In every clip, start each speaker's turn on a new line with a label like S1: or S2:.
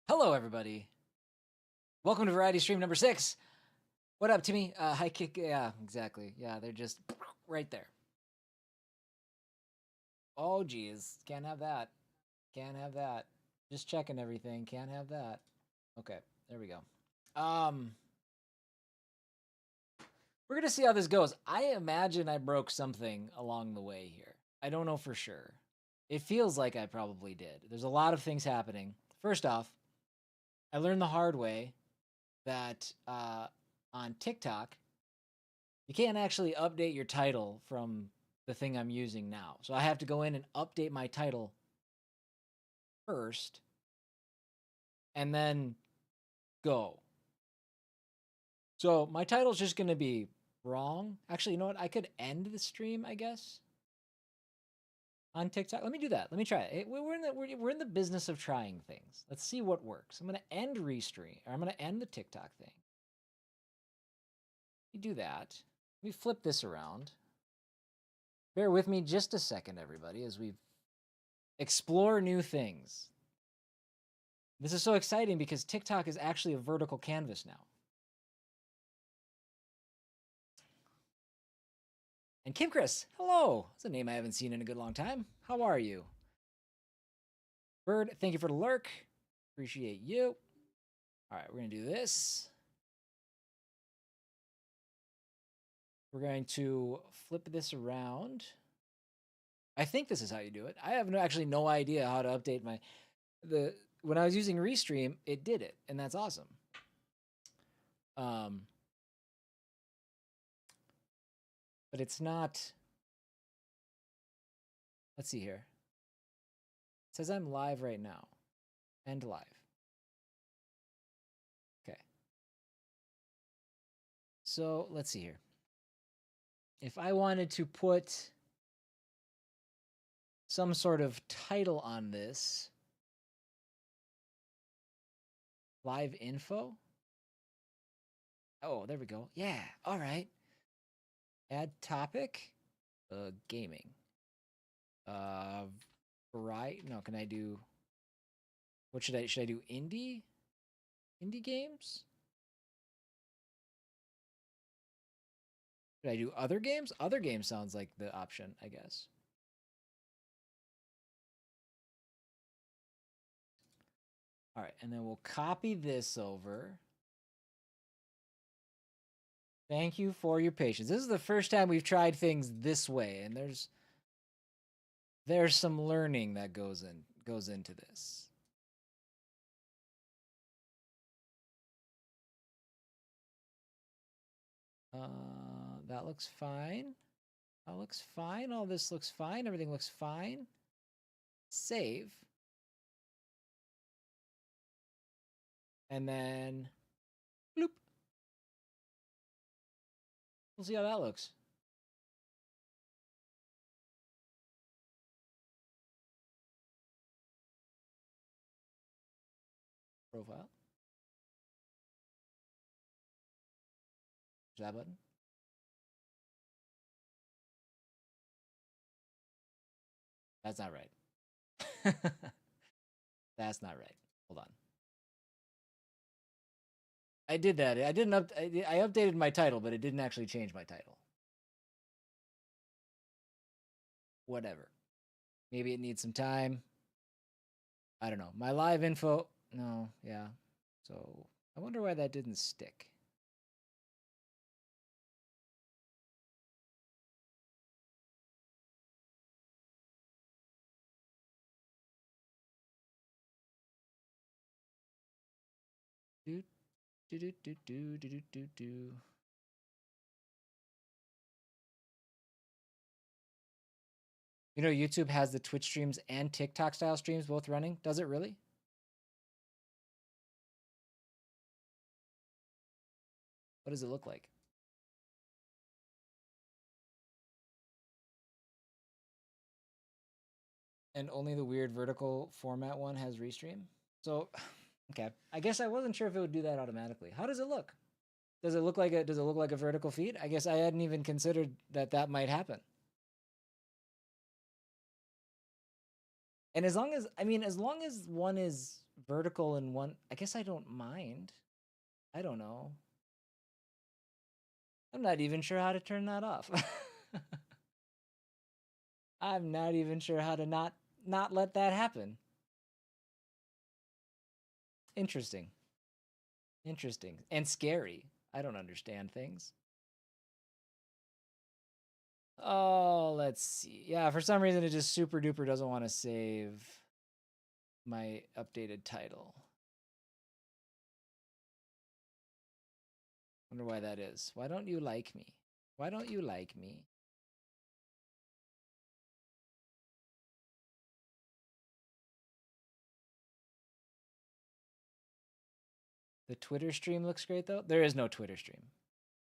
S1: Hello, everybody. Welcome to Variety Stream number 6. What up, Timmy? High kick. Yeah, exactly. Yeah, they're just right there. Oh, geez. Can't have that. Can't have that. Just checking everything. Can't have that. Okay, there we go. We're going to see how this goes. I imagine I broke something along the way here. I don't know for sure. It feels like I probably did. There's a lot of things happening. First off, I learned the hard way that on TikTok, you can't actually update your title from the thing I'm using now. So I have to go in and update my title first and then go. So my title's just going to be wrong. Actually, you know what? I could end the stream, I guess, on TikTok. Let me do that. Let me try it. We're in the business of trying things. Let's see what works. I'm going to end restream, or I'm going to end the TikTok thing. You do that. Let me flip this around. Bear with me just a second, everybody, as we explore new things. This is so exciting because TikTok is actually a vertical canvas now. And Kim Chris, hello. That's a name I haven't seen in a good long time. How are you? Bird, thank you for the lurk. Appreciate you. All right, we're going to do this. We're going to flip this around. I think this is how you do it. I have actually no idea how to update when I was using Restream, it did it, and that's awesome. But it's not. Let's see here. It says I'm live right now. End live. Okay. So let's see here. If I wanted to put some sort of title on this, live info. Oh, there we go. Yeah. All right. Add topic. Gaming. Right. No, can I do? What should I do? Indie games? Should I do other games? Other games sounds like the option, I guess. All right, and then we'll copy this over. Thank you for your patience. This is the first time we've tried things this way, and there's some learning that goes into this. That looks fine. That looks fine. All this looks fine. Everything looks fine. Save. And then, bloop. We'll see how that looks. Profile. Push that button. That's not right. That's not right. Hold on. I did that. I updated my title, but it didn't actually change my title. Whatever. Maybe it needs some time. I don't know. My live info. No, yeah. So I wonder why that didn't stick. Do do do do do do do do. You know, YouTube has the Twitch streams and TikTok style streams both running. Does it really? What does it look like? And only the weird vertical format one has restream. So, okay. I guess I wasn't sure if it would do that automatically. How does it look? Does it look like a vertical feed? I guess I hadn't even considered that might happen. And as long as one is vertical in one. I guess I don't mind. I don't know. I'm not even sure how to turn that off. I'm not even sure how to not let that happen. Interesting. Interesting. And scary. I don't understand things. Oh, let's see. Yeah, for some reason it just super duper doesn't want to save my updated title. Wonder why that is. Why don't you like me? Why don't you like me? The Twitter stream looks great though. There is no Twitter stream.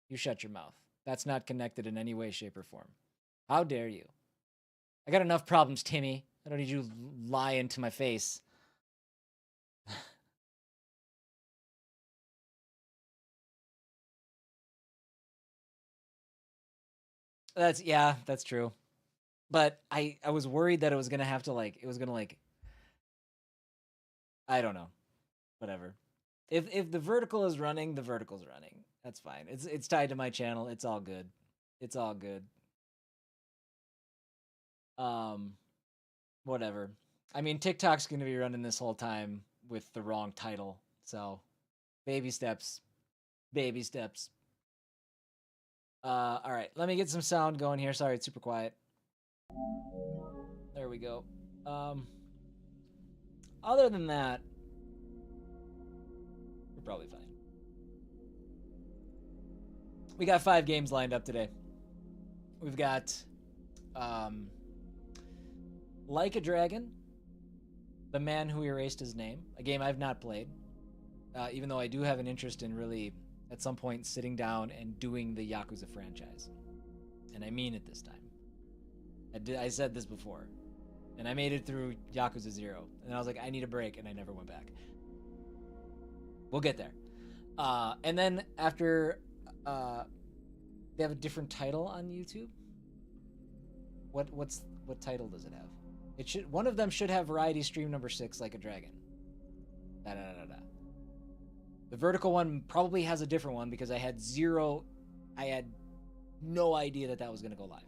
S1: You shut your mouth. That's not connected in any way, shape, or form. How dare you? I got enough problems, Timmy. I don't need you lying to my face. That's true. But I was worried that it was gonna have to I don't know. Whatever. If the vertical is running, the vertical's running. That's fine. It's tied to my channel. It's all good. It's all good. Whatever. I mean, TikTok's gonna be running this whole time with the wrong title. So baby steps. Baby steps. All right, let me get some sound going here. Sorry, it's super quiet. There we go. Other than that, we're probably fine. We got 5 games lined up today. We've got Like a Dragon, The Man Who Erased His Name, a game I've not played, even though I do have an interest in really, at some point, sitting down and doing the Yakuza franchise. And I mean it this time. I said this before. And I made it through Yakuza 0. And I was like, I need a break, and I never went back. We'll get there. And then after... they have a different title on YouTube? What title does it have? It should, one of them should have variety stream number 6, Like a Dragon. The vertical one probably has a different one because I had no idea that was going to go live.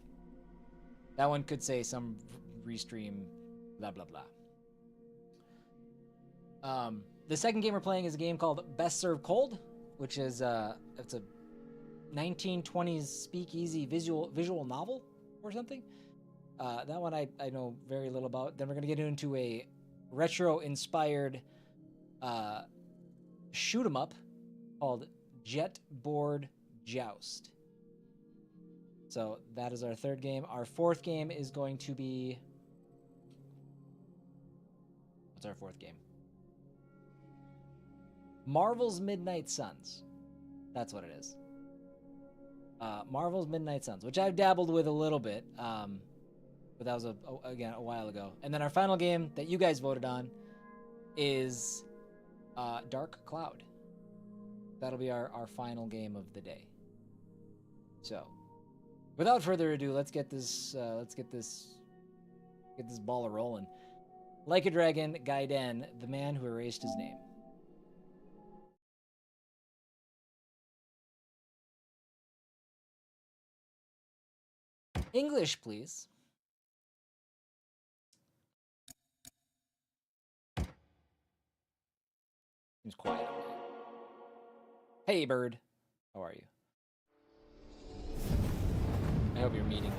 S1: That one could say some restream, blah, blah, blah. The second game we're playing is a game called Best Served Cold, which is it's a 1920s speakeasy visual novel or something. That one I know very little about. Then we're going to get into a retro-inspired shoot 'em up called Jetboard Joust. So that is our third game. Our fourth game is going to be... What's our fourth game? Marvel's Midnight Suns. That's what it is. Marvel's Midnight Suns, which I've dabbled with a little bit, but that was, again, a while ago. And then our final game that you guys voted on is Dark Cloud. That'll be our final game of the day. So, without further ado, let's get this ball rolling. Like a Dragon, Gaiden, The Man Who Erased His Name. English, please. Seems quiet. Hey, bird. How are you? I hope you're meeting.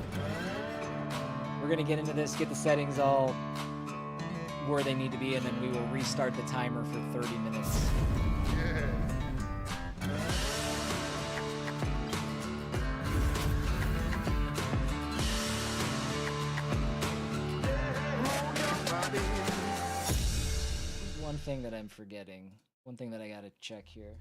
S1: We're gonna get into this, get the settings all where they need to be, and then we will restart the timer for 30 minutes. One thing that I'm forgetting. One thing that I gotta check here.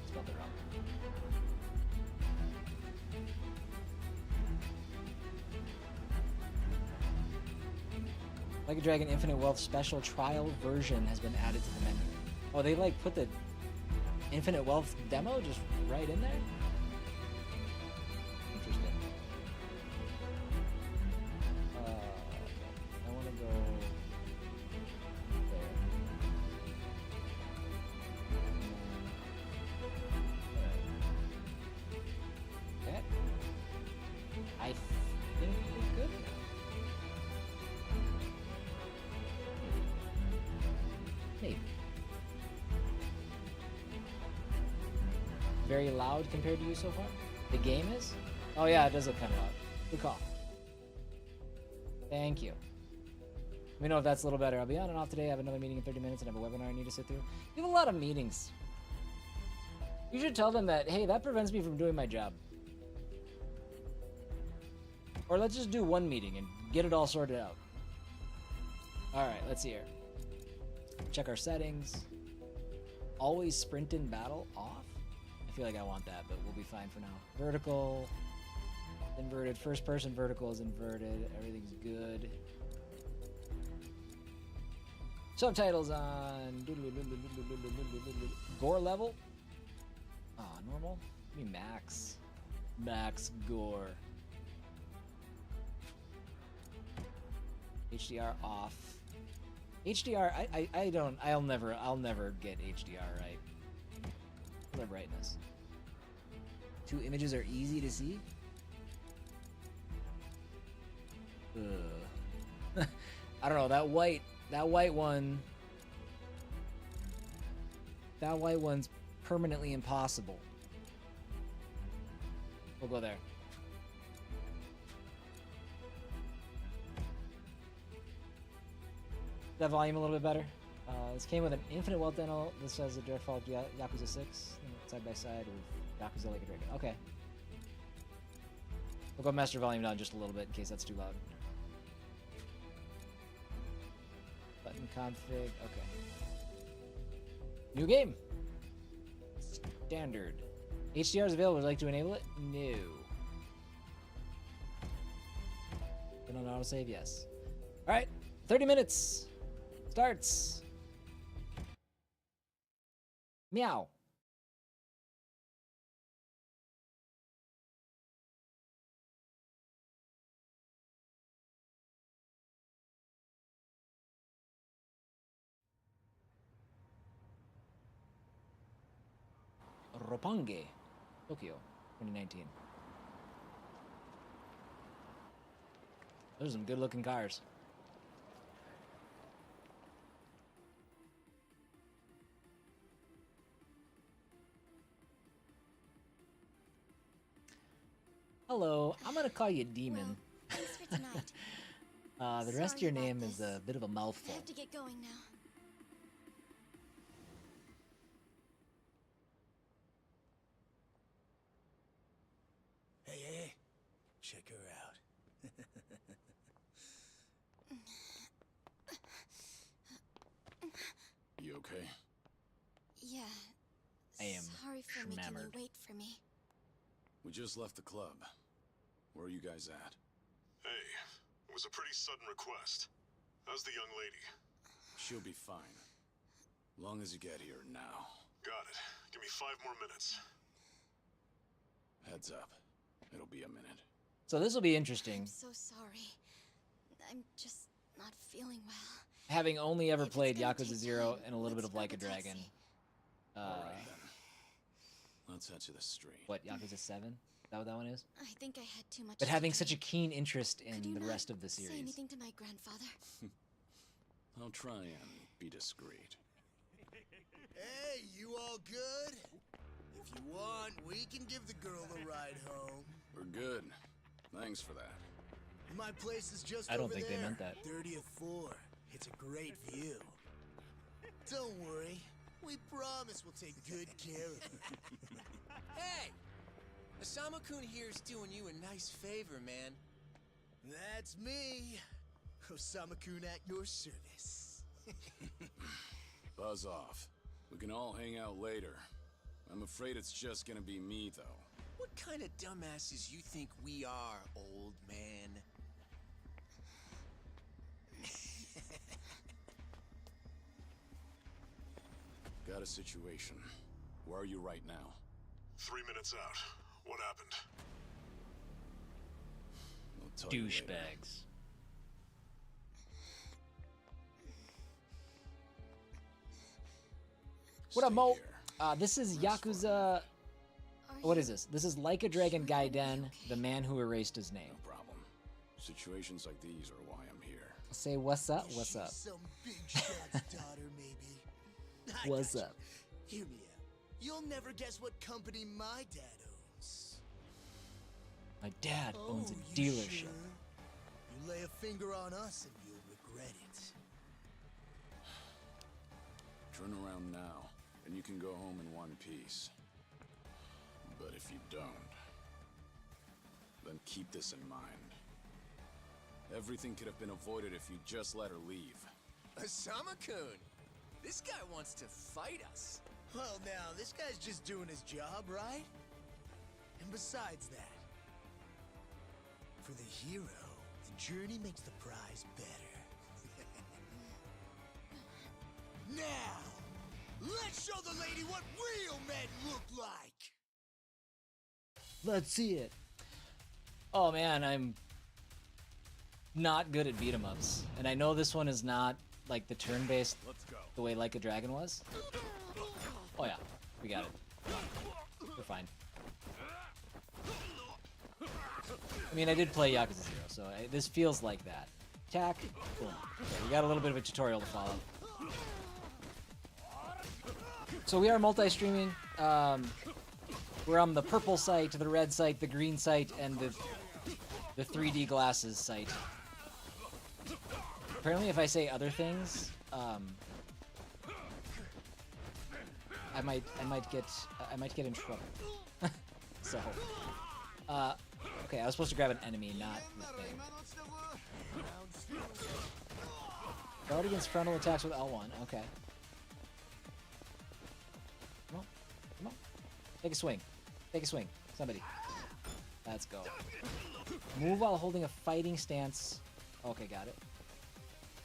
S1: Spelled it wrong. Like a Dragon Infinite Wealth Special Trial version has been added to the menu. Oh, they like put the Infinite Wealth demo just right in there? Interesting. I want to go there. Okay. I think we're good now. Maybe. Very loud compared to you so far? The game is? Oh yeah, it does look kind of loud. Good call. Thank you. Let me know if that's a little better. I'll be on and off today. I have another meeting in 30 minutes and I have a webinar I need to sit through. You have a lot of meetings. You should tell them that, hey, that prevents me from doing my job. Or let's just do one meeting and get it all sorted out. Alright, let's see here. Check our settings. Always sprint in battle off? I feel like I want that, but we'll be fine for now. Vertical, inverted, first person vertical is inverted, everything's good. Subtitles on gore level. Ah, normal. Give me max. Max gore. HDR off. HDR, I'll never get HDR right. The brightness. 2 images are easy to see. I don't know, that white one. That white one's permanently impossible. We'll go there. That volume a little bit better. This came with an Infinite Wealth demo. This has a direct follow Yakuza 6 side by side with Yakuza Like a Dragon. Okay. We'll go master volume down just a little bit in case that's too loud. Button config. Okay. New game. Standard. HDR is available. Would you like to enable it? No. Put on autosave? Yes. All right. 30 minutes. Starts. Meow. Roppongi, Tokyo, 2019. Those are some good-looking cars. Hello, I'm gonna call you Demon.
S2: Well, thanks for tonight.
S1: The rest of your
S2: Sorry
S1: name
S2: about
S1: is a bit of a
S2: I
S1: mouthful.
S2: have to get going now.
S3: Hey, check her out.
S4: You okay?
S2: Yeah.
S1: I am
S2: Sorry for making you
S1: shmammered.
S2: wait for me.
S4: We just left the club. Where are you guys at?
S5: Hey, it was a pretty sudden request. How's the young lady?
S4: She'll be fine. Long as you get here now.
S5: Got it. Give me 5 more minutes.
S4: Heads up. It'll be a minute.
S1: So this will be interesting.
S2: I'm so sorry. I'm just not feeling well.
S1: Having only ever
S2: If it's
S1: played
S2: gonna
S1: Yakuza
S2: take
S1: 0
S2: time,
S1: and a little bit
S2: let's
S1: of Like a
S2: grab a
S1: Dragon.
S2: taxi.
S4: Alright then. Let's head to the street.
S1: What, Yakuza 7? Is that what that one is?
S2: I think I had too much.
S1: But
S2: to
S1: having such a
S2: drink.
S1: keen interest
S2: Could you
S1: in the
S2: not
S1: rest of the
S2: say
S1: series.
S2: anything to my grandfather?
S4: I'll try and be discreet.
S3: Hey, you all good? If you want, we can give the girl a ride home.
S4: We're good. Thanks for that.
S3: My place is just
S1: I don't
S3: over
S1: think they
S3: there.
S1: meant that.
S3: 30th floor. It's a great view. Don't worry. We promise we'll take good care of her.
S6: Hey! Osama-kun here's doing you a nice favor, man.
S3: That's me. Osama-kun at your service.
S4: Buzz off. We can all hang out later. I'm afraid it's just gonna be me, though.
S6: What kind of dumbasses you think we are, old man?
S4: Got a situation. Where are you right now?
S5: 3 minutes out. What happened?
S4: I'll tell you later.
S1: Douchebags. What up,
S4: Stay
S1: Mo?
S4: here.
S1: This is Yakuza. What is this? This is Like a Dragon Gaiden, the man who erased his name.
S4: No problem. Situations like these are why I'm here.
S1: Say what's up?
S3: Is
S1: What's
S3: she
S1: up?
S3: Some big shot's daughter, maybe. I
S1: What's
S3: gotcha.
S1: up?
S3: Hear me out. You'll never guess what company my dad owns.
S1: My dad owns
S3: Oh,
S1: a
S3: you
S1: dealership.
S3: sure? You lay a finger on us and you'll regret it.
S4: Turn around now, and you can go home in one piece. But if you don't, then keep this in mind. Everything could have been avoided if you just let her leave.
S6: Osama-kun! This guy wants to fight us.
S3: Well, now, this guy's just doing his job, right? And besides that, for the hero, the journey makes the prize better. Now, let's show the lady what real men look like!
S1: Let's see it. Oh man, I'm not good at beat 'em ups, and I know this one is not like the turn-based the way Like a Dragon was. Oh yeah, we got it. Come on. We're fine. I mean, I did play Yakuza 0, so this feels like that. Attack, boom. Okay, we got a little bit of a tutorial to follow. So we are multi-streaming. We're on the purple site, the red site, the green site, and the 3D glasses site. Apparently, if I say other things, I might get in trouble. So, okay, I was supposed to grab an enemy, not the thing. Guard against frontal attacks with L1. Okay. Come on, come on. Take a swing. Take a swing. Somebody. Let's go. Move while holding a fighting stance. Okay, got it.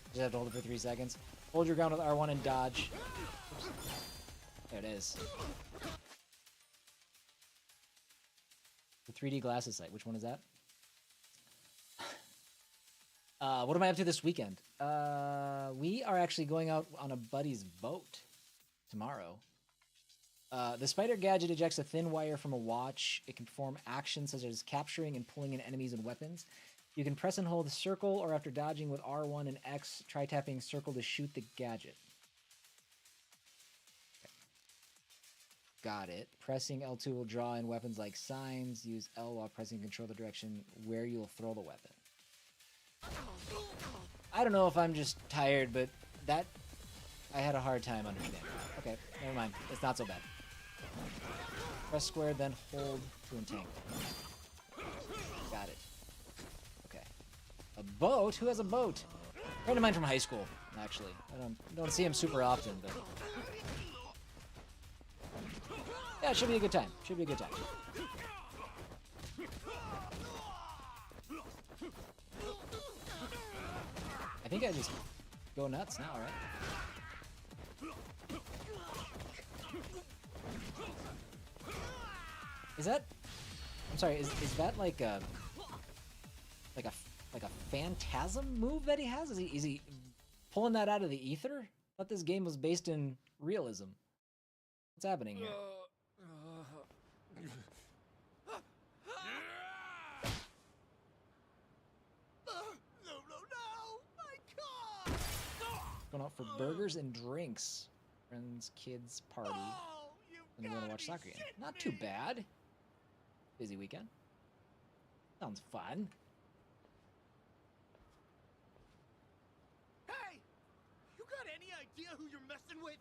S1: Just have to hold it for 3 seconds. Hold your ground with R1 and dodge. Oops. There it is. The 3D glasses site. Which one is that? What am I up to this weekend? We are actually going out on a buddy's boat tomorrow. The spider gadget ejects a thin wire from a watch. It can perform actions such as capturing and pulling in enemies and weapons. You can press and hold circle, or after dodging with R1 and X, try tapping circle to shoot the gadget. Okay. Got it. Pressing L2 will draw in weapons like signs. Use L while pressing control the direction where you'll throw the weapon. I don't know if I'm just tired, but that I had a hard time understanding. Okay, never mind. It's not so bad. Press square, then hold to entangle. Got it. Okay. A boat? Who has a boat? A friend of mine from high school, actually. I don't see him super often, but yeah, it should be a good time. Should be a good time. I think I just go nuts now, right? Is that? I'm sorry. Is that like a phantasm move that he has? Is he pulling that out of the ether? I thought this game was based in realism. What's happening here?
S3: No, my car!
S1: Going out for burgers and drinks. Friends, kids, party.
S3: Oh,
S1: And we're gonna watch soccer game. Not too bad. Busy weekend. Sounds fun.
S3: Hey! You got any idea who you're messing with?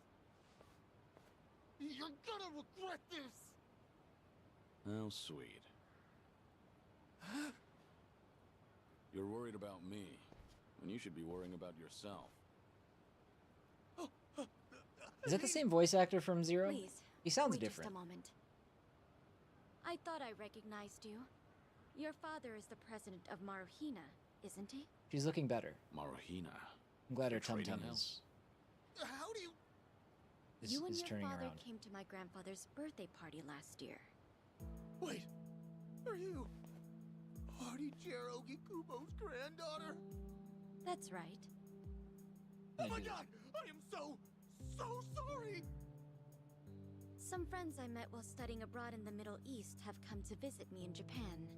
S3: You're gonna regret this!
S4: How sweet. You're worried about me, when you should be worrying about yourself.
S1: Is that the same voice actor from Zero?
S2: Please.
S1: He sounds
S2: wait
S1: different.
S2: Just a moment. I thought I recognized you. Your father is the president of Maruhina, isn't he?
S1: She's looking better.
S4: Maruhina.
S1: I'm glad her tum
S4: Trading
S1: tum
S4: is-
S1: helps.
S3: How do you...
S2: You and
S1: is
S2: your
S1: turning
S2: father
S1: around.
S2: came to my grandfather's birthday party last year.
S3: Wait, are you Artie Kubo's granddaughter?
S2: That's right.
S3: Oh my god, I am so sorry!
S2: Some friends I met while studying abroad in the Middle East have come to visit me in Japan.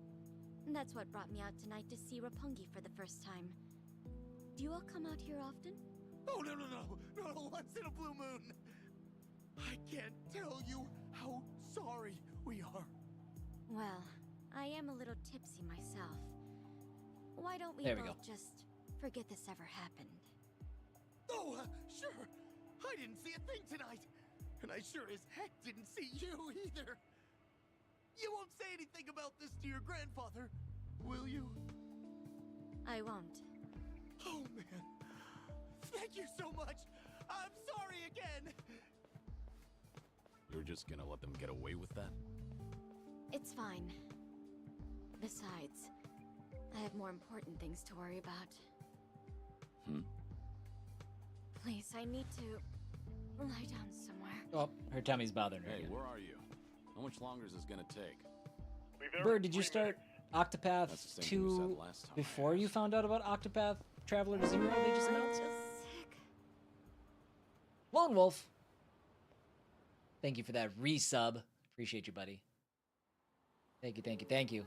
S2: That's what brought me out tonight to see Roppongi for the first time. Do you all come out here often?
S3: Oh, no, once in a blue moon! I can't tell you how sorry we are.
S2: Well, I am a little tipsy myself. Why don't we
S1: There we
S2: both
S1: go.
S2: just forget this ever happened?
S3: Oh, sure. I didn't see a thing tonight. And I sure as heck didn't see you either. You won't say anything about this to your grandfather, will you?
S2: I won't.
S3: Oh, man. Thank you so much. I'm sorry again.
S4: You're just gonna let them get away with that?
S2: It's fine. Besides, I have more important things to worry about. Please, I need to lie down somewhere.
S1: Oh, her tummy's bothering her.
S4: Hey,
S1: again.
S4: where are you? How much longer is this gonna take?
S1: Bird, did you start Octopath
S4: That's the same thing you
S1: 2
S4: said last time I
S1: before you
S4: asked.
S1: found out about Octopath Traveler to Zero? They just
S2: I'm
S1: announced.
S2: just sick.
S1: Lone Wolf. Thank you for that resub. Appreciate you, buddy. Thank you.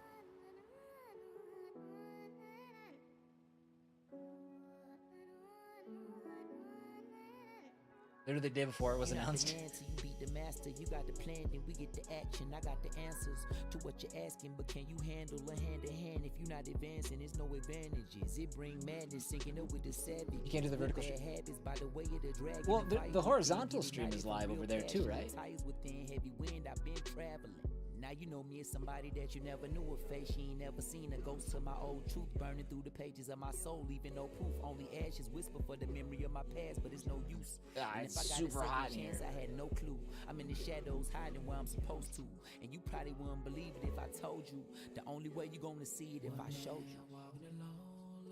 S1: Literally the day before it was announced.
S7: You beat the master, you got the plan, then we get the action. I got the answers to what you're asking, but can you handle a hand to hand? If you're not advancing, there's no advantages. It bring madness, syncing up with the savage.
S1: You can't do the vertical
S7: Bad
S1: stream.
S7: habits by the way of the dragon.
S1: Well,
S7: and
S1: the
S7: fight.
S1: horizontal
S7: Get
S1: stream is
S7: ignited
S1: live
S7: for
S1: over
S7: real
S1: there too,
S7: passion.
S1: right?
S7: Tires within heavy wind, I've been traveling. Now you know me as somebody that you never knew a face. You ain't never seen a ghost of my old truth burning through the pages of my soul, leaving no proof. Only ashes whisper for the memory of my past, but it's no use.
S1: Ah,
S7: And
S1: it's
S7: if I got a
S1: super
S7: second
S1: hot in
S7: chance,
S1: here.
S7: I had no clue. I'm in the shadows hiding where I'm supposed to. And you probably wouldn't believe it if I told you. The only way you're gonna see it if I showed you.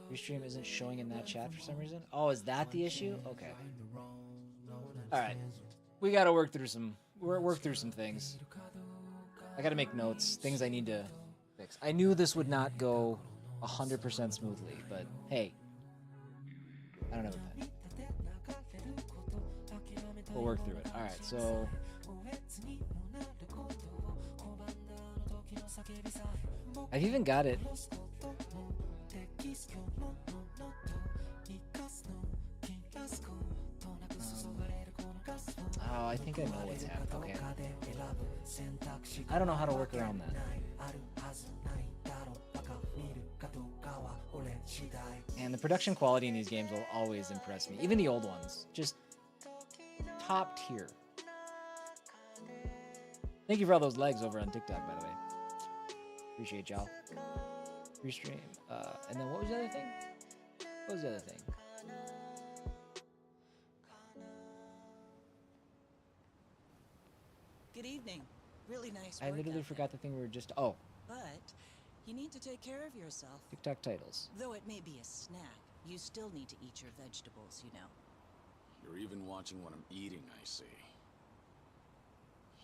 S1: Restream isn't showing in that chat for some reason. Oh, is that the issue? Okay. All right. We got to work through some things. I got to make notes, things I need to fix. I knew this would not go 100% smoothly, but hey. I don't know about that. We'll work through it. All right. So I've even got it. Oh, I think I know what's happening. Okay. I don't know how to work around that. And the production quality in these games will always impress me. Even the old ones. Just top tier. Thank you for all those legs over on TikTok, by the way. Appreciate y'all. Restream. And then what was the other thing? What was the other thing?
S8: Good evening. Really nice
S1: I
S8: work
S1: literally
S8: out
S1: forgot the thing we were just... Oh,
S8: there. But you need to take care of yourself.
S1: TikTok titles.
S8: Though it may be a snack, you still need to eat your vegetables, you know.
S4: You're even watching what I'm eating, I see.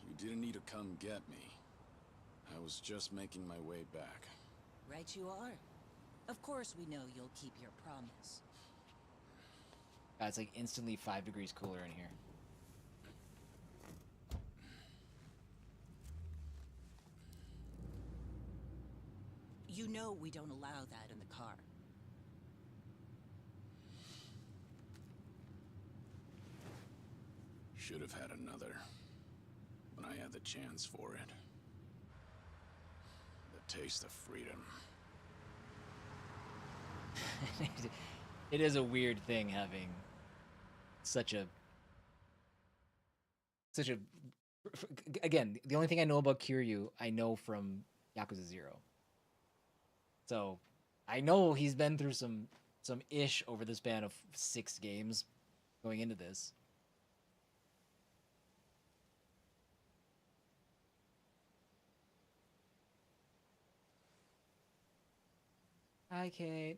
S4: You didn't need to come get me. I was just making my way back.
S8: Right you are. Of course we know you'll keep your promise.
S1: God, it's like instantly 5 degrees cooler in here.
S8: You know we don't allow that in the car.
S4: Should have had another. When I had the chance for it. The taste of freedom.
S1: It is a weird thing having such a again, the only thing I know about Kiryu I know from Yakuza 0. So I know he's been through some ish over the span of 6 games going into this. Hi, Kate.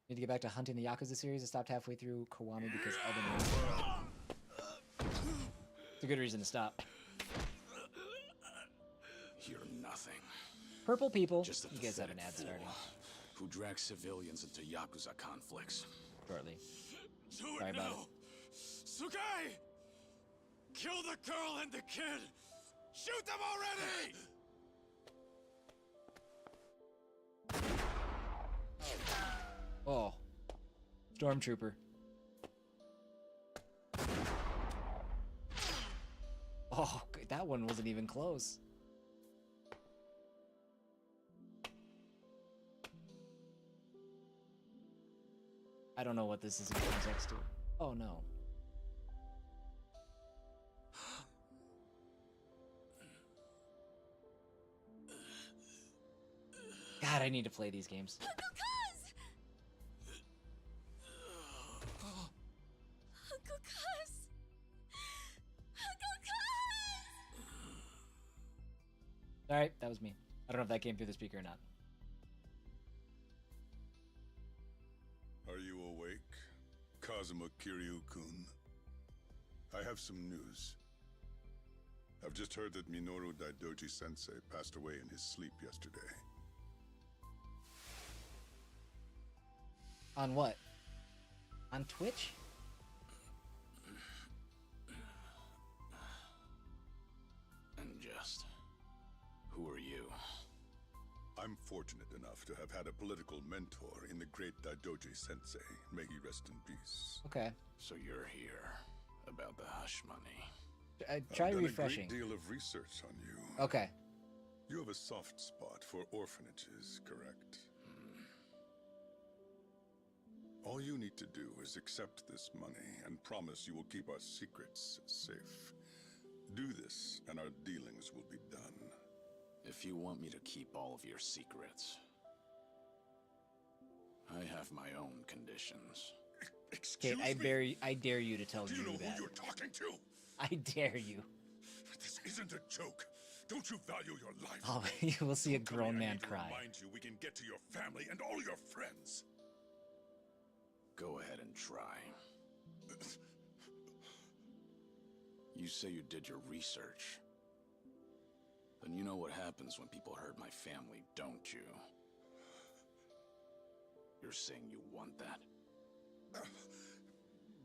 S1: Need to get back to hunting the Yakuza series. I stopped halfway through Kiwami because Elden Ring. It's a good reason to stop.
S4: You're nothing.
S1: Purple people.
S4: Just a
S1: You guys have an
S4: pathetic
S1: ad starting
S4: fool who drags civilians into Yakuza conflicts.
S1: shortly.
S3: Do it
S1: Sorry about
S3: now! Sugai! Kill the girl and the kid! Shoot them already!
S1: Oh. Stormtrooper. Oh, that one wasn't even close. I don't know what this is in context to. Oh no. God, I need to play these games.
S2: Uncle Cuz! Uncle Cuz!
S1: Alright, that was me. I don't know if that came through the speaker or not.
S5: Are you awake, Kazuma Kiryu-kun? I have some news. I've just heard that Minoru Daidoji-sensei passed away in his sleep yesterday.
S1: On what? On Twitch?
S4: And just... who are you?
S5: I'm fortunate enough to have had a political mentor in the great Daidoji-sensei. May he rest in peace.
S1: Okay.
S4: So you're here about the hush money.
S1: Try
S5: I've done
S1: refreshing.
S5: a great deal of research on you.
S1: Okay.
S5: You have a soft spot for orphanages, correct? All you need to do is accept this money and promise you will keep our secrets safe. Do this, and our dealings will be done.
S4: If you want me to keep all of your secrets, I have my own conditions.
S5: Excuse
S1: Okay,
S5: me?
S1: I dare you to tell
S5: Do you know
S1: Drew that.
S5: who you're talking to?
S1: I dare you.
S5: This isn't a joke. Don't you value your life?
S1: Oh, you will see a
S5: Tell me
S1: grown
S5: I
S1: man
S5: need to
S1: cry.
S5: Remind you we can get to your family and all your friends.
S4: Go ahead and try. You say you did your research. Then you know what happens when people hurt my family, don't you? You're saying you want that?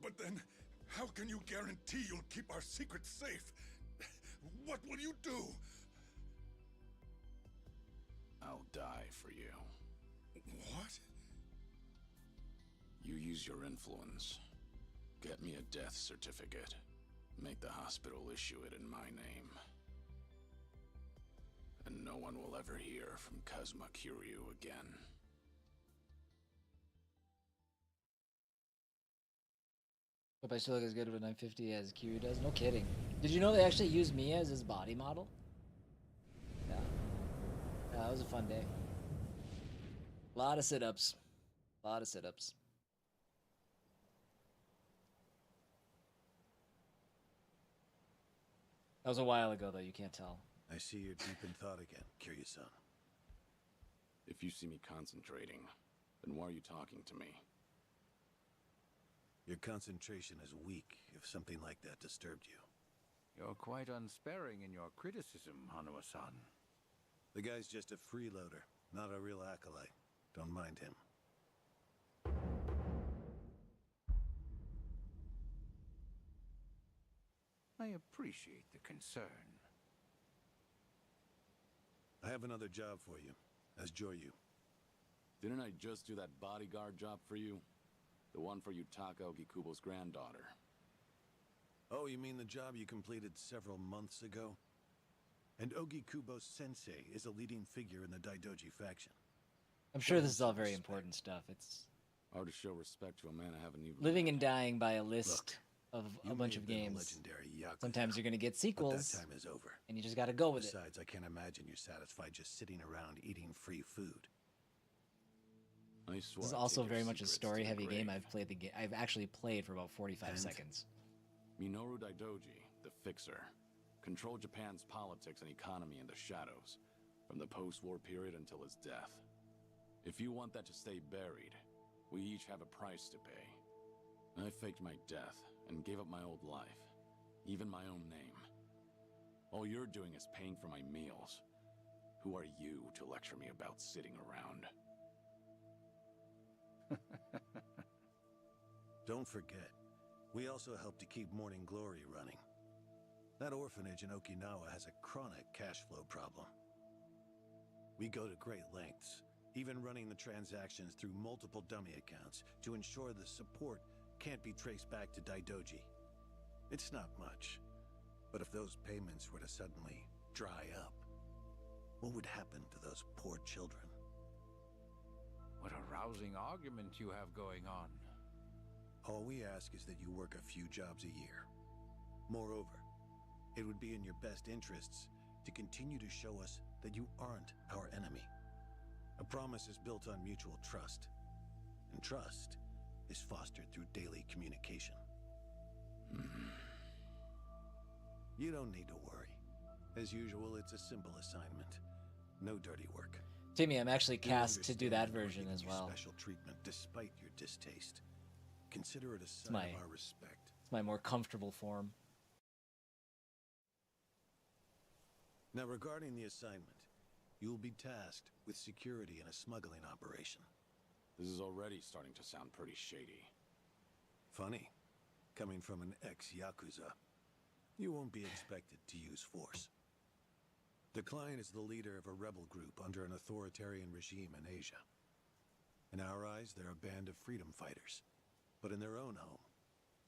S5: But then, how can you guarantee you'll keep our secrets safe? What will you do?
S4: I'll die for you.
S5: What?
S4: You use your influence. Get me a death certificate. Make the hospital issue it in my name. And no one will ever hear from Kazuma Kiryu again.
S1: Hope I still look as good with 950 as Kiryu does. No kidding. Did you know they actually used Mia as his body model? Yeah. Yeah, that was a fun day. A lot of sit-ups. A lot of sit-ups. That was a while ago, though. You can't tell.
S9: I see you're deep in thought again, Kiryu-san.
S4: If you see me concentrating, then why are you talking to me?
S9: Your concentration is weak if something like that disturbed you.
S10: You're quite unsparing in your criticism, Hanuma-san.
S9: The guy's just a freeloader, not a real acolyte. Don't mind him.
S10: I appreciate the concern.
S9: I have another job for you, as Joryu.
S4: Didn't I just do that bodyguard job for you? The one for Yutaka Ogikubo's granddaughter.
S9: Oh, you mean the job you completed several months ago? And Ogikubo's sensei is a leading figure in the Daidoji faction.
S1: I'm sure this is all very important stuff. It's
S4: Hard to show respect to a man I haven't even...
S1: living and dying by a list of a
S9: You
S1: bunch
S9: may
S1: of
S9: have been a
S1: games.
S9: legendary Yakuza,
S1: Sometimes you're going to get
S9: but
S1: sequels,
S9: that time is over.
S1: and you just got to go with it.
S9: Besides, I can't imagine you're satisfied just sitting around eating free food.
S4: I
S1: This
S4: swear
S1: is
S4: I'd
S1: also
S4: take your
S1: very much a
S4: secrets to the
S1: story-heavy game.
S4: grave.
S1: I've played the game. I've actually played for about 45
S9: And?
S1: seconds.
S4: Minoru Daidoji, the Fixer, controlled Japan's politics and economy in the shadows, from the post-war period until his death. If you want that to stay buried, We each have a price to pay. I faked my death and gave up my old life, even my own name. All you're doing is paying for my meals. Who are you to lecture me about sitting around?
S9: Don't forget, we also help to keep Morning Glory running. That orphanage in Okinawa has a chronic cash flow problem. We go to great lengths, even running the transactions through multiple dummy accounts to ensure the support can't be traced back to Daidoji. It's not much, but if those payments were to suddenly dry up, what would happen to those poor children?
S10: What a rousing argument you have going on.
S9: All we ask is that you work a few jobs a year. Moreover, it would be in your best interests to continue to show us that you aren't our enemy. A promise is built on mutual trust, and trust is fostered through daily communication. You don't need to worry. As usual, it's a simple assignment. No dirty work.
S1: Timmy, I'm actually
S9: We
S1: cast to do that
S9: understand we're
S1: version
S9: giving
S1: as
S9: you
S1: well.
S9: Special treatment despite your distaste. Consider it a sign
S1: my-
S9: of our respect.
S1: It's my more comfortable form.
S9: Now, regarding the assignment, you will be tasked with security in a smuggling operation.
S4: This is already starting to sound pretty shady.
S9: Funny, coming from an ex-Yakuza. You won't be expected to use force. The client is the leader of a rebel group under an authoritarian regime in Asia. In our eyes, they're a band of freedom fighters. But in their own home,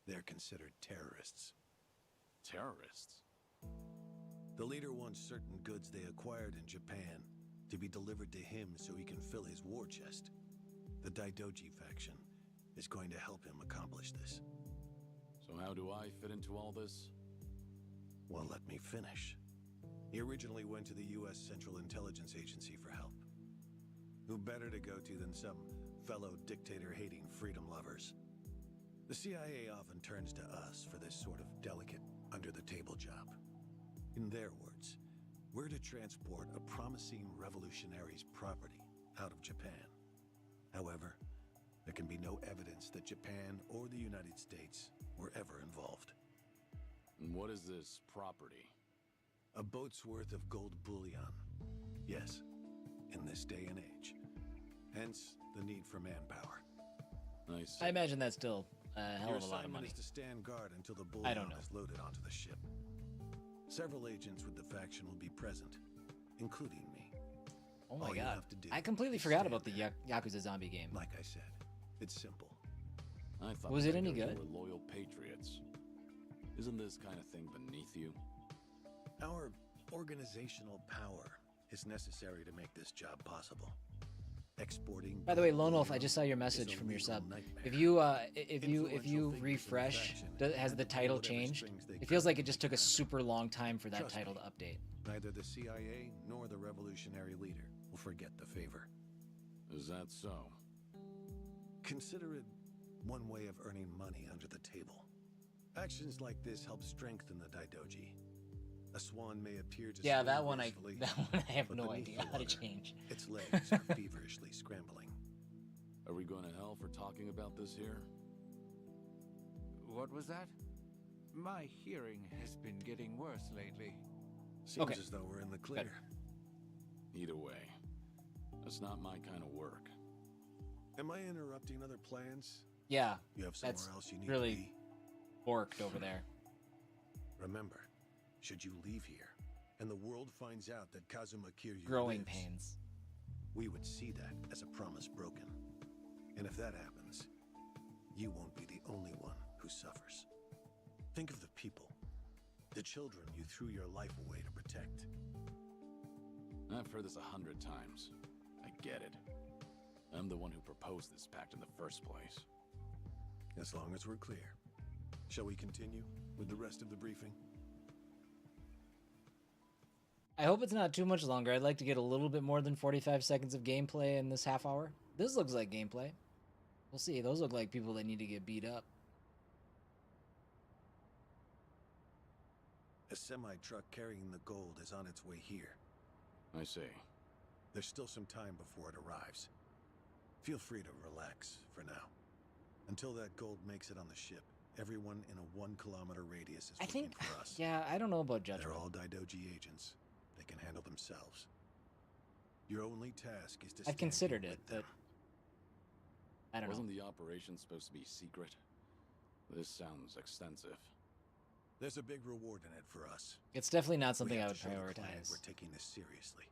S9: they're considered terrorists.
S4: Terrorists?
S9: The leader wants certain goods they acquired in Japan to be delivered to him so he can fill his war chest. The Daidoji faction is going to help him accomplish this.
S4: So how do I fit into all this?
S9: Well, let me finish. He originally went to the U.S. Central Intelligence Agency for help. Who better to go to than some fellow dictator-hating freedom lovers? The CIA often turns to us for this sort of delicate, under-the-table job. In their words, we're to transport a promising revolutionary's property out of Japan. However, there can be no evidence that Japan or the United States were ever involved.
S4: And what is this property?
S9: A boat's worth of gold bullion. Yes, in this day and age. Hence, the need for manpower.
S4: I see.
S1: I imagine that's still a hell
S9: Your
S1: of a lot of
S9: assignment
S1: money.
S9: is to stand guard until the
S1: I
S9: bullion
S1: don't know.
S9: is loaded onto the ship. Several agents with the faction will be present, including me.
S1: Oh my
S9: All you
S1: god.
S9: have to do
S1: I completely
S9: is
S1: forgot
S9: stand
S1: about the
S9: there.
S1: Yakuza zombie game.
S9: Like I said, it's simple.
S4: I thought
S1: Was it any
S4: Daidoji
S1: good?
S4: were loyal patriots. Isn't this kind of thing beneath you?
S9: Our organizational power is necessary to make this job possible. Exporting.
S1: By the way,
S9: gold
S1: Lone Wolf, I
S9: bullion
S1: just saw your
S9: is
S1: message
S9: a
S1: from your
S9: legal
S1: sub.
S9: nightmare.
S1: If you
S9: Influential figures in the
S1: refresh,
S9: faction
S1: has
S9: had
S1: the
S9: to pull
S1: title
S9: whatever
S1: changed?
S9: strings they
S1: It feels
S9: could
S1: like it
S9: to
S1: just
S9: make
S1: took a
S9: it happen.
S1: super long time for that
S9: Trust
S1: title
S9: me.
S1: to update.
S9: Neither the CIA nor the revolutionary leader will forget the favor.
S4: Is that so?
S9: Consider it one way of earning money under the table. Actions like this help strengthen the Daidoji. A swan may appear to
S1: Yeah,
S9: swim
S1: that one I
S9: gracefully,
S1: have
S9: but
S1: no
S9: beneath
S1: idea
S9: the
S1: how to
S9: water,
S1: change.
S9: Its legs are feverishly scrambling.
S4: Are we going to hell for talking about this here?
S10: What was that? My hearing has been getting worse lately.
S9: Seems
S1: Okay.
S9: as though we're in the clear.
S4: Either way, that's not my kind of work.
S9: Am I interrupting other plans?
S1: Yeah,
S9: You have somewhere
S1: that's
S9: else you need
S1: really
S9: to be?
S1: borked over there.
S9: Remember, should you leave here, and the world finds out that Kazuma Kiryu
S1: Growing
S9: lives,
S1: pains.
S9: we would see that as a promise broken. And if that happens, you won't be the only one who suffers. Think of the people, the children you threw your life away to protect.
S4: I've heard this 100 times. I get it. I'm the one who proposed this pact in the first place.
S9: As long as we're clear. Shall we continue with the rest of the briefing?
S1: I hope it's not too much longer. I'd like to get a little bit more than 45 seconds of gameplay in this half hour. This looks like gameplay. We'll see. Those look like people that need to get beat up.
S9: A semi-truck carrying the gold is on its way here.
S4: I see.
S9: There's still some time before it arrives. Feel free to relax for now. Until that gold makes it on the ship, everyone in a 1 kilometer radius is
S1: I
S9: working
S1: think,
S9: for us.
S1: yeah, I don't know about
S9: They're
S1: Jetboard.
S9: all Daidoji agents. They can handle themselves. Your only task is to
S1: I've
S9: stand
S1: considered
S9: here
S1: it,
S9: with them.
S1: but I don't know.
S4: Wasn't the operation supposed to be secret? This sounds extensive.
S9: There's a big reward in it for us.
S1: It's definitely not
S9: We
S1: something
S9: have
S1: I would
S9: to show the client
S1: prioritize.
S9: we're taking this seriously.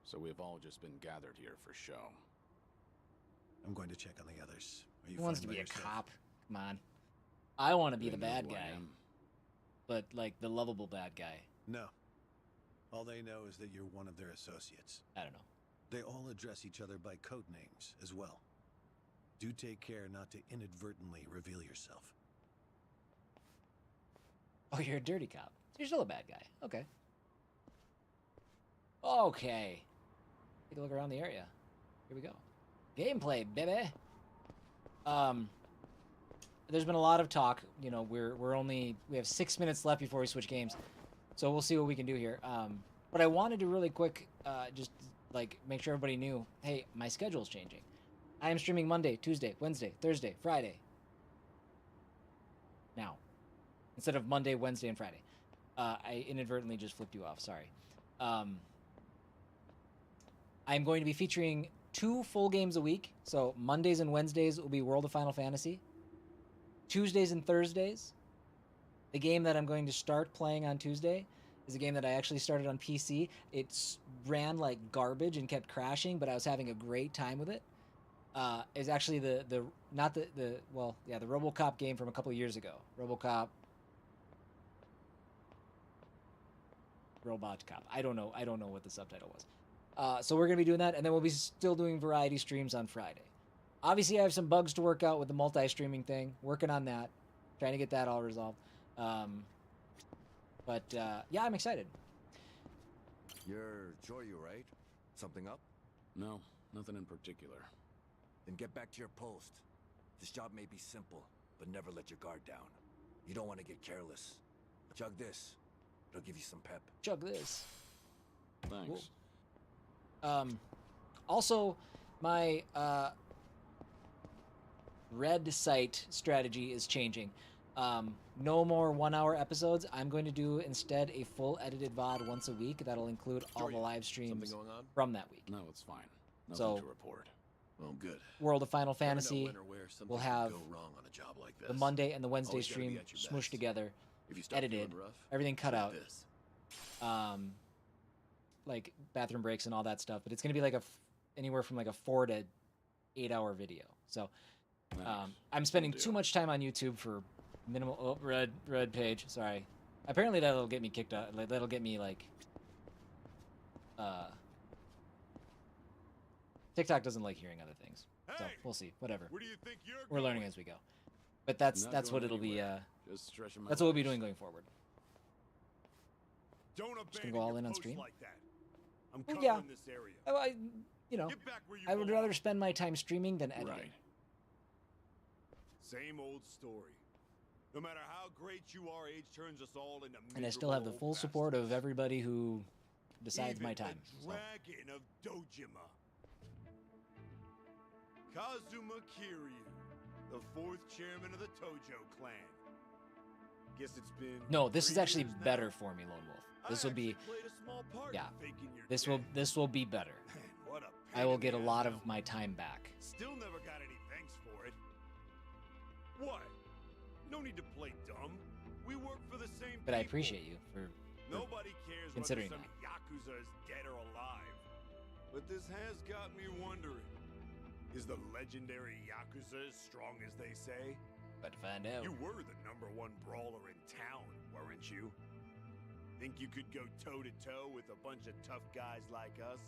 S4: So we've all just been gathered here for show.
S9: I'm going to check on the others. Are you
S1: Who wants to
S9: fine
S1: be
S9: by
S1: a
S9: yourself?
S1: cop? Come on. I want to be
S4: They
S1: the
S4: know
S1: bad
S4: who I
S1: guy,
S4: am.
S1: but like the lovable bad guy.
S9: No. All they know is that you're one of their associates.
S1: I don't know.
S9: They all address each other by code names as well. Do take care not to inadvertently reveal yourself.
S1: Oh, you're a dirty cop. You're still a bad guy. Okay. Okay. Take a look around the area. Here we go. Gameplay, baby. There's been a lot of talk. You know, we have 6 minutes left before we switch games, so we'll see what we can do here. But I wanted to really quick, just like make sure everybody knew. Hey, my schedule's changing. I am streaming Monday, Tuesday, Wednesday, Thursday, Friday. Now, instead of Monday, Wednesday, and Friday. I inadvertently just flipped you off. Sorry. I'm going to be featuring 2 full games a week. So Mondays and Wednesdays will be World of Final Fantasy. Tuesdays and Thursdays, the game that I'm going to start playing on Tuesday is a game that I actually started on PC. It ran like garbage and kept crashing, but I was having a great time with it. Is actually the RoboCop game from a couple of years ago. RoboCop. Robot Cop. I don't know what the subtitle was. So we're going to be doing that, and then we'll be still doing variety streams on Friday. Obviously, I have some bugs to work out with the multi-streaming thing. Working on that. Trying to get that all resolved. Yeah, I'm excited.
S11: You're Joyu, right? Something up?
S4: No, nothing in particular.
S11: Then get back to your post. This job may be simple, but never let your guard down. You don't want to get careless. Chug this. It'll give you some pep.
S1: Chug this.
S4: Thanks.
S1: Cool. Also, my red site strategy is changing. No more 1-hour episodes. I'm going to do instead a full edited VOD once a week. That'll include all the live streams from that week.
S4: No, it's fine. Nothing to report.
S9: Oh, good.
S1: World of Final Fantasy. We'll have
S9: go wrong on a job like this.
S1: the Monday and the Wednesday
S9: Always gotta be
S1: stream
S9: at your
S1: smooshed
S9: best.
S1: together,
S9: If you start
S1: edited,
S9: feeling rough,
S1: everything cut
S9: like
S1: out.
S9: this.
S1: Like bathroom breaks and all that stuff. But it's going to be like anywhere from like a 4 to 8 hour video. So I'm spending too much time on YouTube for minimal. Oh, red page. Sorry. Apparently that'll get me kicked out. Like, that'll get me like. TikTok doesn't like hearing other things. So we'll see. Whatever.
S3: Where do you think you're
S1: We're learning as we go. But that's
S4: Not
S1: what
S4: going
S1: it'll be.
S4: anywhere. Just stretching my
S1: That's what we'll be
S4: legs.
S1: doing going forward.
S3: Don't
S1: Just gonna go all in on stream.
S3: like that. I'm
S1: Well,
S3: covering
S1: yeah.
S3: this area.
S1: Get
S3: back where you
S1: I would
S3: belong.
S1: rather spend my time streaming than editing.
S4: Right.
S3: Same old story. No matter how great you are, age turns us all into
S1: And I still have the full support of everybody who decides
S3: Even
S1: my time.
S3: The
S1: So.
S3: Dragon of Dojima. Kazuma Kiryu, the 4th chairman of the Tojo clan. Guess it's been
S1: No, this is
S3: 3
S1: actually
S3: years now.
S1: better for me, Lone Wolf. This will be,
S3: Played a small part
S1: yeah.
S3: in faking your
S1: This will be better.
S3: Man, what a
S1: I
S3: pain
S1: will
S3: in
S1: get a
S3: the
S1: lot
S3: ass
S1: of my time back.
S3: Still never got any thanks for it. What? No need to play dumb. We work for the same
S1: But I
S3: people.
S1: appreciate you for
S3: Nobody cares
S1: considering
S3: whether some Yakuza is dead or alive. But this has got me wondering. Is the legendary Yakuza as strong as they say?
S1: But to find out.
S3: You were the #1 brawler in town, weren't you? Think you could go toe-to-toe with a bunch of tough guys like us?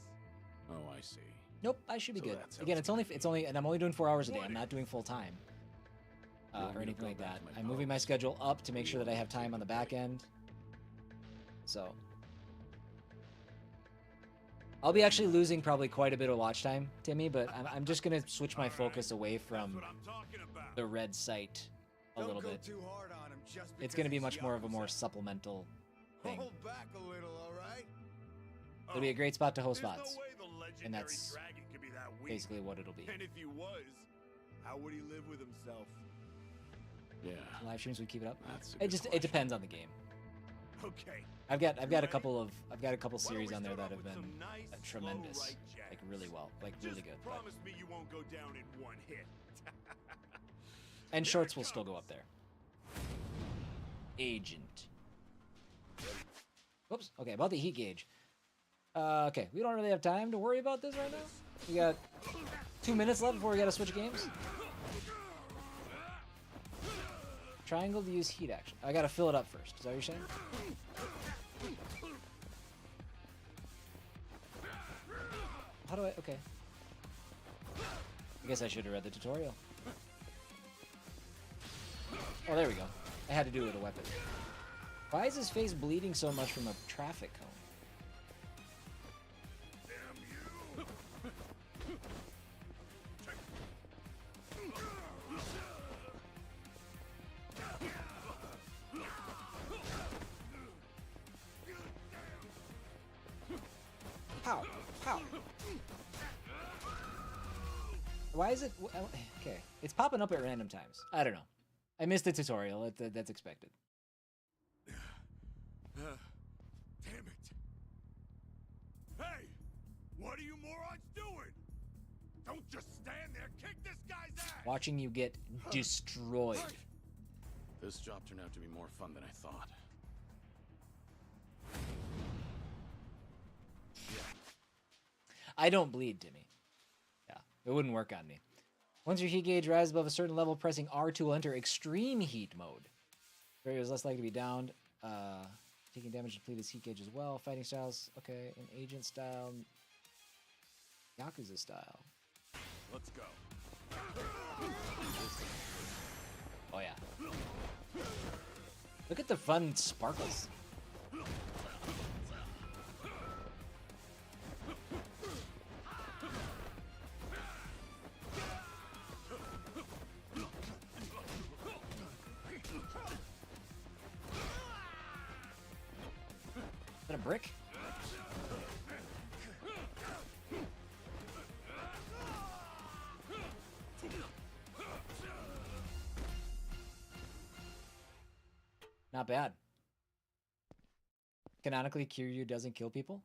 S4: Oh, I see.
S1: Nope, I should be
S4: So
S1: good.
S4: that's how
S1: Again,
S4: it's
S1: it's only, and I'm only doing 4 hours a day. I'm not doing full time
S4: You want
S1: or
S4: me to
S1: anything
S4: go
S1: like
S4: back
S1: that.
S4: to my
S1: I'm moving my
S4: post?
S1: schedule up to make
S4: You
S1: sure that I
S4: want
S1: have
S4: me to
S1: time
S4: take
S1: on the
S4: a
S1: back
S4: break?
S1: end. So I'll be actually losing probably quite a bit of watch time, Timmy. But I'm just gonna switch my focus away from
S3: That's what I'm talking about.
S1: the red site a little bit.
S12: Too hard on him just
S1: It's gonna be
S12: because
S1: much more of a more
S12: Yakuza.
S1: supplemental thing.
S12: Hold back a little, all right?
S1: It'll be a great spot to host
S3: There's
S1: VODs.
S3: no way the legendary
S1: And that's
S3: dragon could be that week.
S1: basically what it'll be.
S3: And if he was, how would he live with himself?
S4: Yeah.
S1: Live streams would keep it up.
S4: That's a
S1: It
S4: good
S1: just it
S4: question.
S1: depends on the game.
S3: Okay.
S1: I've got a
S3: ready?
S1: couple
S3: Why
S1: series
S3: don't
S1: on
S3: we
S1: there
S3: start
S1: that
S3: off
S1: have
S3: with
S1: been
S3: some nice,
S1: tremendous,
S3: slow right
S1: like
S3: jabs?
S1: really well, like really good.
S3: Just
S1: But,
S3: promise me you won't go down in one hit.
S1: and
S3: Here
S1: shorts
S3: it
S1: will still go
S3: comes.
S1: up there. Agent. Whoops. Okay, about the heat gauge. Okay, we don't really have time to worry about this right now. We got 2 minutes left before we gotta switch games. Triangle to use heat action. I gotta fill it up first. Is that what you're saying? How do I? Okay. I guess I should have read the tutorial. Oh, there we go. I had to do it with a weapon. Why is his face bleeding so much from a traffic cone? How? How? Why is it? Okay, it's popping up at random times. I don't know. I missed the tutorial. That's expected.
S3: Damn it. Hey! What are you morons doing? Don't just stand there. Kick this guy's ass!
S1: Watching you get destroyed.
S4: This job turned out to be more fun than I thought.
S1: I don't bleed, Timmy. Yeah, it wouldn't work on me. Once your heat gauge rises above a certain level, pressing R2 will enter extreme heat mode. Barrier is less likely to be downed. Taking damage to deplete his heat gauge as well. Fighting styles, okay. In agent style, Yakuza style.
S3: Let's go.
S1: Oh yeah. Look at the fun sparkles. Is that a brick? Not bad. Canonically, Kiryu doesn't kill people?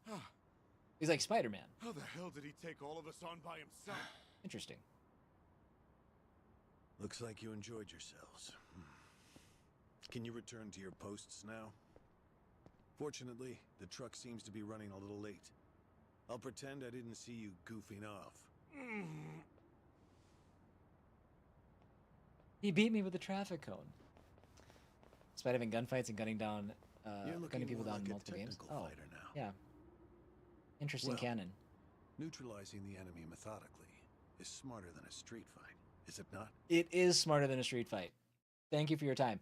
S1: He's like Spider-Man.
S3: How the hell did he take all of us on by himself?
S1: Interesting.
S9: Looks like you enjoyed yourselves. Can you return to your posts now? Fortunately, the truck seems to be running a little late. I'll pretend I didn't see you goofing off.
S1: He beat me with a traffic cone. Despite having gunfights and gunning people
S9: more
S1: down
S9: like
S1: in
S9: a
S1: multiple games.
S9: technical
S1: Oh,
S9: fighter now.
S1: yeah. Interesting
S9: Well,
S1: canon.
S9: Neutralizing the enemy methodically is smarter than a street fight, is it not?
S1: It is smarter than a street fight. Thank you for your time.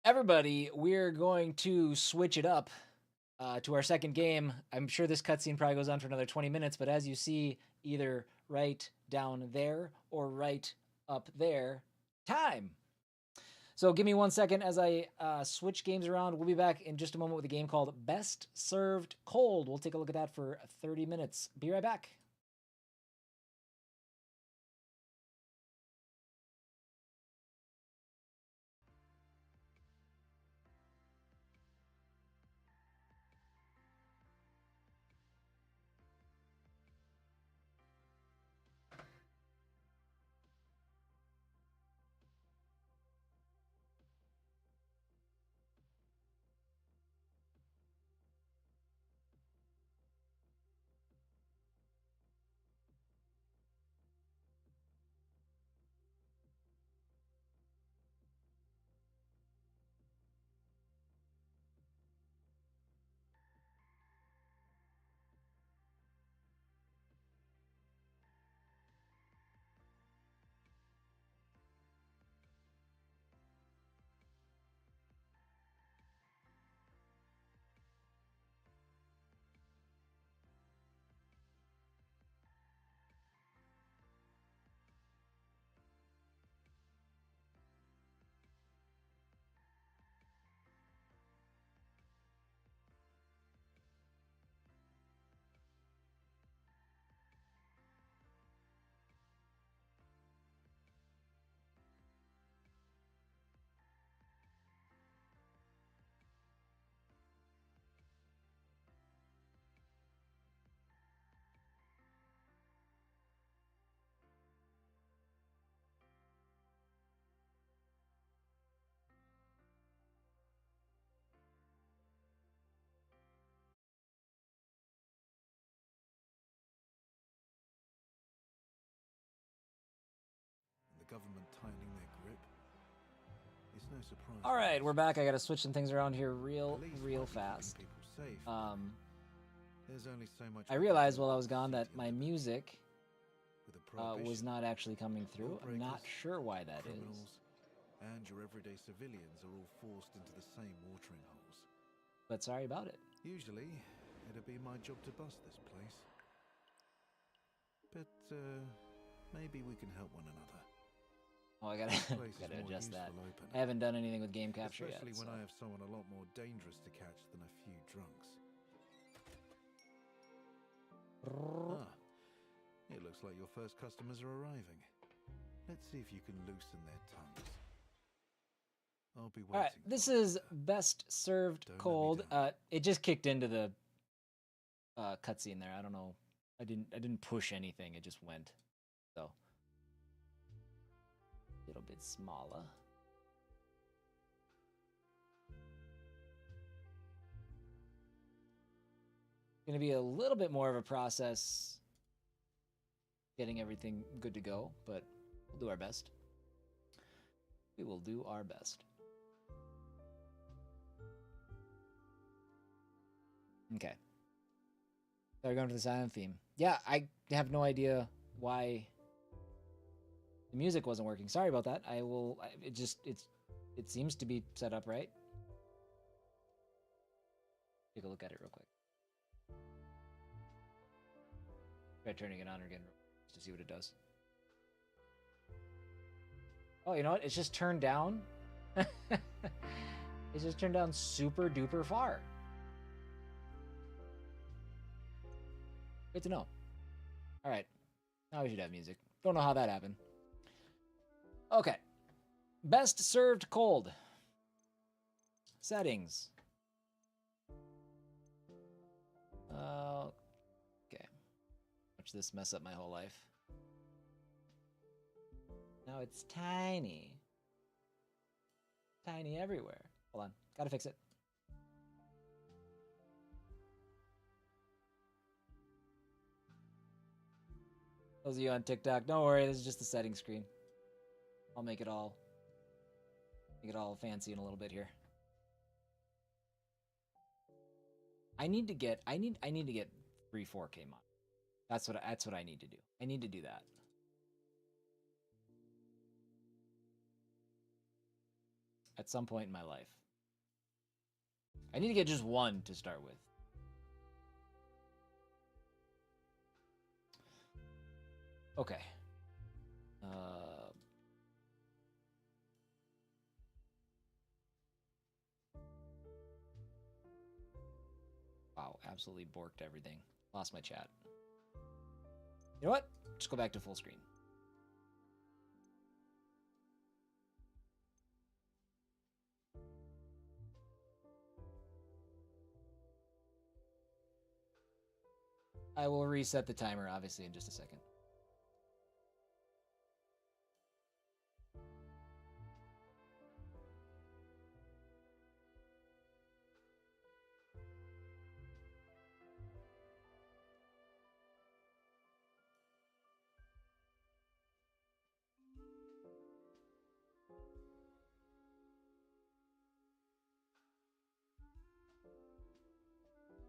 S1: Everybody, we're going to switch it up to our second game. I'm sure this cutscene probably goes on for another 20 minutes, but as you see, either right down there or right up there, time. So give me 1 second as I switch games around. We'll be back in just a moment with a game called Best Served Cold. We'll take a look at that for 30 minutes. Be right back.
S12: government tightening their grip. It's no surprise.
S1: All right, we're back. I gotta switch some things around here real fast.
S12: Safe, there's only so much
S1: I realized while I was gone that my music was not actually coming through. I'm not sure why that is.
S12: And your everyday civilians are all forced into the same watering holes.
S1: But sorry about it.
S12: Usually, it'd be my job to bust this place. But maybe we can help one another.
S1: Oh, I gotta adjust that. I haven't done anything with game capture yet.
S12: Especially when I have someone a lot more dangerous to catch than a few drunks. It looks like your first customers are arriving. Let's see if you can loosen their tongues. I'll be waiting.
S1: All right, this is best served cold. It just kicked into the cutscene there. I don't know. I didn't push anything. It just went. So a little bit smaller. Gonna be a little bit more of a process getting everything good to go, but we'll do our best. We will do our best. Okay. So we're going to the silent theme. Yeah, I have no idea why the music wasn't working. Sorry about that. It seems to be set up right. Take a look at it real quick. Try turning it on again just to see what it does. Oh, you know what? It's just turned down. It's just turned down super duper far. Good to know. All right. Now we should have music. Don't know how that happened. Okay. Best served cold. Settings. Okay. Watch this mess up my whole life. Now it's tiny. Tiny everywhere. Hold on. Gotta fix it. Those of you on TikTok, don't worry, this is just the setting screen. I'll make it all fancy in a little bit here. I need to get 3 4K mod. That's what I need to do. I need to do that. At some point in my life. I need to get just one to start with. Okay. Wow, absolutely borked everything. Lost my chat. You know what? Just go back to full screen. I will reset the timer, obviously, in just a second.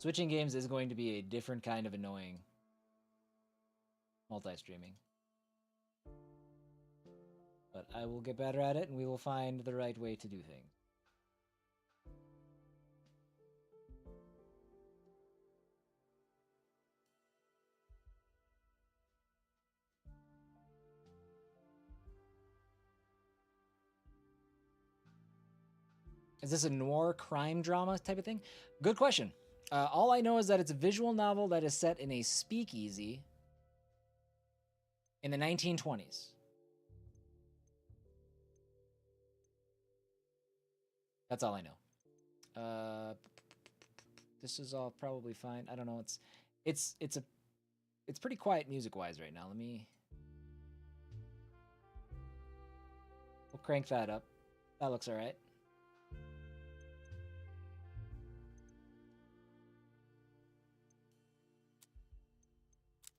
S1: Switching games is going to be a different kind of annoying multi-streaming. But I will get better at it and we will find the right way to do things. Is this a noir crime drama type of thing? Good question. All I know is that it's a visual novel that is set in a speakeasy in the 1920s. That's all I know. This is all probably fine. I don't know. It's pretty quiet music-wise right now. We'll crank that up. That looks all right.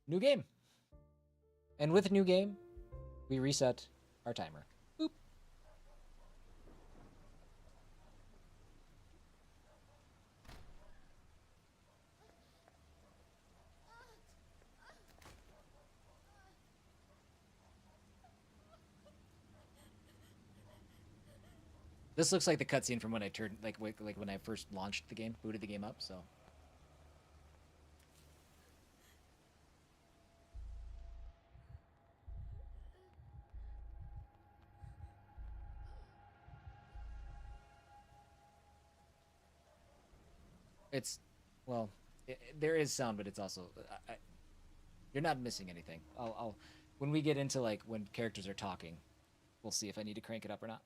S1: New game. And with new game, we reset our timer. Boop. This looks like the cutscene from when I turned, like when I first launched the game, booted the game up. So. It's, well, there is sound, but it's also, you're not missing anything. When we get into like when characters are talking, we'll see if I need to crank it up or not.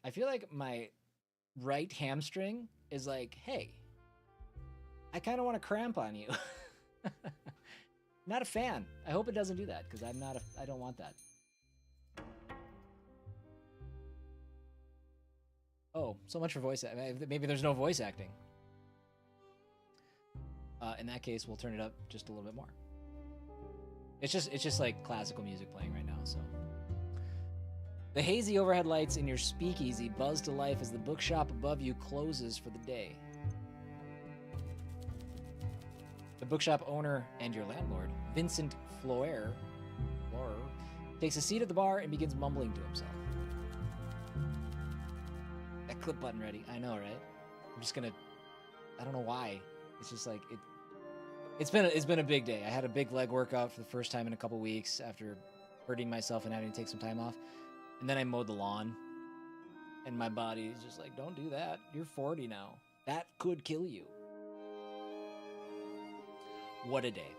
S1: I feel like my right hamstring is like, hey, I kind of want to cramp on you. Not a fan. I hope it doesn't do that because I don't want that. Oh, so much for voice acting. Maybe there's no voice acting. In that case, we'll turn it up just a little bit more. It's just like classical music playing right now, so. The hazy overhead lights in your speakeasy buzz to life as the bookshop above you closes for the day. The bookshop owner and your landlord, Vincent Floer, takes a seat at the bar and begins mumbling to himself. That clip button ready. I know, right? I'm just gonna, I don't know why. It's just like, it's been a big day. I had a big leg workout for the first time in a couple weeks after hurting myself and having to take some time off. And then I mowed the lawn. And my body is just like, don't do that. You're 40 now. That could kill you. What a day.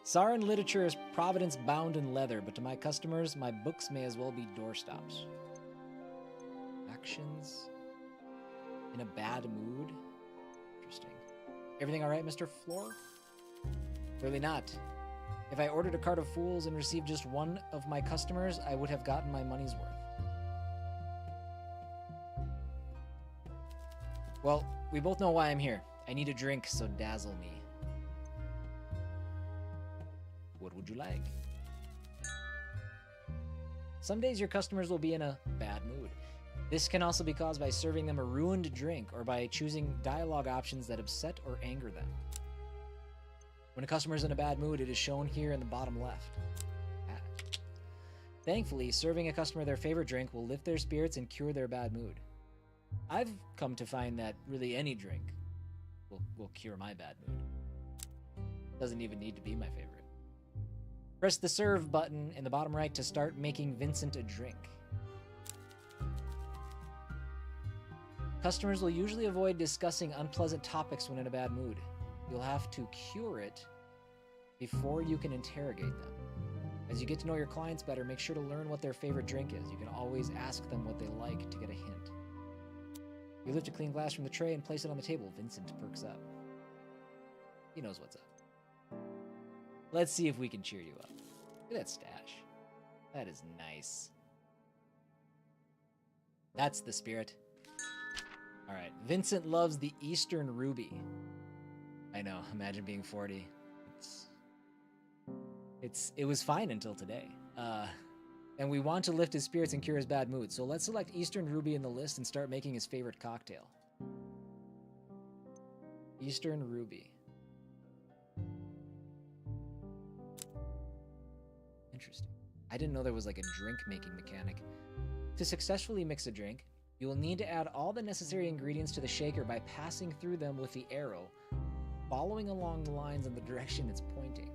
S1: Sarin literature is providence bound in leather, but to my customers, my books may as well be doorstops. Actions in a bad mood? Interesting. Everything all right, Mr. Floor? Clearly not. If I ordered a cart of fools and received just one of my customers, I would have gotten my money's worth. Well, we both know why I'm here. I need a drink, so dazzle me. What would you like? Some days your customers will be in a bad mood. This can also be caused by serving them a ruined drink or by choosing dialogue options that upset or anger them. When a customer is in a bad mood, it is shown here in the bottom left. Thankfully, serving a customer their favorite drink will lift their spirits and cure their bad mood. I've come to find that really any drink will cure my bad mood. Doesn't even need to be my favorite. Press the serve button in the bottom right to start making Vincent a drink. Customers will usually avoid discussing unpleasant topics when in a bad mood. You'll have to cure it before you can interrogate them. As you get to know your clients better, make sure to learn what their favorite drink is. You can always ask them what they like to get a hint. You lift a clean glass from the tray and place it on the table. Vincent perks up. He knows what's up. Let's see if we can cheer you up. Look at that stash. That is nice. That's the spirit. All right. Vincent loves the Eastern Ruby. I know. Imagine being 40. It was fine until today. And we want to lift his spirits and cure his bad mood. So let's select Eastern Ruby in the list and start making his favorite cocktail. Eastern Ruby. Interesting. I didn't know there was like a drink making mechanic. To successfully mix a drink, you will need to add all the necessary ingredients to the shaker by passing through them with the arrow, following along the lines in the direction it's pointing.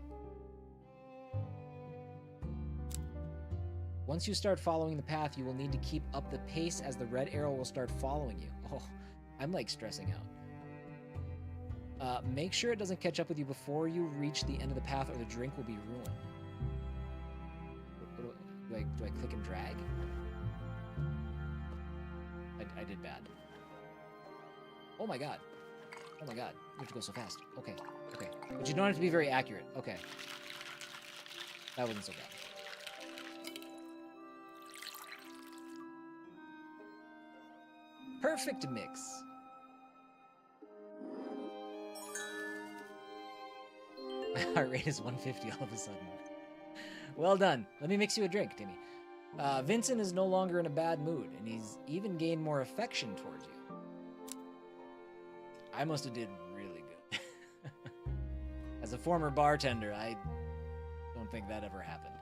S1: Once you start following the path, you will need to keep up the pace as the red arrow will start following you. Oh, I'm like stressing out. Make sure it doesn't catch up with you before you reach the end of the path or the drink will be ruined. Do I click and drag? I did bad. Oh my god. Oh my god. You have to go so fast. Okay. Okay. But you don't have to be very accurate. Okay. That wasn't so bad. Perfect mix. My heart rate is 150 all of a sudden. Well done. Let me mix you a drink, Timmy. Vincent is no longer in a bad mood, and he's even gained more affection towards you. I must have did really good. As a former bartender, I don't think that ever happened.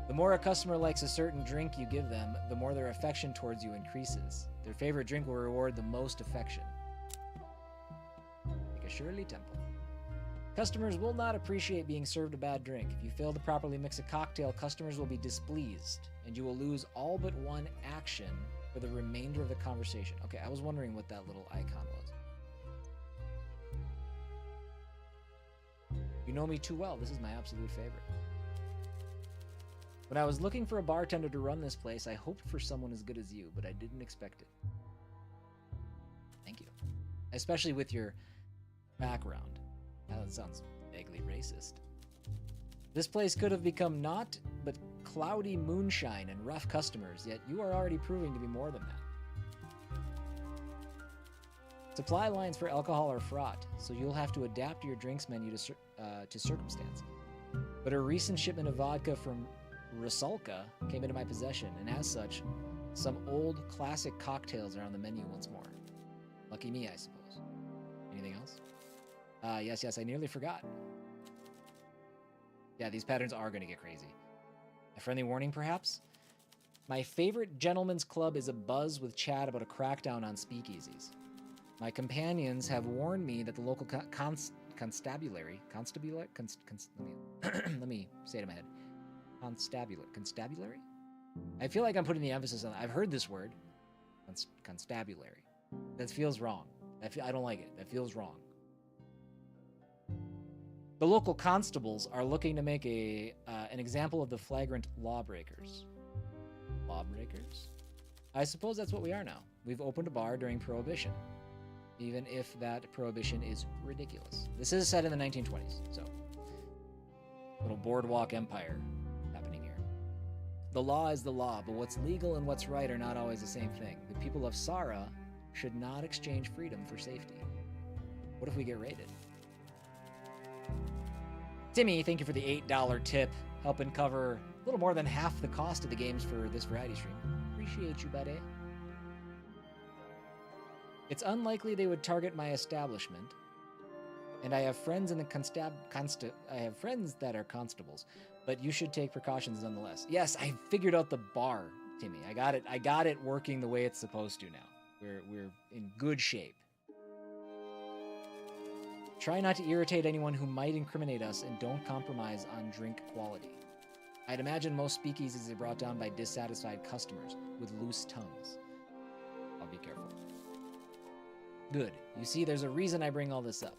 S1: The more a customer likes a certain drink you give them, the more their affection towards you increases. Their favorite drink will reward the most affection. Like a Shirley Temple. Customers will not appreciate being served a bad drink. If you fail to properly mix a cocktail, customers will be displeased, and you will lose all but one action for the remainder of the conversation. Okay, I was wondering what that little icon was. You know me too well. This is my absolute favorite. When I was looking for a bartender to run this place, I hoped for someone as good as you, but I didn't expect it. Thank you. Especially with your background. Now that sounds vaguely racist. This place could have become naught but cloudy moonshine and rough customers, yet you are already proving to be more than that. Supply lines for alcohol are fraught, so you'll have to adapt your drinks menu to circumstance. But a recent shipment of vodka from Rusalka came into my possession, and as such, some old classic cocktails are on the menu once more. Lucky me, I suppose. Anything else? Yes, I nearly forgot. Yeah, these patterns are going to get crazy. A friendly warning, perhaps? My favorite gentleman's club is abuzz with chat about a crackdown on speakeasies. My companions have warned me that the local constabulary... let me say it in my head. Constabulary? I feel like I'm putting the emphasis on... I've heard this word. Constabulary. That feels wrong. I don't like it. That feels wrong. The local constables are looking to make an example of the flagrant lawbreakers. Lawbreakers? I suppose that's what we are now. We've opened a bar during Prohibition, even if that Prohibition is ridiculous. This is set in the 1920s, so little boardwalk empire happening here. The law is the law, but what's legal and what's right are not always the same thing. The people of Sara should not exchange freedom for safety. What if we get raided? Timmy, thank you for the $8 tip, helping cover a little more than half the cost of the games for this variety stream. Appreciate you, buddy. It's unlikely they would target my establishment, and I have friends in the I have friends that are constables, but you should take precautions nonetheless. Yes, I figured out the bar, Timmy. I got it working the way it's supposed to now. We're in good shape. Try not to irritate anyone who might incriminate us, and don't compromise on drink quality. I'd imagine most speakeasies are brought down by dissatisfied customers with loose tongues. I'll be careful. Good. You see, there's a reason I bring all this up.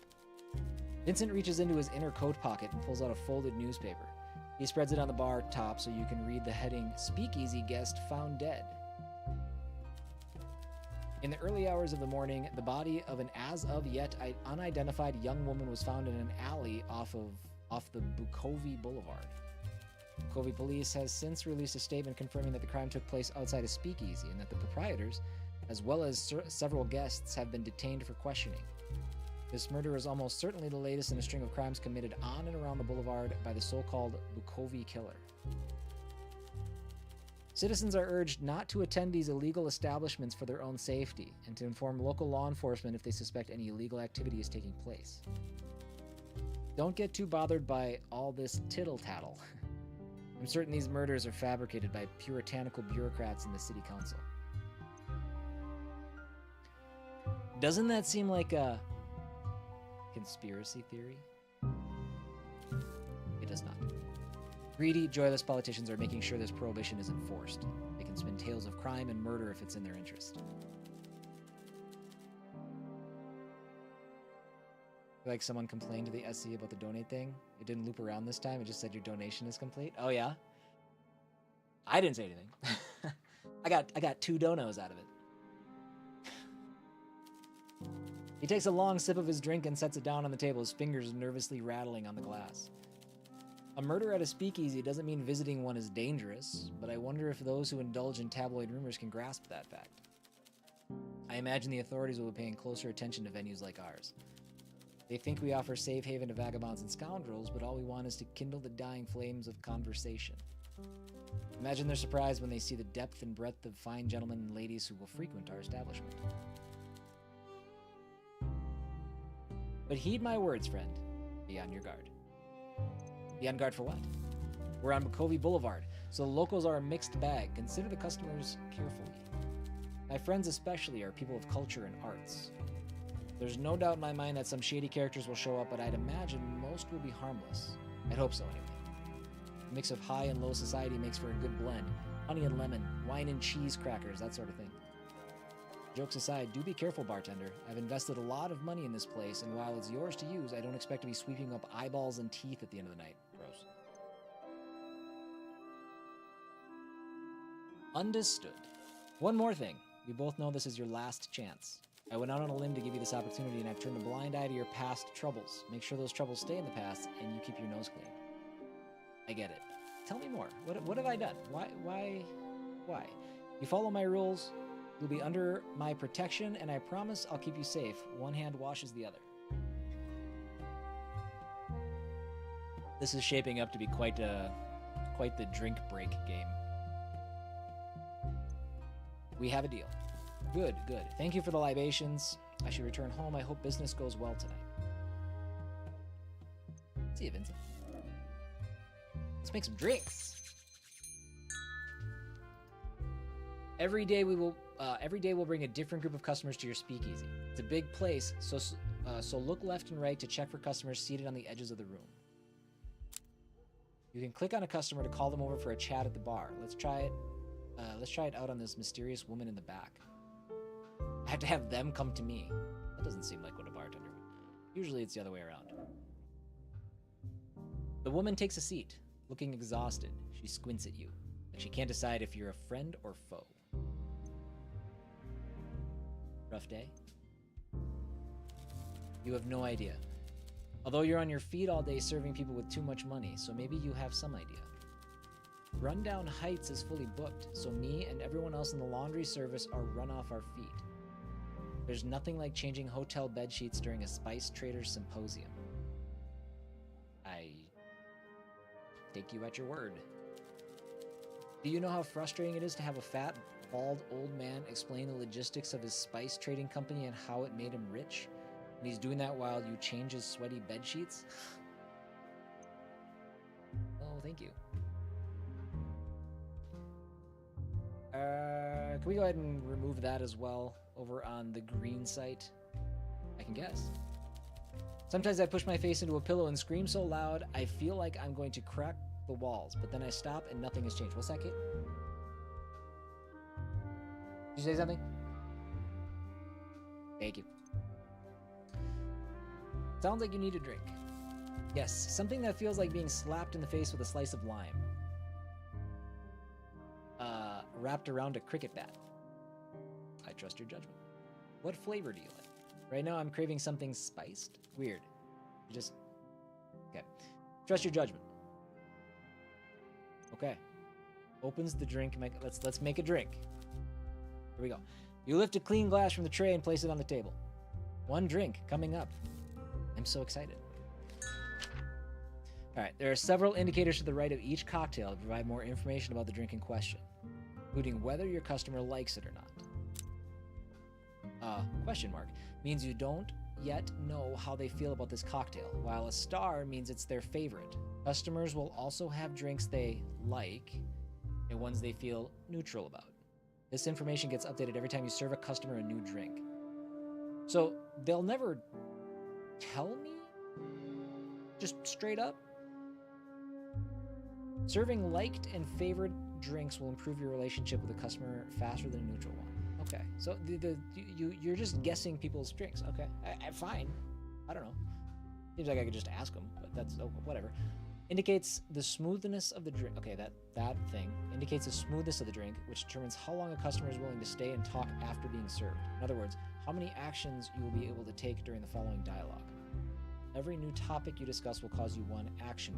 S1: Vincent reaches into his inner coat pocket and pulls out a folded newspaper. He spreads it on the bar top so you can read the heading, "Speakeasy Guest Found Dead." In the early hours of the morning, the body of an as-of-yet unidentified young woman was found in an alley off the Bukovi Boulevard. Bukovi police has since released a statement confirming that the crime took place outside a speakeasy and that the proprietors, as well as several guests, have been detained for questioning. This murder is almost certainly the latest in a string of crimes committed on and around the boulevard by the so-called Bukovi killer. Citizens are urged not to attend these illegal establishments for their own safety, and to inform local law enforcement if they suspect any illegal activity is taking place. Don't get too bothered by all this tittle-tattle. I'm certain these murders are fabricated by puritanical bureaucrats in the city council. Doesn't that seem like a conspiracy theory? It does not. Greedy, joyless politicians are making sure this prohibition is enforced. They can spin tales of crime and murder if it's in their interest. Like someone complained to the SC about the donate thing. It didn't loop around this time. It just said your donation is complete. Oh yeah? I didn't say anything. I got 2 donos out of it. He takes a long sip of his drink and sets it down on the table, his fingers nervously rattling on the glass. A murder at a speakeasy doesn't mean visiting one is dangerous, but I wonder if those who indulge in tabloid rumors can grasp that fact. I imagine the authorities will be paying closer attention to venues like ours. They think we offer safe haven to vagabonds and scoundrels, but all we want is to kindle the dying flames of conversation. Imagine their surprise when they see the depth and breadth of fine gentlemen and ladies who will frequent our establishment. But heed my words, friend. Be on your guard. Be on guard for what? We're on Makovey Boulevard, so the locals are a mixed bag. Consider the customers carefully. My friends especially are people of culture and arts. There's no doubt in my mind that some shady characters will show up, but I'd imagine most will be harmless. I'd hope so, anyway. A mix of high and low society makes for a good blend. Honey and lemon, wine and cheese crackers, that sort of thing. Jokes aside, do be careful, bartender. I've invested a lot of money in this place, and while it's yours to use, I don't expect to be sweeping up eyeballs and teeth at the end of the night. Gross. Understood. One more thing. We both know this is your last chance. I went out on a limb to give you this opportunity, and I've turned a blind eye to your past troubles. Make sure those troubles stay in the past, and you keep your nose clean. I get it. Tell me more. What have I done? Why? You follow my rules, you'll be under my protection, and I promise I'll keep you safe. One hand washes the other. This is shaping up to be quite the drink break game. We have a deal. Good. Thank you for the libations. I should return home. I hope business goes well tonight. See you, Vincent. Let's make some drinks. Every day we'll bring a different group of customers to your speakeasy. It's a big place, so look left and right to check for customers seated on the edges of the room. You can click on a customer to call them over for a chat at the bar. Let's try it out on this mysterious woman in the back. I have to have them come to me. That doesn't seem like what a bartender would. Usually it's the other way around. The woman takes a seat, looking exhausted. She squints at you, like she can't decide if you're a friend or foe. Rough day? You have no idea. Although you're on your feet all day serving people with too much money, so maybe you have some idea. Rundown Heights is fully booked, so me and everyone else in the laundry service are run off our feet. There's nothing like changing hotel bed sheets during a spice trader's symposium. I take you at your word. Do you know how frustrating it is to have a fat, bald old man explain the logistics of his spice trading company and how it made him rich? And he's doing that while you change his sweaty bed sheets? Oh, thank you. Can we go ahead and remove that as well over on the green site? I can guess. Sometimes I push my face into a pillow and scream so loud I feel like I'm going to crack the walls, but then I stop and nothing has changed. What's that, Kate? Did you say something? Thank you. Sounds like you need a drink. Yes, something that feels like being slapped in the face with a slice of lime. Wrapped around a cricket bat. I trust your judgment. What flavor do you like? Right now I'm craving something spiced. Weird. Okay. Trust your judgment. Okay. Opens the drink. Let's make a drink. Here we go. You lift a clean glass from the tray and place it on the table. One drink coming up. I'm so excited. All right. There are several indicators to the right of each cocktail that provide more information about the drink in question, including whether your customer likes it or not. Question mark means you don't yet know how they feel about this cocktail, while a star means it's their favorite. Customers will also have drinks they like and ones they feel neutral about. This information gets updated every time you serve a customer a new drink. So they'll never tell me? Just straight up? Serving liked and favored drinks will improve your relationship with a customer faster than a neutral one. Okay, so you're just guessing people's drinks. Okay, fine. I don't know. Seems like I could just ask them, but that's whatever. Indicates the smoothness of the drink. Okay, that thing indicates the smoothness of the drink, which determines how long a customer is willing to stay and talk after being served. In other words, how many actions you will be able to take during the following dialogue. Every new topic you discuss will cause you one action.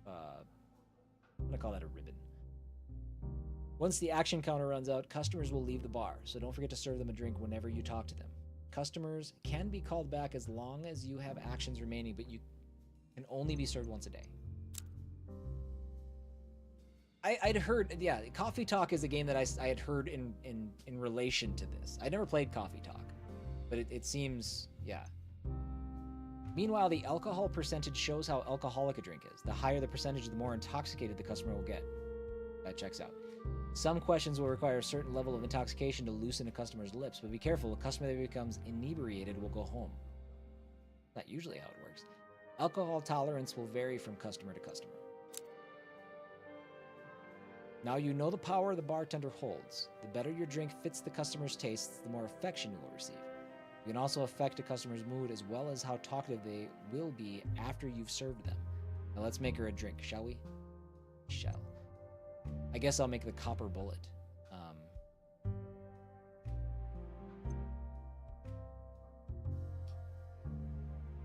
S1: I'm gonna call that a ribbon. Once the action counter runs out, customers will leave the bar, so don't forget to serve them a drink whenever you talk to them. Customers can be called back as long as you have actions remaining, but you can only be served once a day. I'd heard, yeah, Coffee Talk is a game that I had heard in relation to this. I never played Coffee Talk, but it seems, yeah. Meanwhile, the alcohol percentage shows how alcoholic a drink is. The higher the percentage, the more intoxicated the customer will get. That checks out. Some questions will require a certain level of intoxication to loosen a customer's lips, but be careful, a customer that becomes inebriated will go home. Not usually how it works. Alcohol tolerance will vary from customer to customer. Now you know the power the bartender holds. The better your drink fits the customer's tastes, the more affection you will receive. You can also affect a customer's mood as well as how talkative they will be after you've served them. Now let's make her a drink, shall we? Shall. I guess I'll make the copper bullet.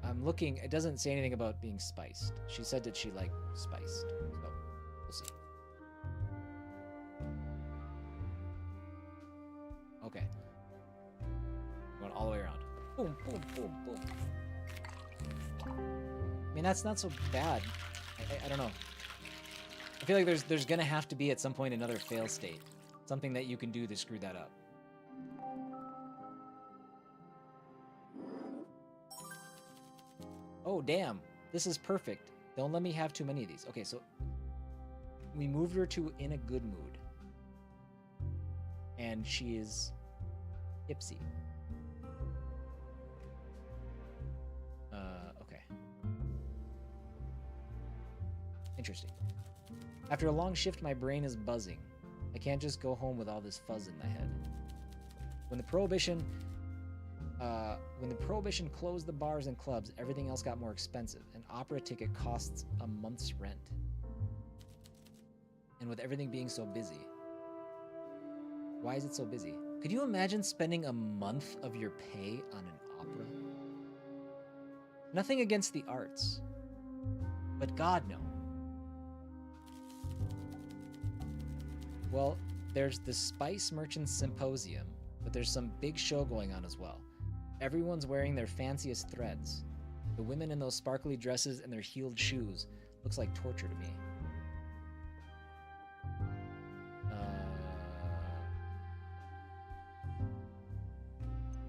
S1: I'm looking, it doesn't say anything about being spiced. She said that she liked spiced, so we'll see. Okay. Going all the way around. Boom, boom, boom, boom. I mean, that's not so bad. I don't know. I feel like there's gonna have to be at some point another fail state. Something that you can do to screw that up. Oh, damn. This is perfect. Don't let me have too many of these. Okay, so we moved her to in a good mood. And she is tipsy. Okay. Interesting. After a long shift, my brain is buzzing. I can't just go home with all this fuzz in my head. When the Prohibition closed the bars and clubs, everything else got more expensive. An opera ticket costs a month's rent. And with everything being so busy. Why is it so busy? Could you imagine spending a month of your pay on an opera? Nothing against the arts. But God, no. Well, there's the Spice Merchants Symposium, but there's some big show going on as well. Everyone's wearing their fanciest threads. The women in those sparkly dresses and their heeled shoes looks like torture to me.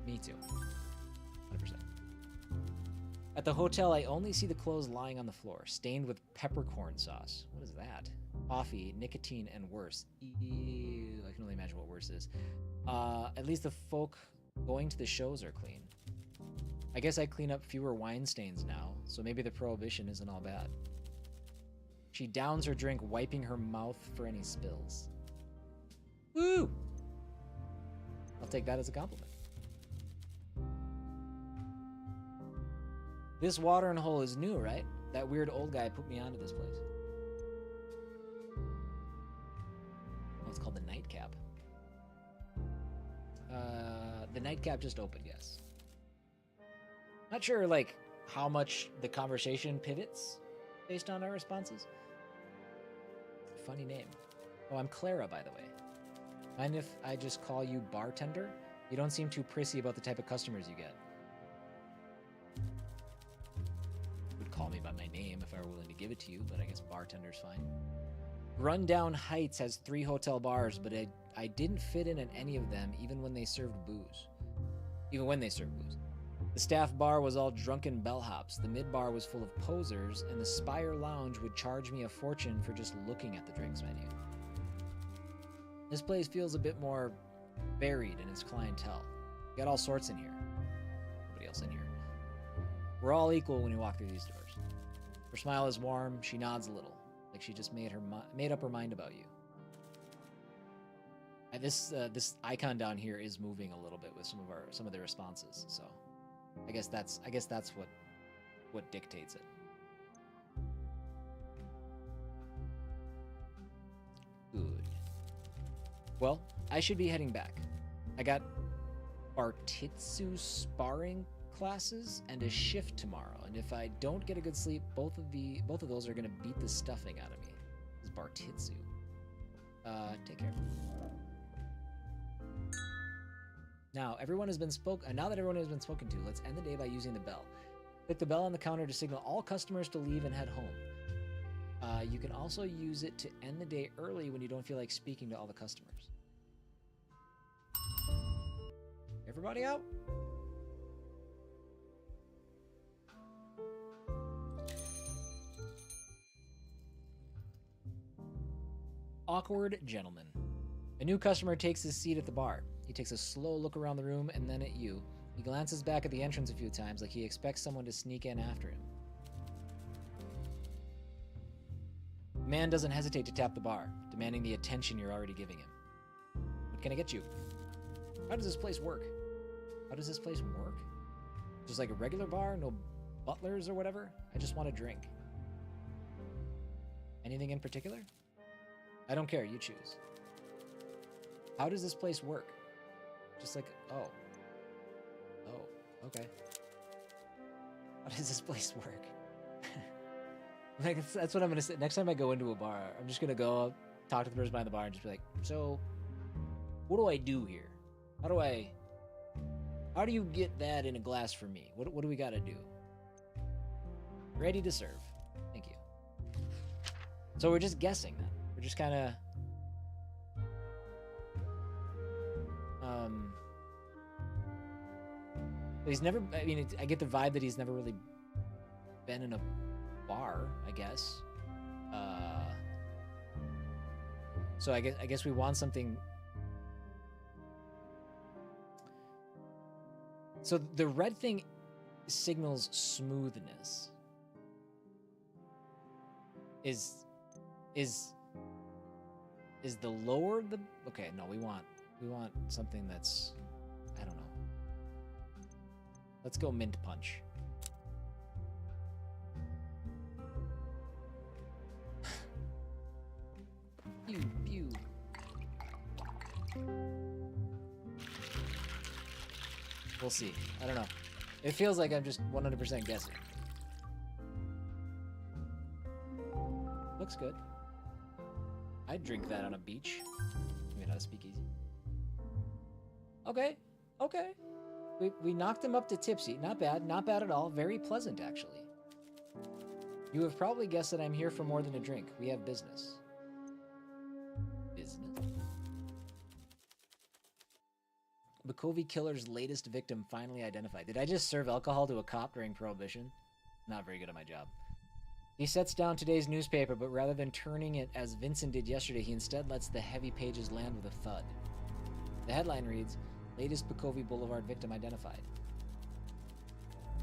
S1: Me too. 100%. At the hotel, I only see the clothes lying on the floor, stained with peppercorn sauce. What is that? Coffee, nicotine, and worse. Ew, I can only imagine what worse is. At least the folk going to the shows are clean. I guess I clean up fewer wine stains now, so maybe the Prohibition isn't all bad. She downs her drink, wiping her mouth for any spills. Woo! I'll take that as a compliment. This watering hole is new, right? That weird old guy put me onto this place. Oh, it's called the Nightcap. The Nightcap just opened, yes. Not sure, like, how much the conversation pivots based on our responses. Funny name. Oh, I'm Clara, by the way. Mind if I just call you bartender? You don't seem too prissy about the type of customers you get. Would call me by my name if I were willing to give it to you, but I guess bartender's fine. Rundown Heights has 3 hotel bars, but I didn't fit in at any of them, even when they served booze. The staff bar was all drunken bellhops, the mid-bar was full of posers, and the Spire Lounge would charge me a fortune for just looking at the drinks menu. This place feels a bit more varied in its clientele. You got all sorts in here. Nobody else in here. We're all equal when we walk through these doors. Her smile is warm, she nods a little, like she just made up her mind about you. And this icon down here is moving a little bit with some of the responses, so I guess that's what dictates it. Good. Well, I should be heading back. I got Bartitsu sparring classes and a shift tomorrow, and if I don't get a good sleep, both of those are gonna beat the stuffing out of me. This is Bartitsu. Take care. Now that everyone has been spoken to, let's end the day by using the bell. Click the bell on the counter to signal all customers to leave and head home. You can also use it to end the day early when you don't feel like speaking to all the customers. Everybody out? Awkward gentleman. A new customer takes his seat at the bar. He takes a slow look around the room and then at you. He glances back at the entrance a few times like he expects someone to sneak in after him. The man doesn't hesitate to tap the bar, demanding the attention you're already giving him. What can I get you? How does this place work? How does this place work? Just like a regular bar, no butlers or whatever? I just want a drink. Anything in particular? I don't care, you choose. How does this place work? Just like, oh, okay. How does this place work? Like, that's what I'm gonna say. Next time I go into a bar, I'm just gonna go up, talk to the person behind the bar, and just be like, so, what do I do here? How do you get that in a glass for me? What do we gotta do? Ready to serve. Thank you. So we're just guessing then. We're just kind of... he's never... I mean, I get the vibe that he's never really been in a bar, I guess. So I guess we want something... So the red thing signals smoothness. Is the lower the... Okay, no, we want something that's... I don't know. Let's go mint punch. Pew, pew. We'll see. I don't know. It feels like I'm just 100% guessing. Looks good. I'd drink that on a beach. I mean, not a speakeasy. Okay. Okay. We knocked him up to tipsy. Not bad. Not bad at all. Very pleasant, actually. You have probably guessed that I'm here for more than a drink. We have business. Business? Bukovi killer's latest victim finally identified. Did I just serve alcohol to a cop during Prohibition? Not very good at my job. He sets down today's newspaper, but rather than turning it as Vincent did yesterday, he instead lets the heavy pages land with a thud. The headline reads, "Latest Bukovi Boulevard victim identified."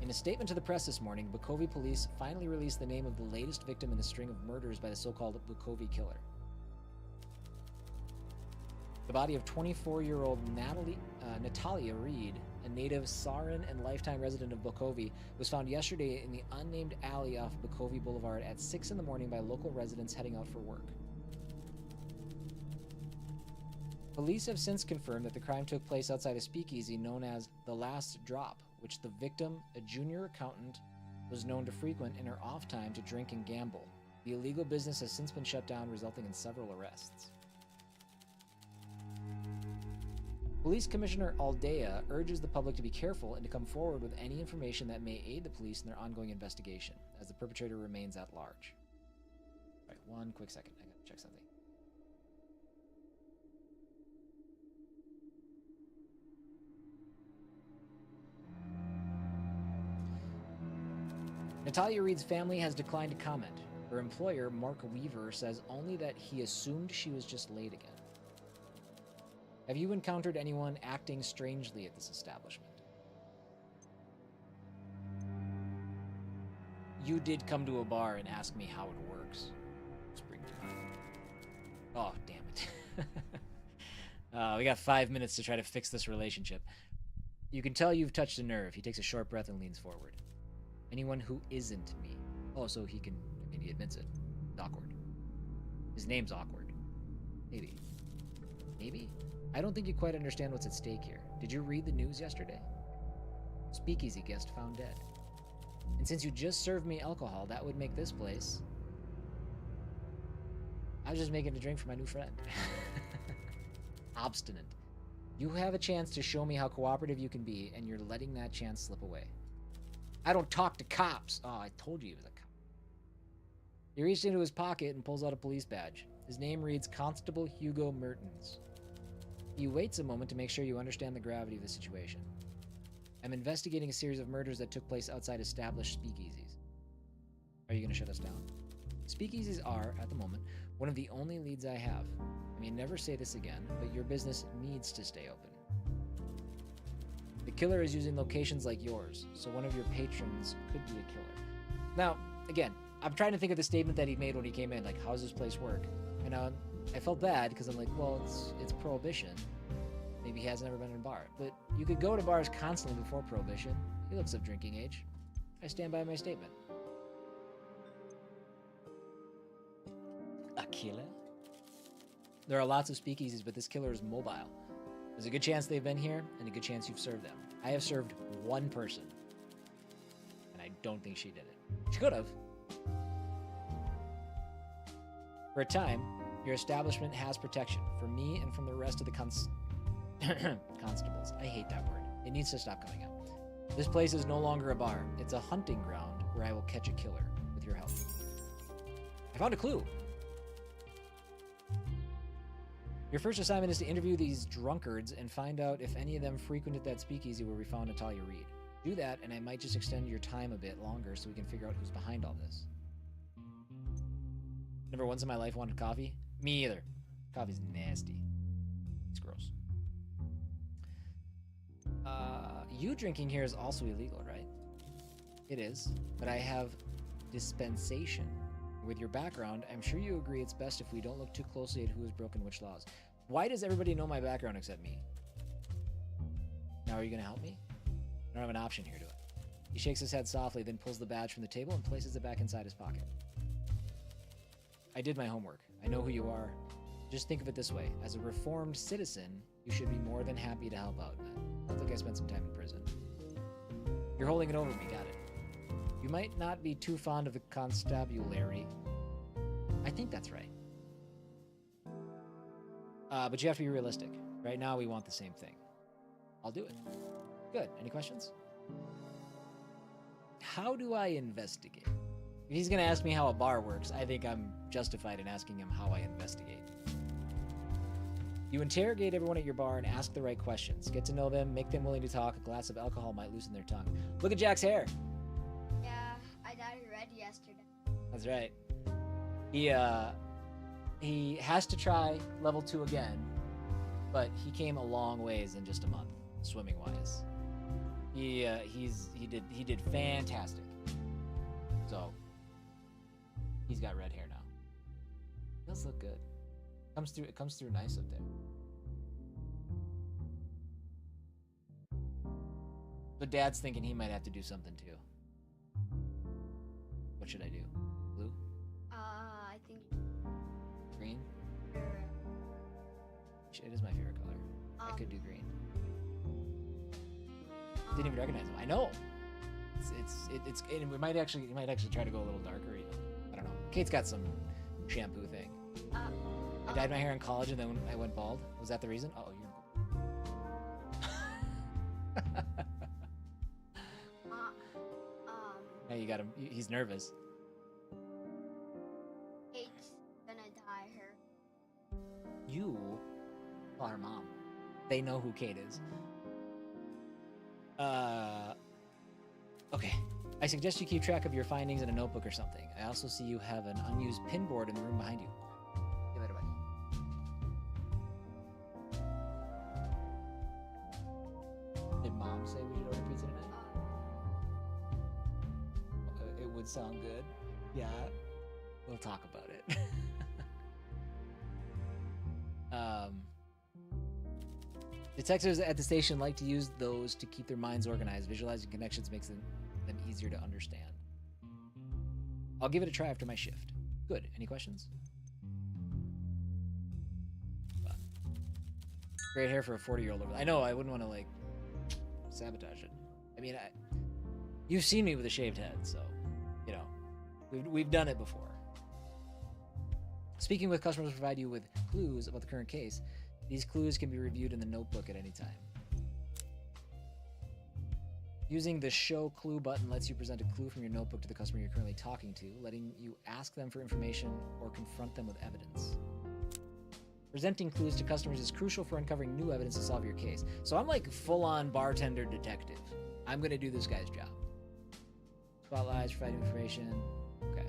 S1: In a statement to the press this morning, Bukovi police finally released the name of the latest victim in the string of murders by the so-called Bukovi killer. The body of 24-year-old Natalia Reed, a native Sarin and lifetime resident of Bukovi, was found yesterday in the unnamed alley off Bukovi Boulevard at 6 in the morning by local residents heading out for work. Police have since confirmed that the crime took place outside a speakeasy known as The Last Drop, which the victim, a junior accountant, was known to frequent in her off time to drink and gamble. The illegal business has since been shut down, resulting in several arrests. Police Commissioner Aldea urges the public to be careful and to come forward with any information that may aid the police in their ongoing investigation, as the perpetrator remains at large. All right, one quick second. I gotta check something. Natalia Reed's family has declined to comment. Her employer, Mark Weaver, says only that he assumed she was just late again. Have you encountered anyone acting strangely at this establishment? You did come to a bar and ask me how it works. Springtime. Oh, damn it. We got 5 minutes to try to fix this relationship. You can tell you've touched a nerve. He takes a short breath and leans forward. Anyone who isn't me. Oh, so he can... I mean, he admits it. It's awkward. His name's awkward. Maybe. Maybe? I don't think you quite understand what's at stake here. Did you read the news yesterday? Speakeasy guest found dead. And since you just served me alcohol, that would make this place... I was just making a drink for my new friend. Obstinate. You have a chance to show me how cooperative you can be, and you're letting that chance slip away. I don't talk to cops. Oh, I told you he was a cop. He reached into his pocket and pulls out a police badge. His name reads Constable Hugo Mertens. He waits a moment to make sure you understand the gravity of the situation. I'm investigating a series of murders that took place outside established speakeasies. Are you going to shut us down? Speakeasies are, at the moment, one of the only leads I have. I may never say this again, but your business needs to stay open. The killer is using locations like yours, so one of your patrons could be a killer. Now, again, I'm trying to think of the statement that he made when he came in, like, how does this place work? And I felt bad, because I'm like, well, it's Prohibition. Maybe he has never been in a bar. But you could go to bars constantly before Prohibition. He looks of drinking age. I stand by my statement. A killer? There are lots of speakeasies, but this killer is mobile. There's a good chance they've been here, and a good chance you've served them. I have served one person, and I don't think she did it. She could have. For a time, your establishment has protection from me and from the rest of the constables. I hate that word. It needs to stop coming out. This place is no longer a bar. It's a hunting ground where I will catch a killer with your help. I found a clue. Your first assignment is to interview these drunkards and find out if any of them frequented that speakeasy where we found Natalia Reed. Do that, and I might just extend your time a bit longer so we can figure out who's behind all this. Never once in my life wanted coffee? Me either. Coffee's nasty. It's gross. You drinking here is also illegal, right? It is, but I have dispensation. With your background, I'm sure you agree it's best if we don't look too closely at who has broken which laws. Why does everybody know my background except me? Now are you going to help me? I don't have an option here, do I? He shakes his head softly, then pulls the badge from the table and places it back inside his pocket. I did my homework. I know who you are. Just think of it this way. As a reformed citizen, you should be more than happy to help out. Sounds like I spent some time in prison. You're holding it over me, got it. You might not be too fond of the constabulary. I think that's right. But you have to be realistic. Right now, we want the same thing. I'll do it. Good. Any questions? How do I investigate? If he's going to ask me how a bar works, I think I'm justified in asking him how I investigate. You interrogate everyone at your bar and ask the right questions. Get to know them, make them willing to talk. A glass of alcohol might loosen their tongue. Look at Jack's hair.
S13: Yeah, I dyed red yesterday.
S1: That's right. He has to try level 2 again, but he came a long ways in just a month, swimming wise. He did fantastic. So he's got red hair now. He does look good. It comes through nice up there. But Dad's thinking he might have to do something too. What should I do? Blue?
S13: I think
S1: green? It is my favorite color. I could do green. Didn't even recognize him. I know. It's and we might actually try to go a little darker. Even. I don't know. Kate's got some shampoo thing. I dyed my hair in college and then I went bald. Was that the reason? Oh, you're. Now you got him. He's nervous.
S13: Kate's gonna dye her.
S1: You call her mom. They know who Kate is. Okay. I suggest you keep track of your findings in a notebook or something. I also see you have an unused pinboard in the room behind you. Give it away. Did Mom say we should order pizza tonight? It would sound good. Yeah. We'll talk about it. Detectives at the station like to use those to keep their minds organized. Visualizing connections makes them easier to understand. I'll give it a try after my shift. Good. Any questions? Great hair for a 40-year-old. I know, I wouldn't want to, like, sabotage it. I mean, you've seen me with a shaved head, so, you know, we've done it before. Speaking with customers provide you with clues about the current case. These clues can be reviewed in the notebook at any time. Using the show clue button lets you present a clue from your notebook to the customer you're currently talking to, letting you ask them for information or confront them with evidence. Presenting clues to customers is crucial for uncovering new evidence to solve your case. So I'm like full-on bartender detective. I'm gonna do this guy's job. Spotlights, providing information. Okay.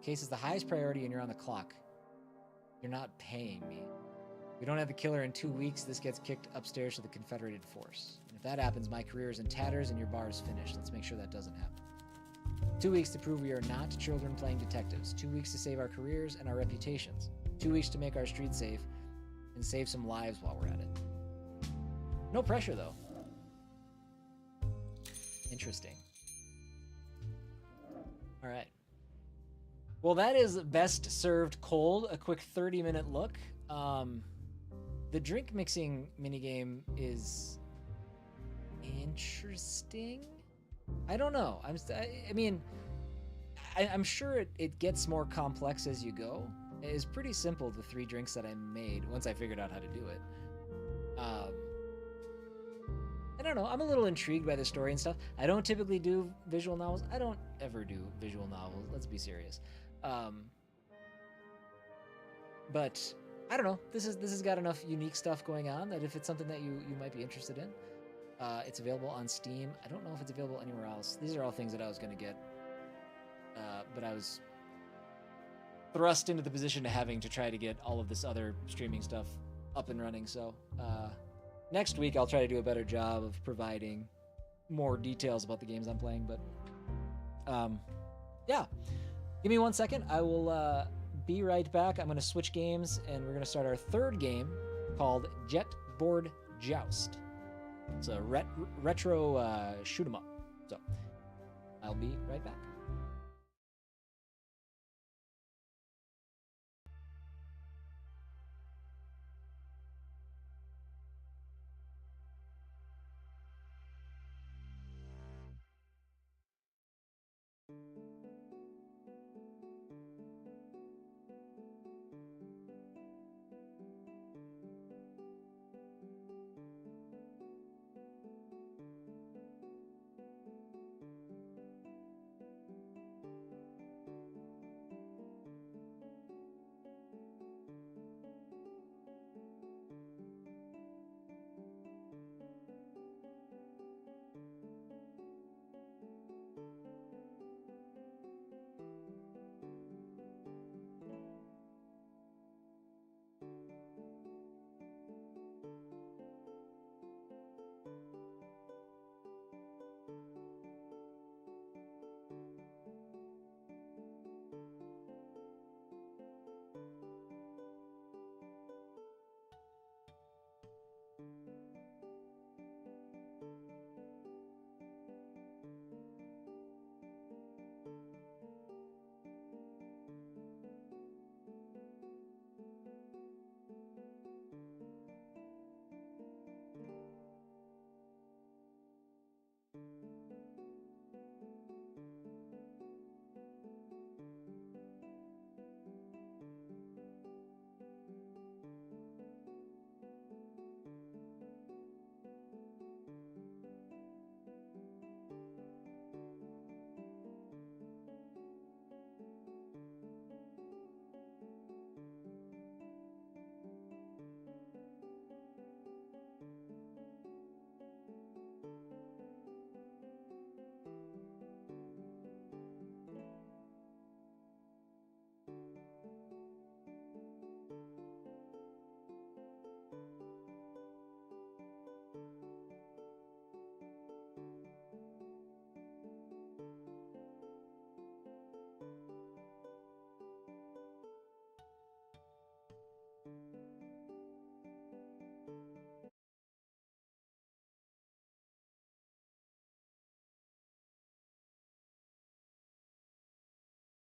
S1: Case is the highest priority and you're on the clock. You're not paying me. If we don't have the killer in 2 weeks, this gets kicked upstairs to the Confederated force. And if that happens, my career is in tatters and your bar is finished. Let's make sure that doesn't happen. 2 weeks to prove we are not children playing detectives. 2 weeks to save our careers and our reputations. 2 weeks to make our street safe and save some lives while we're at it. No pressure, though. Interesting. All right. Well, that is best served cold. A quick 30-minute look. The drink mixing minigame is interesting. I don't know. I'm sure it gets more complex as you go. It's pretty simple, the 3 drinks that I made once I figured out how to do it. I don't know. I'm a little intrigued by the story and stuff. I don't typically do visual novels. I don't ever do visual novels. Let's be serious. But I don't know. This has got enough unique stuff going on that if it's something that you might be interested in, it's available on Steam. I don't know if it's available anywhere else. These are all things that I was going to get, but I was thrust into the position of having to try to get all of this other streaming stuff up and running. So next week I'll try to do a better job of providing more details about the games I'm playing. But yeah, give me 1 second. I will be right back. I'm going to switch games, and we're going to start our 3rd game called Jetboard Joust. It's a retro shoot 'em up. So I'll be right back.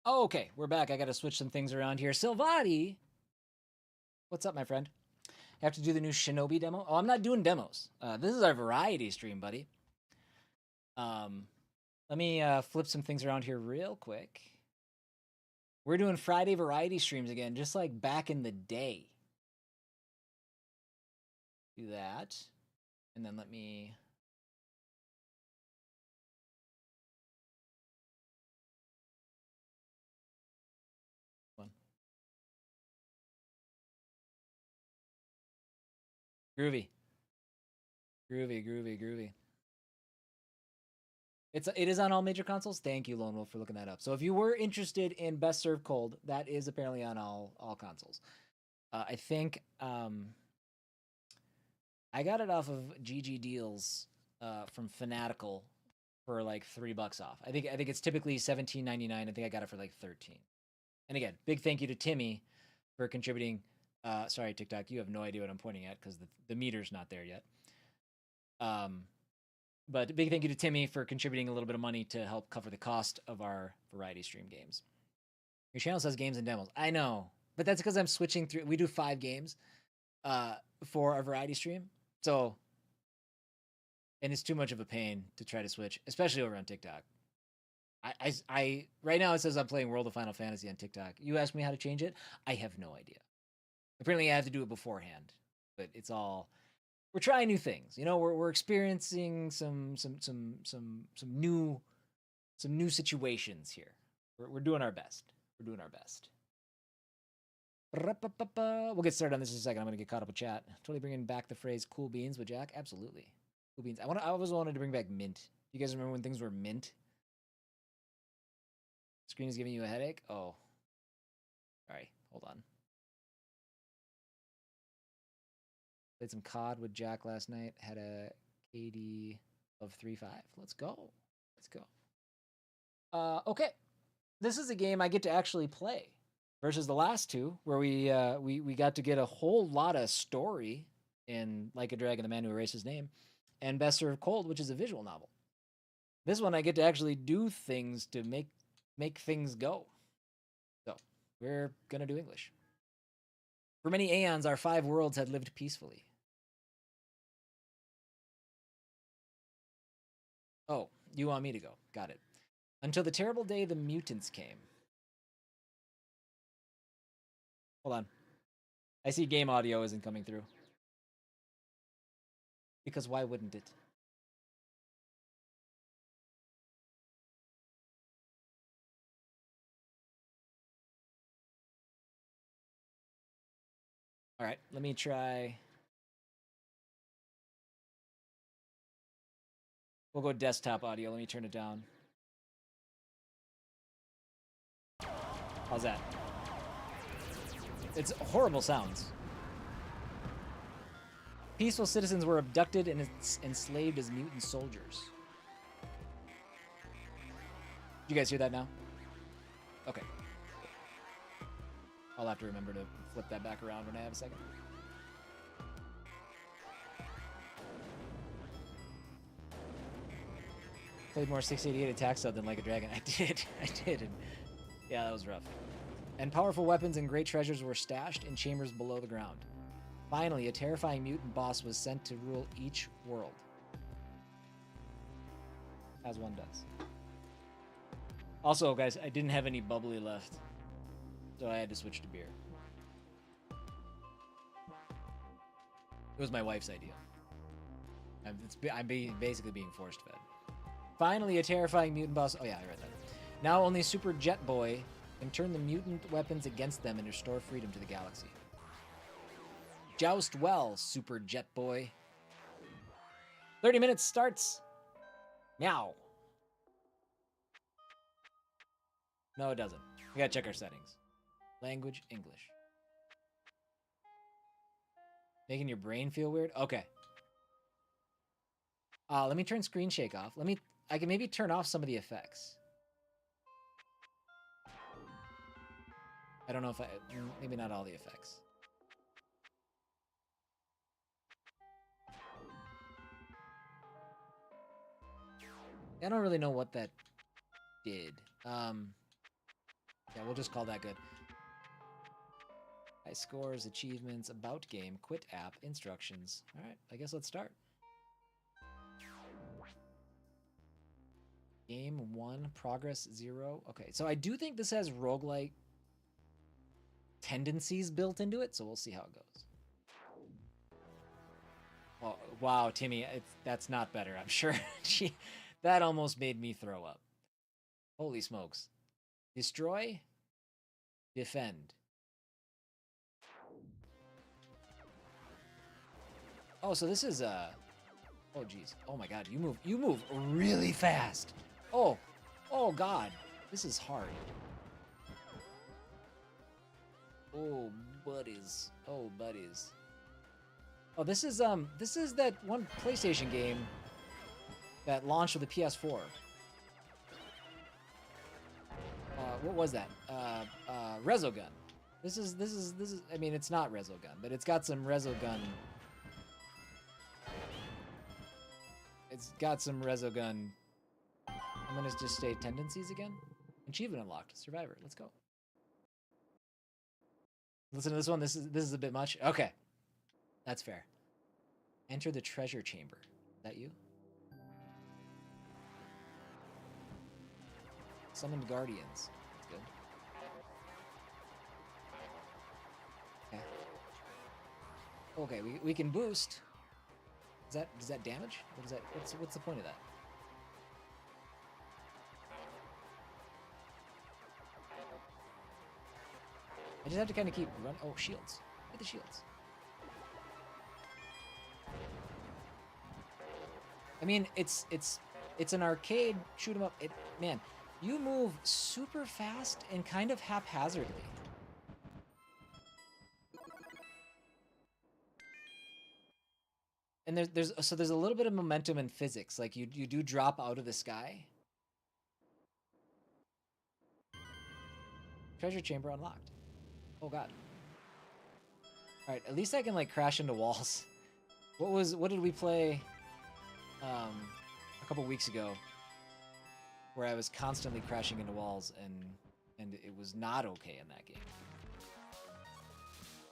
S1: Okay, we're back. I got to switch some things around here. Silvati, what's up, my friend? I have to do the new Shinobi demo. Oh, I'm not doing demos. This is our variety stream, buddy. Let me flip some things around here real quick. We're doing Friday variety streams again, just like back in the day. Do that. And then let me... One. Groovy. Groovy, groovy, groovy. It is on all major consoles. Thank you, Lone Wolf, for looking that up. So if you were interested in Best Served Cold, that is apparently on all consoles. I think I got it off of GG Deals from Fanatical for like $3 off. I think it's typically $17.99. I think I got it for like 13. And again, big thank you to Timmy for contributing. Sorry, TikTok, you have no idea what I'm pointing at because the meter's not there yet. But big thank you to Timmy for contributing a little bit of money to help cover the cost of our variety stream games. Your channel says games and demos. I know, but that's because I'm switching through. We do 5 games for our variety stream. So, and it's too much of a pain to try to switch, especially over on TikTok. I right now it says I'm playing World of Final Fantasy on TikTok. You asked me how to change it. I have no idea. Apparently I have to do it beforehand, but it's all, we're trying new things. You know, we're experiencing some new situations here. We're doing our best. We're doing our best. We'll get started on this in a second. I'm gonna get caught up with chat. Totally bringing back the phrase "cool beans" with Jack. Absolutely, cool beans. I always wanted to bring back mint. You guys remember when things were mint? Screen is giving you a headache. Oh, sorry. Hold on. Played some COD with Jack last night. Had a KD of 3.5. Let's go. Let's go. Okay. This is a game I get to actually play versus the last two where we got to get a whole lot of story in Like a Dragon, the Man Who Erased His Name, and Best Served Cold, which is a visual novel. This one I get to actually do things to make things go. So we're gonna do English. For many aeons, our 5 worlds had lived peacefully. Oh, you want me to go. Got it. Until the terrible day the mutants came. Hold on. I see game audio isn't coming through. Because why wouldn't it? All right, let me try. We'll go desktop audio. Let me turn it down. How's that? It's horrible sounds. Peaceful citizens were abducted and enslaved as mutant soldiers. Did you guys hear that now? Okay. I'll have to remember to flip that back around when I have a second. Played more 688 attack sub than Like a Dragon. I did. And yeah, that was rough. And powerful weapons and great treasures were stashed in chambers below the ground. Finally, a terrifying mutant boss was sent to rule each world. As one does. Also, guys, I didn't have any bubbly left, so I had to switch to beer. It was my wife's idea. I'm basically being forced fed. Finally, a terrifying mutant boss. Oh yeah, I read that. Now only Super Jet Boy can turn the mutant weapons against them and restore freedom to the galaxy. Joust well, Super Jet Boy. 30 minutes starts. Meow. No, it doesn't. We gotta check our settings. Language, English. Making your brain feel weird? Okay. Let me turn screen shake off. I can maybe turn off some of the effects. I don't know if maybe not all the effects. I don't really know what that did. Yeah, we'll just call that good. High scores, achievements, about game, quit app, instructions. All right, I guess let's start. Game 1, progress 0. Okay, so I do think this has roguelike tendencies built into it, so we'll see how it goes. Oh, wow, Timmy, that's not better. I'm sure. That almost made me throw up. Holy smokes. Destroy. Defend. Oh, so this is oh geez. Oh my god, you move really fast. Oh. Oh god. This is hard. Oh buddies. Oh buddies. Oh, this is that one PlayStation game that launched with the PS4. What was that? Resogun. This is I mean, it's not Resogun, but it's got some Resogun. It's got some Resogun. I'm gonna just say tendencies again. Achievement unlocked. Survivor. Let's go. Listen to this one. This is a bit much. Okay. That's fair. Enter the treasure chamber. Is that you? Summoned guardians. That's good. Okay. Okay, we can boost. Does that damage? What is that? What's the point of that? I just have to kind of keep running. Oh, shields. Get the shields. I mean, it's an arcade shoot 'em up. Man, you move super fast and kind of haphazardly. And there's a little bit of momentum in physics. Like you do drop out of the sky. Treasure chamber unlocked. Oh god. All right, at least I can like crash into walls. What did we play a couple weeks ago where I was constantly crashing into walls and it was not okay in that game.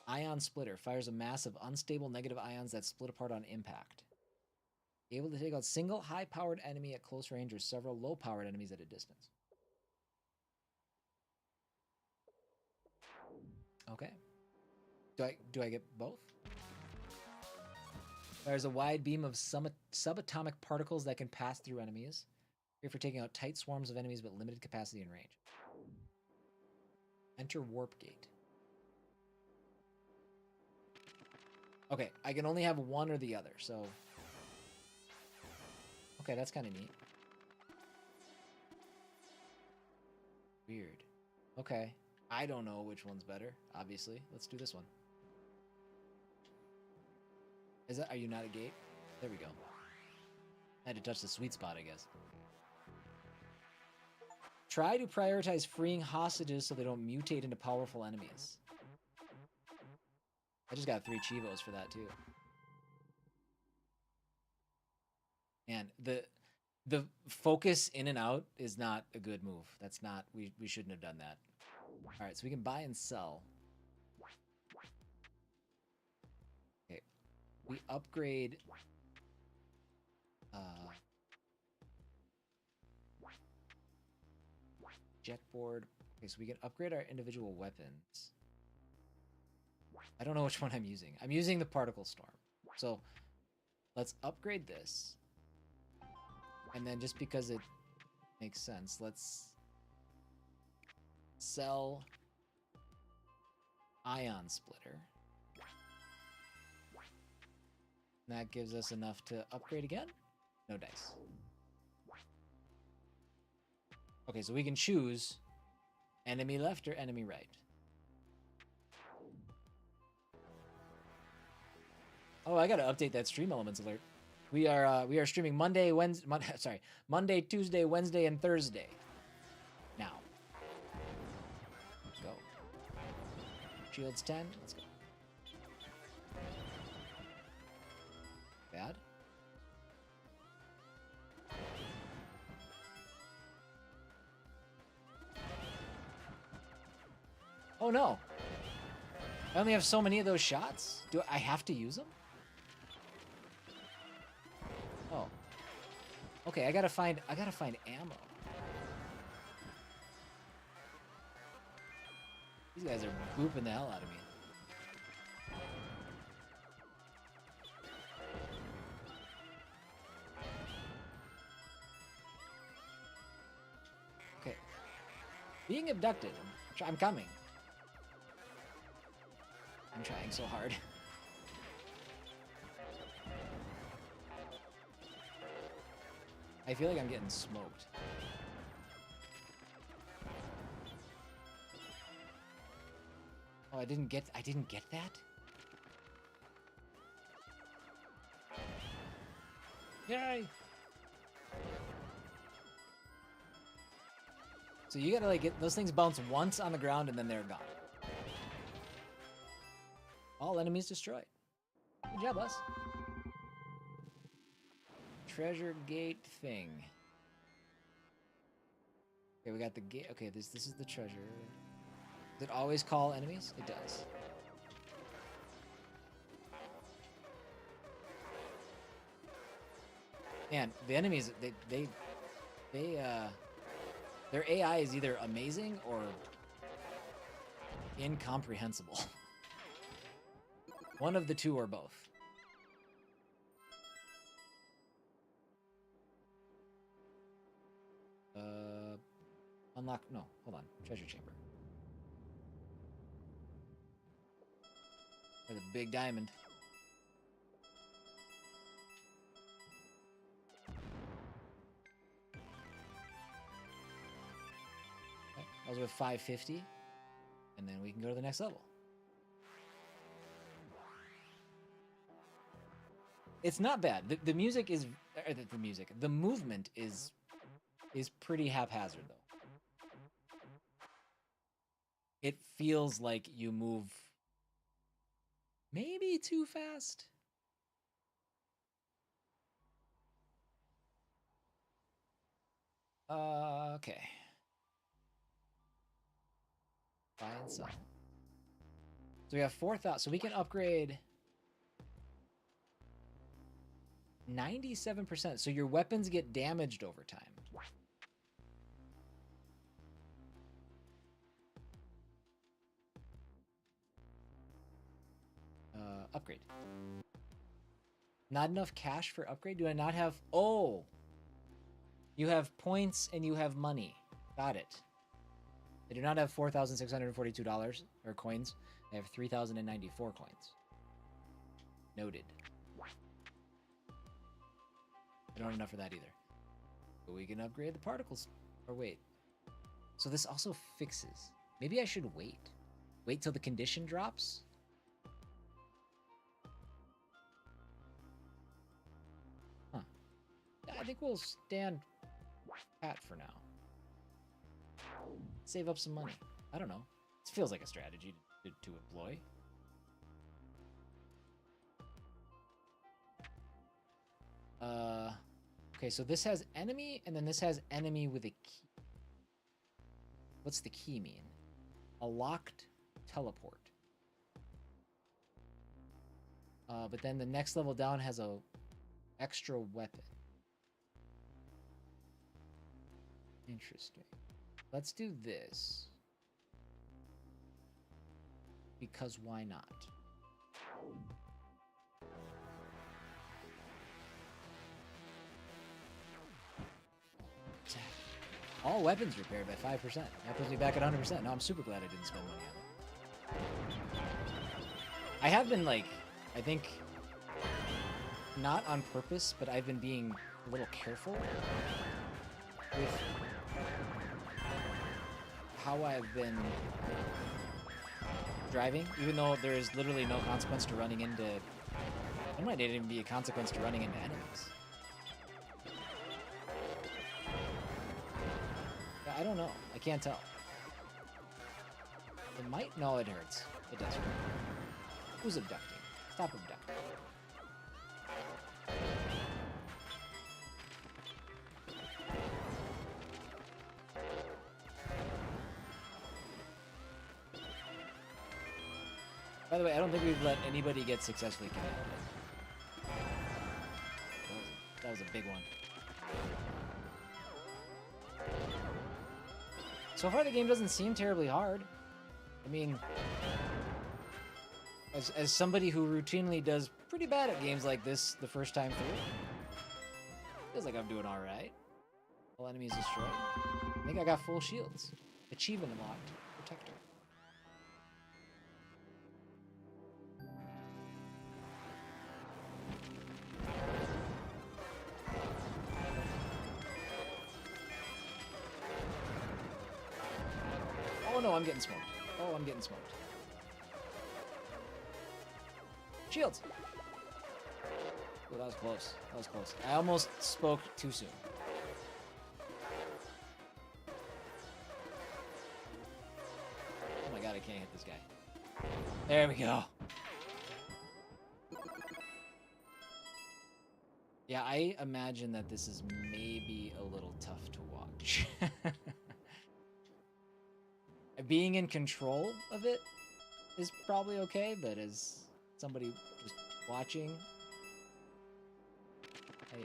S1: Ion splitter fires a mass of unstable negative ions that split apart on impact. Able to take out single high-powered enemy at close range or several low-powered enemies at a distance. Okay. Do I get both? There's a wide beam of subatomic particles that can pass through enemies. Great for taking out tight swarms of enemies but limited capacity and range. Enter warp gate. Okay, I can only have one or the other, so... Okay, that's kind of neat. Weird. Okay. I don't know which one's better, obviously. Let's do this one. Are you not a gate? There we go. I had to touch the sweet spot, I guess. Try to prioritize freeing hostages so they don't mutate into powerful enemies. I just got 3 Chivos for that, too. Man, the focus in and out is not a good move. That's not... We shouldn't have done that. Alright, so we can buy and sell. Okay. We upgrade... Jetboard. Okay, so we can upgrade our individual weapons. I don't know which one I'm using. I'm using the Particle Storm. So, let's upgrade this. And then just because it makes sense, let's sell Ion Splitter. And that gives us enough to upgrade again? No dice. Okay, so we can choose enemy left or enemy right. Oh, I gotta update that stream elements alert. We are streaming Monday, Tuesday, Wednesday, and Thursday. Now. Let's go. Shields 10. Let's go. Bad. Oh no. I only have so many of those shots. Do I have to use them? Oh. Okay, I gotta find ammo. These guys are booping the hell out of me. Being abducted. I'm coming. I'm trying so hard. I feel like I'm getting smoked. Oh, I didn't get that? Yay! So you gotta like get those things bounce once on the ground and then they're gone. All enemies destroyed. Good job, us. Treasure gate thing. Okay, we got the gate. Okay, this is the treasure. Does it always call enemies? It does. Man, the enemies, their AI is either amazing or incomprehensible. One of the two or both. Unlock, no, hold on, treasure chamber. There's a big diamond. Okay, I was with 550, and then we can go to the next level. It's not bad. The music is, the movement is pretty haphazard though. It feels like you move maybe too fast. Okay. Buy and sell. So we have 4,000. So we can upgrade 97%. So your weapons get damaged over time. Upgrade. Not enough cash for upgrade? Do I not have... Oh! You have points and you have money. Got it. I do not have $4,642 or coins. I have 3,094 coins. Noted. I don't have enough for that either. But we can upgrade the particles. Or wait. So this also fixes. Maybe I should wait. Wait till the condition drops? Huh. I think we'll stand pat for now. Save up some money. I don't know. This feels like a strategy to employ. Okay, so this has enemy, and then this has enemy with a key. What's the key mean? A locked teleport. But then the next level down has a extra weapon. Interesting. Let's do this. Because why not? All weapons repaired by 5%. That puts me back at 100%. No, I'm super glad I didn't spend money on it. I have been like, I think, not on purpose, but I've been being a little careful with how I've been driving, even though there is literally no consequence to running into... There might not even be a consequence to running into enemies. I don't know. I can't tell. It might... No, it hurts. It does hurt. Who's abducting? Stop abducting. By the way, I don't think we've let anybody get successfully kidnapped. That was a big one. So far, the game doesn't seem terribly hard. I mean, as somebody who routinely does pretty bad at games like this the first time through, feels like I'm doing all right. All enemies destroyed. I think I got full shields. Achievement unlocked. Protector. Oh no, I'm getting smoked. Oh, I'm getting smoked. Shields! Oh, that was close. That was close. I almost spoke too soon. Oh my god, I can't hit this guy. There we go. Yeah, I imagine that this is maybe a little tough to watch. Being in control of it is probably okay, but as somebody just watching,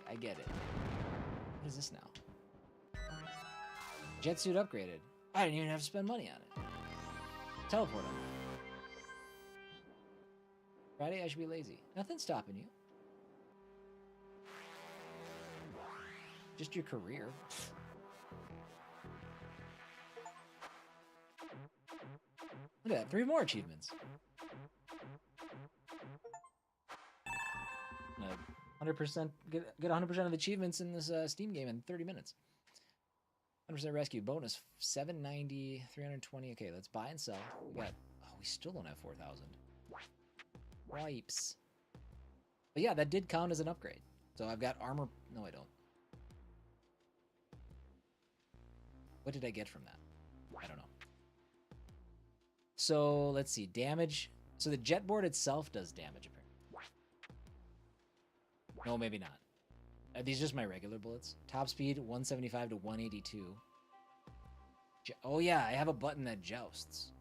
S1: I get it. What is this now? Jet suit upgraded. I didn't even have to spend money on it. Teleport him. Friday, I should be lazy. Nothing's stopping you. Just your career. Look at that, 3 more achievements. 100% get 100% of the achievements in this Steam game in 30 minutes. 100% rescue bonus 790, 320. Okay, let's buy and sell. We got. Oh, we still don't have 4,000. Wipes. But yeah, that did count as an upgrade. So I've got armor. No, I don't. What did I get from that? I don't know. So let's see, damage. So the jetboard itself does damage apparently. No, maybe not. Are these just my regular bullets? Top speed 175 to 182. Oh yeah, I have a button that jousts.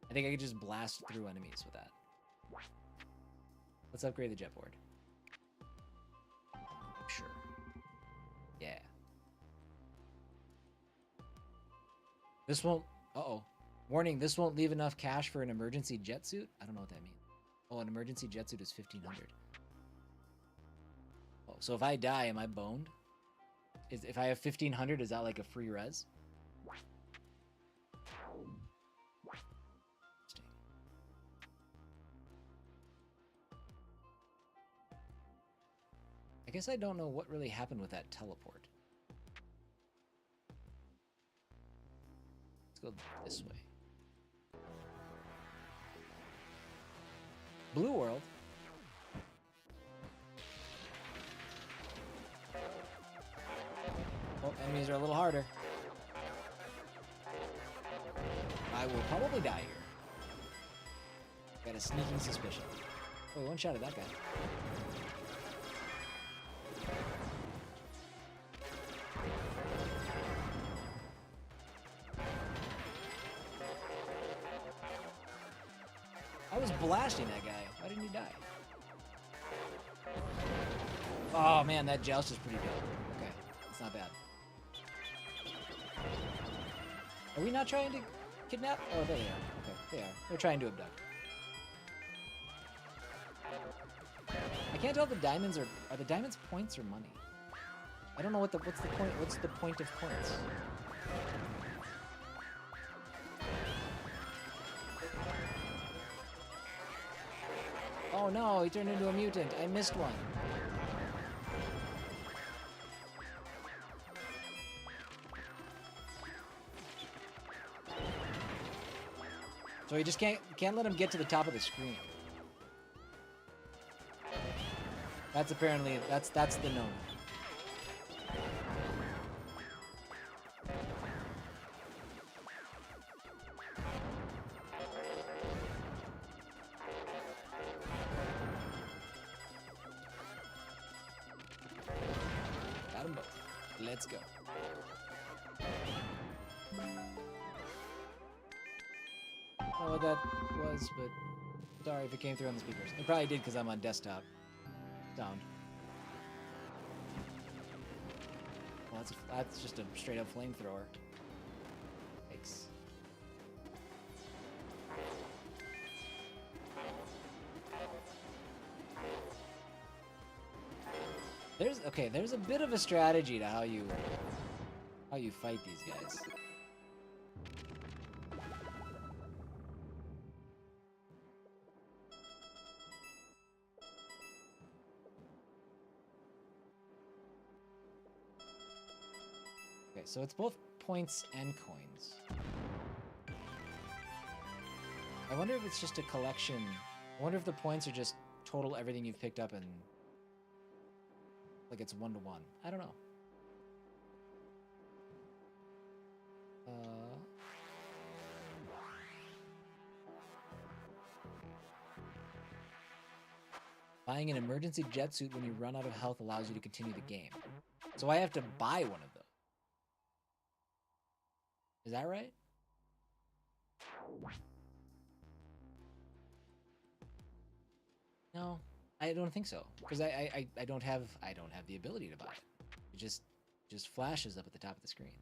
S1: I think I could just blast through enemies with that. Let's upgrade the jetboard. Sure. Yeah. This won't. Uh-oh. Warning, this won't leave enough cash for an emergency jet suit? I don't know what that means. Oh, an emergency jet suit is 1,500. Oh, so if I die, am I boned? If I have 1,500, is that like a free res? I guess I don't know what really happened with that teleport. Let's go this way. Blue world. Oh, enemies are a little harder. I will probably die here. Got a sneaking suspicion. Oh, one shot at that guy. I was blasting that guy. Why didn't he die? Oh man, that joust is pretty good. Okay, it's not bad. Are we not trying to kidnap? Oh, there they are. Okay, they are. They're trying to abduct. I can't tell if the diamonds are the diamonds points or money? I don't know what's the point. What's the point of points? Oh no, he turned into a mutant. I missed one. So you just can't let him get to the top of the screen. That's apparently that's the known. Got them both. Let's go. I don't know what that was, but sorry if it came through on the speakers. It probably did because I'm on desktop sound. Well, that's just a straight up flamethrower. Thanks. There's a bit of a strategy to how you fight these guys. so it's both points and coins. I wonder if it's just a collection. I wonder if the points are just total everything you've picked up and like it's 1-to-1. I don't know. Buying an emergency jet suit when you run out of health allows you to continue the game. So I have to buy one of those. Is that right? No, I don't think so. Because I don't have the ability to buy it. It just flashes up at the top of the screen.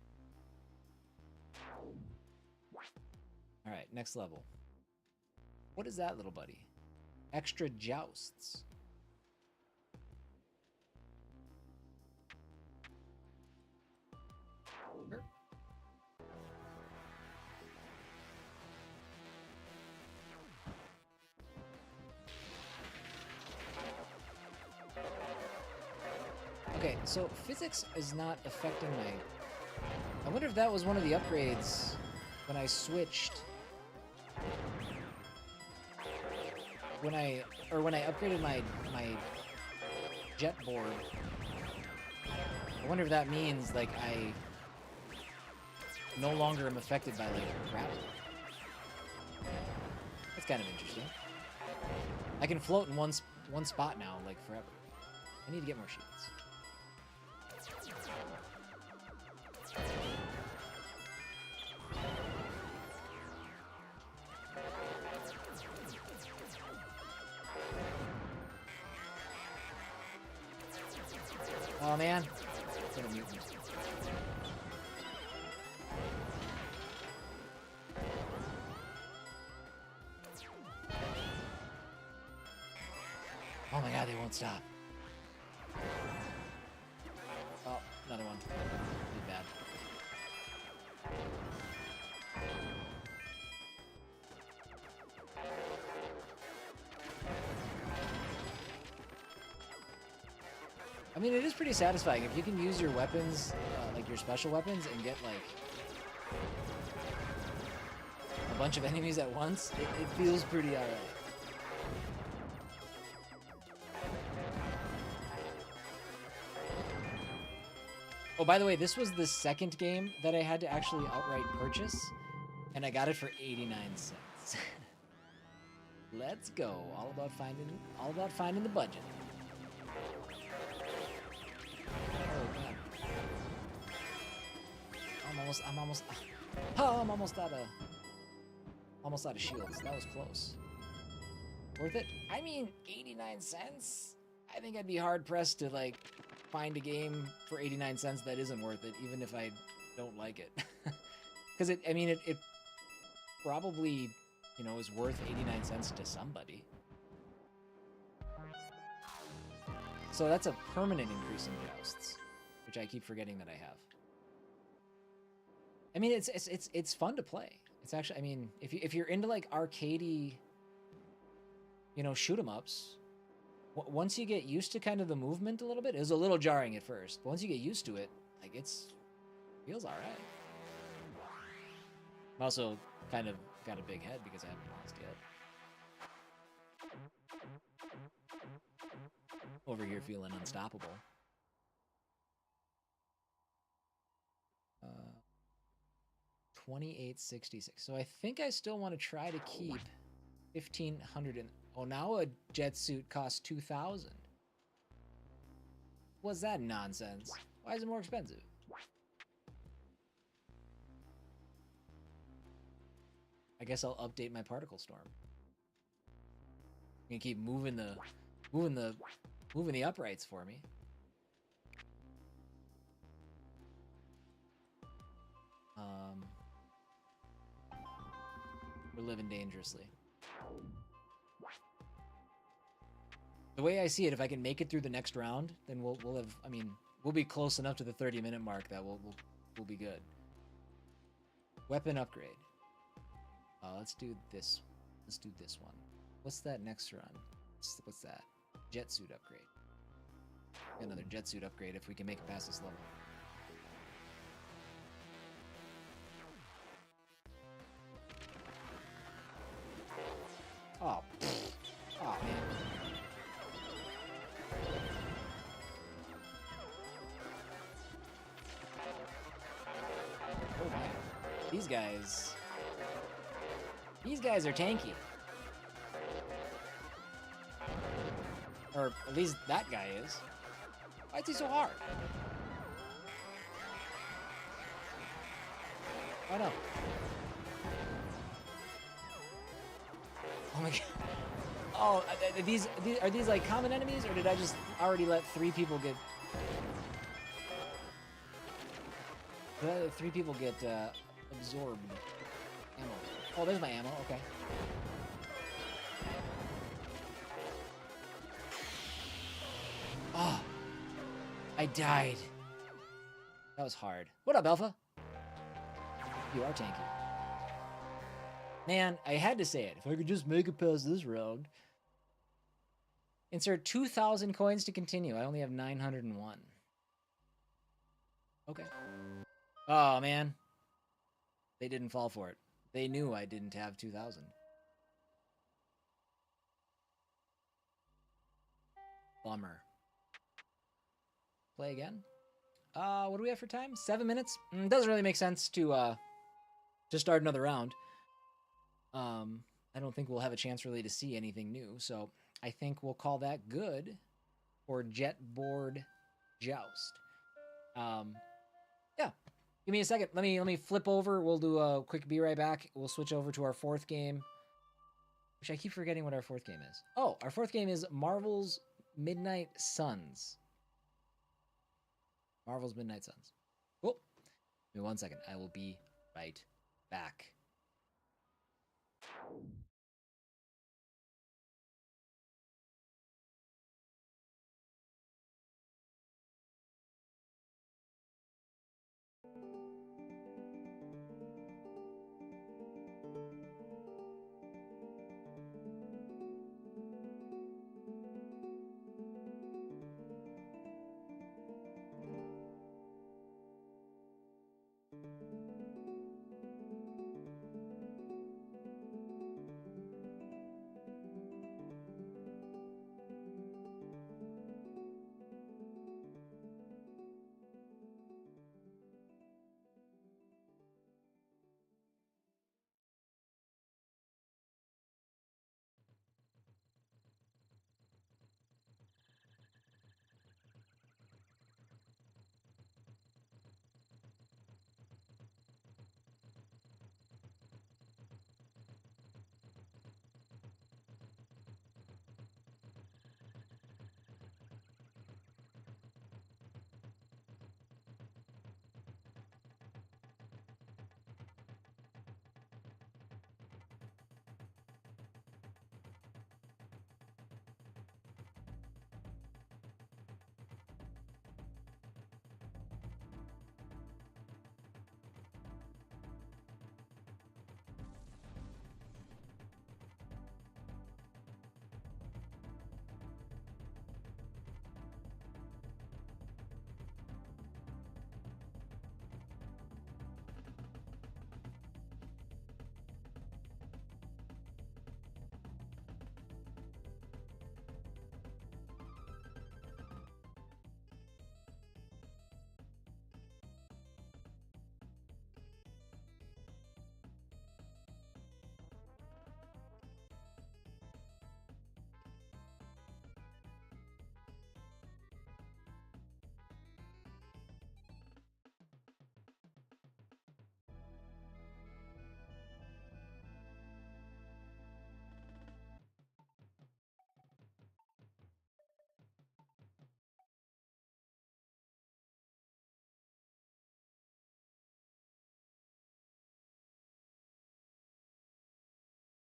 S1: Alright, next level. What is that, little buddy? Extra jousts. Sure. Okay, so physics is not affecting my... I wonder if that was one of the upgrades when I switched. When I upgraded my jetboard. I wonder if that means like I no longer am affected by like gravity. That's kind of interesting. I can float in one spot now, like forever. I need to get more shields. Oh man, it's a mutant. Oh my god, they won't stop. Oh, another one. Really bad. I mean, it is pretty satisfying if you can use your weapons, like your special weapons, and get like a bunch of enemies at once. It feels pretty alright. Oh, by the way, this was the second game that I had to actually outright purchase, and I got it for 89 cents. Let's go! All about finding the budget. I'm almost out of shields. That was close. Worth it? I mean, 89 cents? I think I'd be hard pressed to like find a game for 89 cents that isn't worth it, even if I don't like it. Because it probably, you know, is worth 89 cents to somebody. So that's a permanent increase in jousts, which I keep forgetting that I have. I mean, it's fun to play. It's actually, I mean, if you're into like arcadey, you know, shoot 'em ups, once you get used to kind of the movement a little bit, it was a little jarring at first, but once you get used to it, like feels all right. I'm also kind of got a big head because I haven't lost yet. Over here feeling unstoppable. 2866. So I think I still want to try to keep 1,500 in. Oh, now a jet suit costs 2,000. What's that nonsense? Why is it more expensive? I guess I'll update my particle storm. You can keep moving the uprights for me. We're living dangerously. The way I see it, if I can make it through the next round, then we'll have. I mean, we'll be close enough to the 30-minute mark that we'll be good. Weapon upgrade. Let's do this. Let's do this one. What's that next run? What's that? Jet suit upgrade. Another jet suit upgrade if we can make it past this level. These guys are tanky. Or at least that guy is. Why is he so hard? Why not? Oh my god. Oh, are these like common enemies, or did I just already let 3 people get... Did I let 3 people get absorbed? Ammo. Oh, there's my ammo, okay. Oh, I died. That was hard. What up, Alpha? You are tanky. Man, I had to say it. If I could just make it past this round. Insert 2,000 coins to continue. I only have 901. Okay. Oh, man. They didn't fall for it. They knew I didn't have 2,000. Bummer. Play again. What do we have for time? 7 minutes? Doesn't really make sense to start another round. I don't think we'll have a chance really to see anything new, so I think we'll call that good for Jetboard Joust. Yeah. Give me a second. Let me flip over. We'll do a quick be right back. We'll switch over to our 4th game. Which I keep forgetting what our 4th game is. Oh, our 4th game is Marvel's Midnight Suns. Marvel's Midnight Suns. Cool. Give me 1 second. I will be right back.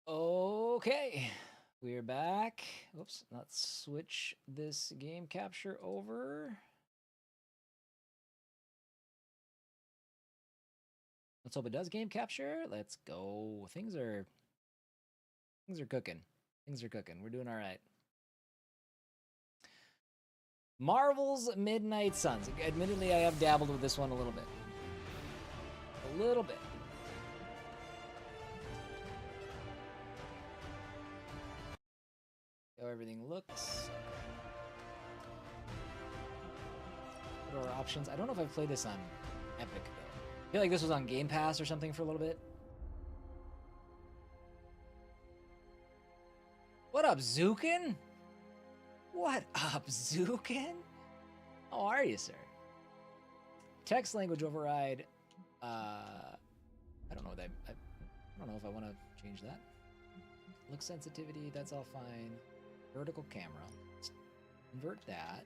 S1: Okay, we're back. Oops, let's switch this game capture over. Let's hope it does game capture. Let's go. Things are cooking. Things are cooking. We're doing all right. Marvel's Midnight Suns. Admittedly, I have dabbled with this one a little bit. A little bit. How everything looks. What are our options? I don't know if I've played this on Epic though. I feel like this was on Game Pass or something for a little bit. What up, Zukin? What up, Zukin? How are you, sir? Text language override. I don't know what that. I don't know if I want to change that. Look sensitivity. That's all fine. Vertical camera. Let's invert that.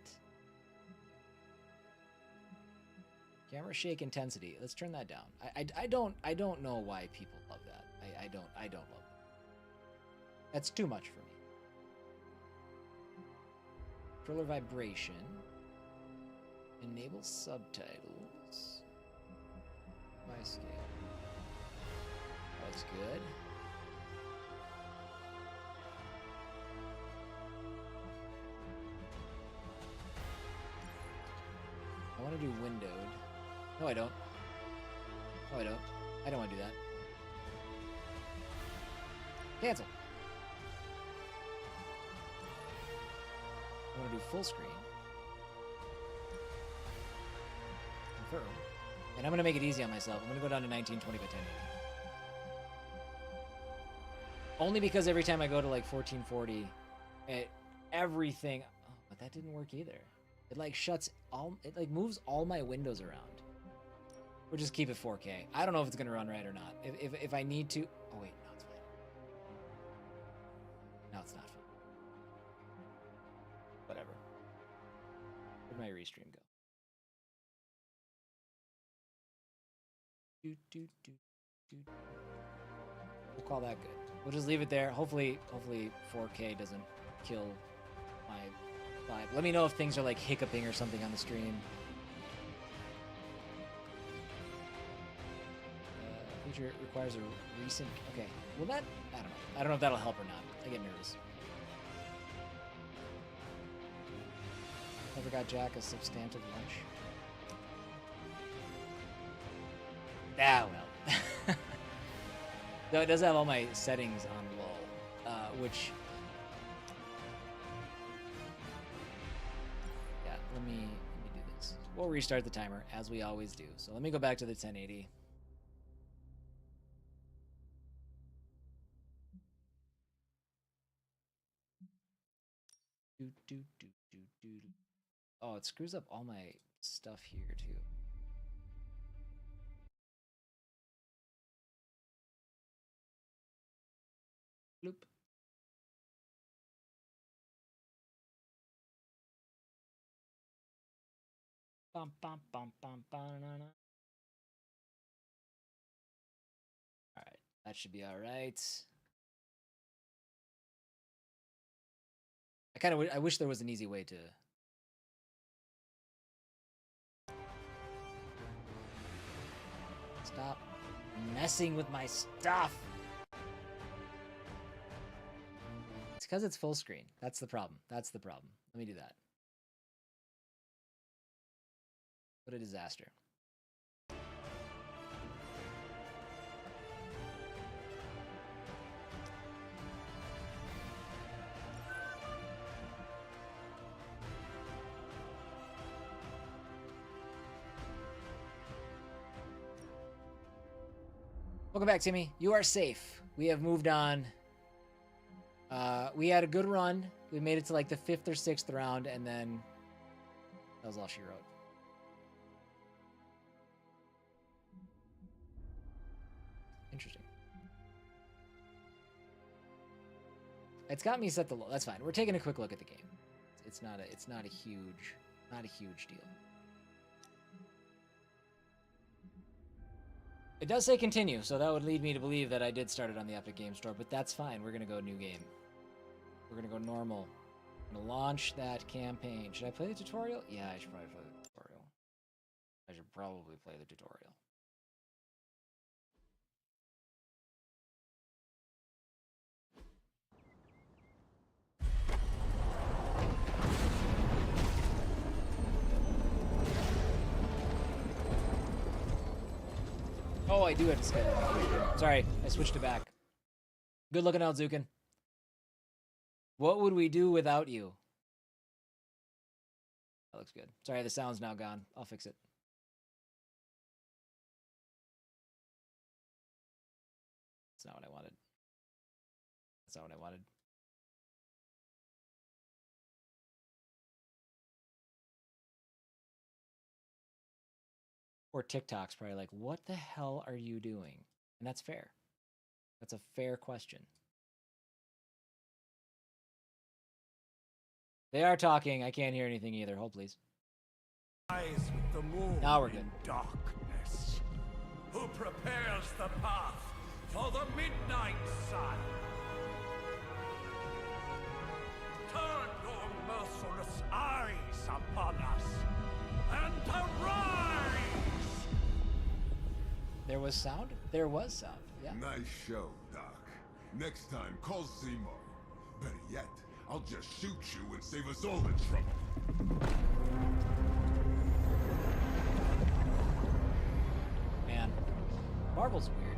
S1: Camera shake intensity. Let's turn that down. I don't know why people love that. I don't love that. That's too much for me. Controller vibration. Enable subtitles. My scale. That's good. I want to do windowed. No, I don't. No, I don't. I don't want to do that. Cancel. I want to do full screen. Confirm. And I'm going to make it easy on myself. I'm going to go down to 1920 by 1080. Only because every time I go to like 1440, everything... Oh, but that didn't work either. It like shuts all... It like moves all my windows around. We'll just keep it 4K. I don't know if it's going to run right or not. If I need to... Oh, wait. No, it's fine. No, it's not fine. Whatever. Where'd my restream go? We'll call that good. We'll just leave it there. Hopefully 4K doesn't kill my vibe. Let me know if things are like hiccuping or something on the stream. Feature requires a recent... Okay. Well, that... I don't know. I don't know if that'll help or not. I get nervous. Never got Jack a substantive lunch. Ah, well. Though it does have all my settings on low, which... Yeah, let me do this. We'll restart the timer, as we always do. So let me go back to the 1080. Oh, it screws up all my stuff here, too. Bloop. Bum, bum, bum, bum, banana. All right, that should be all right. I wish there was an easy way to... Stop messing with my stuff. It's because it's full screen. That's the problem. That's the problem. Let me do that. What a disaster. Welcome back, Timmy. You are safe. We have moved on. We had a good run. We made it to like the 5th or 6th round, and then that was all she wrote. Interesting. It's got me set to low. That's fine. We're taking a quick look at the game. It's not a huge deal. It does say continue, so that would lead me to believe that I did start it on the Epic Game Store, but that's fine. We're going to go new game. We're going to go normal. I'm going to launch that campaign. Should I play the tutorial? Yeah, I should probably play the tutorial. I should probably play the tutorial. Oh, I do have to schedule. Sorry, I switched it back. Good looking out, Zukin. What would we do without you? That looks good. Sorry, the sound's now gone. I'll fix it. That's not what I wanted. That's not what I wanted. Or TikTok's probably like, what the hell are you doing? And that's fair. That's a fair question. They are talking. I can't hear anything either. Hold, please.
S14: Eyes with the moon
S1: Now we're good.
S14: in darkness. Who prepares the path for the midnight sun? Turn your merciless eyes upon us and arise!
S1: There was sound? There was sound, yeah.
S15: Nice show, Doc. Next time, call Seymour. Better yet, I'll just shoot you and save us all the trouble.
S1: Man, Marvel's weird.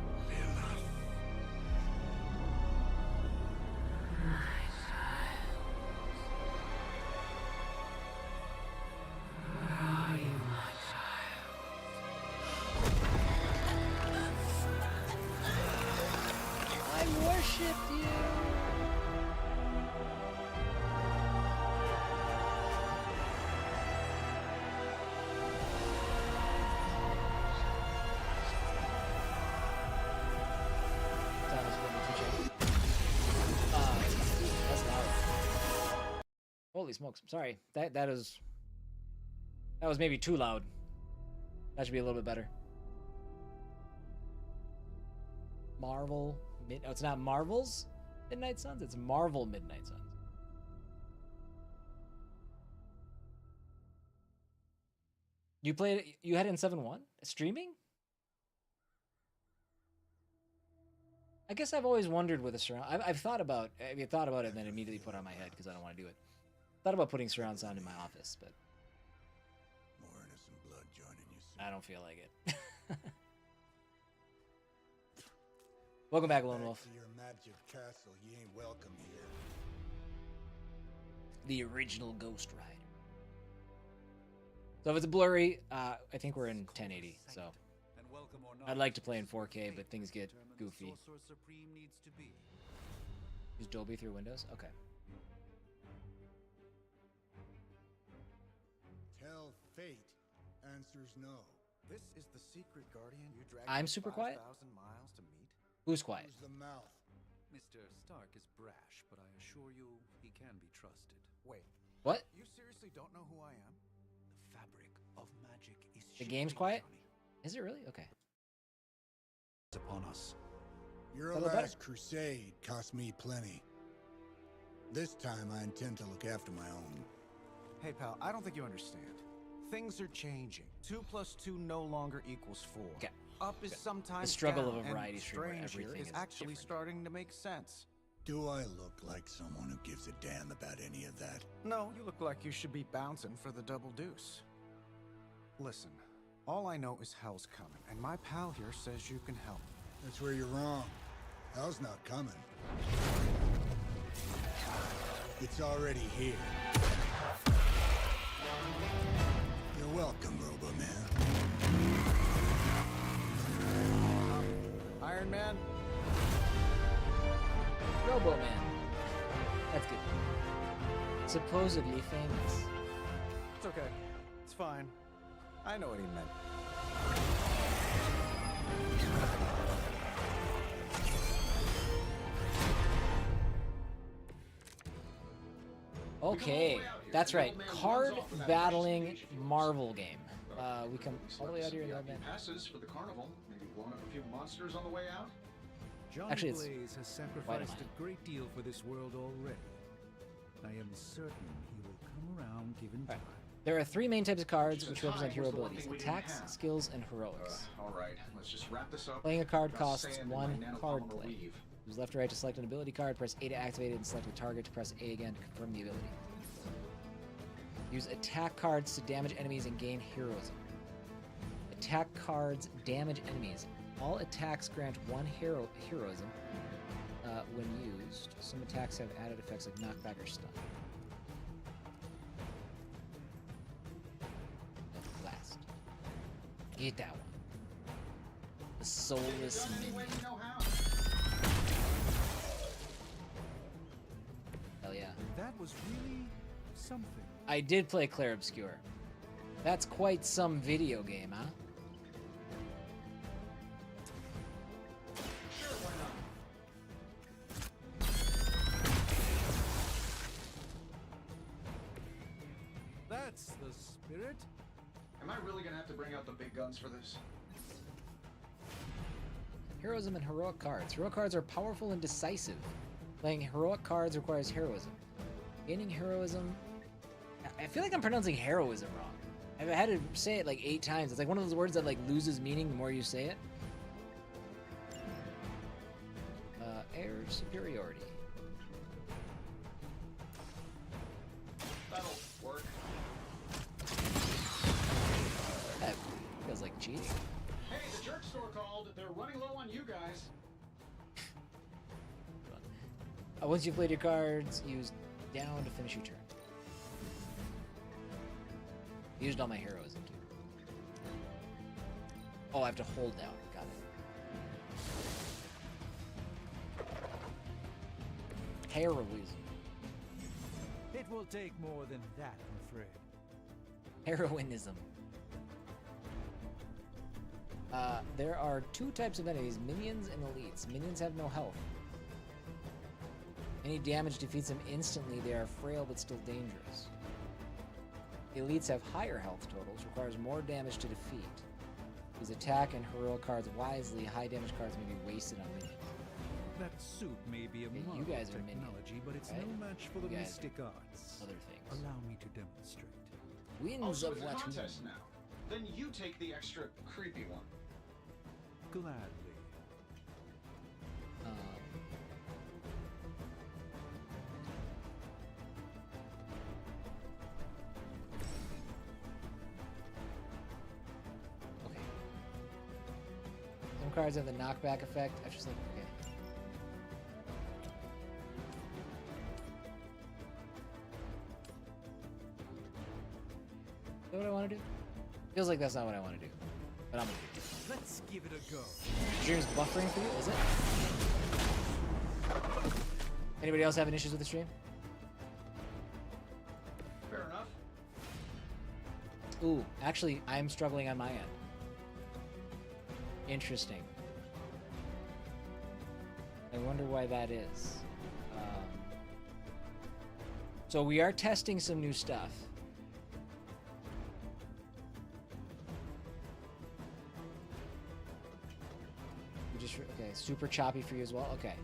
S1: I worship you. That's loud. Holy smokes! Sorry, that was maybe too loud. That should be a little bit better. Marvel oh, it's not Marvel's Midnight Suns, it's Marvel Midnight Suns. You played it, you had it in 7.1? Streaming? I guess I've always wondered with a surround. I've thought about it and then immediately put it on my head because I don't want to do it. Thought about putting surround sound in my office, but
S3: More innocent blood joining you soon.
S1: I don't feel like it. Welcome back, Lone Wolf.
S3: To your magic castle, you ain't welcome here.
S1: The original Ghost Rider. So if it's blurry, I think we're in 1080. So I'd like to play in 4K, but things get goofy. Use Dolby through Windows? Okay.
S3: Tell fate answers no.
S9: This is the secret guardian you dragged
S1: I'm super quiet?
S9: 5,000 miles to meet?
S1: Who's quiet?
S3: Who's the mouth?
S16: Mr. Stark is brash, but I assure you he can be trusted.
S9: Wait.
S1: What?
S9: You seriously don't know who I am?
S16: The fabric of magic is
S1: The game's quiet? Is it really? Okay.
S3: Upon us. Your
S1: Hello,
S3: last crusade cost me plenty. This time I intend to look after my own.
S9: Hey, pal, I don't think you understand. Things are changing. 2 + 2 no longer equals 4.
S1: Okay.
S9: Up is sometimes
S1: The struggle
S9: down,
S1: of a variety
S9: and
S1: stream where
S9: strange here
S1: everything
S9: is
S1: is
S9: actually
S1: different.
S9: starting to make sense.
S3: Do I look like someone who gives a damn about any of that?
S9: No, you look like you should be bouncing for the double deuce. Listen, all I know is hell's coming, and my pal here says you can help.
S3: That's where you're wrong. Hell's not coming. It's already here. You're welcome, Robo-Man.
S9: Iron Man?
S1: Robo-Man. That's good. Supposedly famous.
S9: It's okay. It's fine. I know what he meant.
S1: Okay, that's right. Card battling Marvel game. We come all the way out here in the event.
S17: Passes for the carnival. Maybe blowing up a few monsters on the way out.
S18: Johnny
S1: Actually, it's
S18: Blaze has sacrificed a great deal for this world already. I am certain he will come around given time.
S1: There are 3 main types of cards which represent hero abilities: attacks, skills, and heroics.
S17: All right, let's just wrap this up.
S1: Playing a card
S17: Got
S1: costs
S17: sand in
S1: 1
S17: my
S1: card
S17: nanopolymer
S1: play.
S17: weave.
S1: Use left or right to select an ability card, press A to activate it, and select a target to press A again to confirm the ability. Use attack cards to damage enemies and gain heroism. Attack cards damage enemies. All attacks grant 1 heroism when used. Some attacks have added effects like knockback or stun. Last. Get that one. The soulless minion.
S18: That was really something.
S1: I did play Clair Obscur. That's quite some video game, huh?
S17: Sure, why not?
S18: That's the spirit.
S17: Am I really gonna have to bring out the big guns for this?
S1: Heroism and heroic cards. Heroic cards are powerful and decisive. Playing heroic cards requires heroism. Gaining heroism... I feel like I'm pronouncing heroism wrong. I've had to say it like 8 times. It's like one of those words that like loses meaning the more you say it. Air superiority.
S17: That'll work.
S1: That feels like cheating.
S17: Hey, the jerk store called. They're running low on you guys.
S1: Once you've played your cards, use down to finish your turn. Used all my heroism too. Oh, I have to hold down. Got it. Heroism.
S18: It will take more than that, I'm afraid.
S1: Heroinism. There are 2 types of enemies, minions and elites. Minions have no health. Any damage defeats them instantly. They are frail but still dangerous. Elites have higher health totals, requires more damage to defeat. Use attack and heroic cards wisely. High damage cards may be wasted on minions.
S18: That suit may be a modern
S1: you guys are
S18: technology,
S1: minions,
S18: but it's
S1: right?
S18: no match for the
S1: You guys
S18: mystic
S1: are
S18: arts.
S1: other things.
S18: Allow me to demonstrate.
S1: Winds
S17: Oh, so
S1: of
S17: it's a
S1: what?
S17: contest now. Then you take the extra creepy one.
S18: Gladly.
S1: Okay. Some cards have the knockback effect. I just like, okay. Is that what I want to do? Feels like that's not what I want to do. But I'm gonna do it.
S18: Let's give it a go.
S1: Stream's buffering for you, is it? Anybody else having issues with the stream?
S17: Fair enough.
S1: Ooh, actually, I'm struggling on my end. Interesting. I wonder why that is. So we are testing some new stuff. Okay, super choppy for you as well. Okay.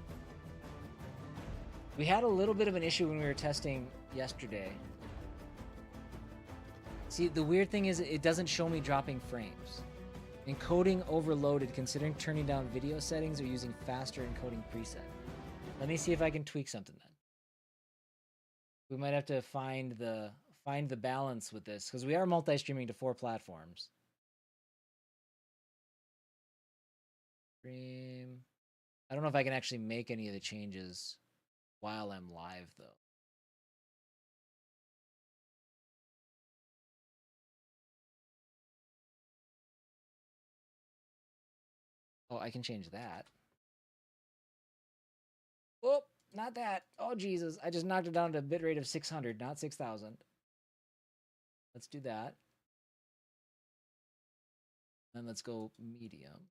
S1: We had a little bit of an issue when we were testing yesterday. See, the weird thing is it doesn't show me dropping frames. Encoding overloaded considering turning down video settings or using faster encoding preset. Let me see if I can tweak something then. We might have to find the balance with this because we are multi-streaming to 4 platforms. Stream. I don't know if I can actually make any of the changes while I'm live though. Oh, I can change that. Oh, not that. Oh, Jesus. I just knocked it down to a bitrate of 600, not 6,000. Let's do that. And let's go medium.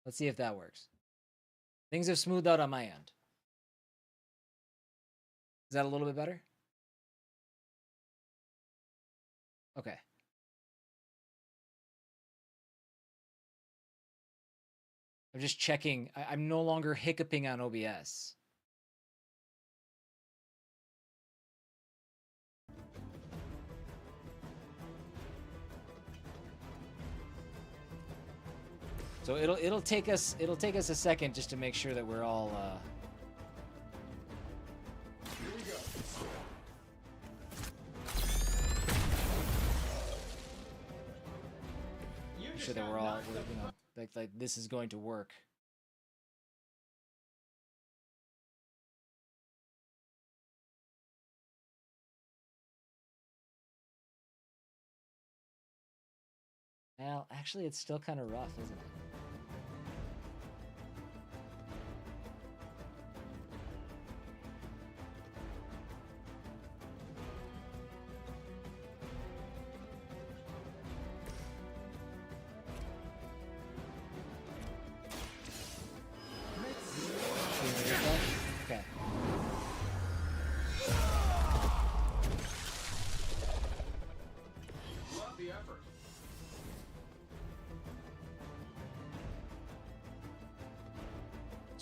S1: Let's see if that works. Things have smoothed out on my end. Is that a little bit better? Okay. I'm just checking. I'm no longer hiccuping on OBS. So it'll take us a second just to make sure that we're all
S17: Here we go.
S1: make sure that we're all you know like this is going to work. Well, actually it's still kind of rough, isn't it?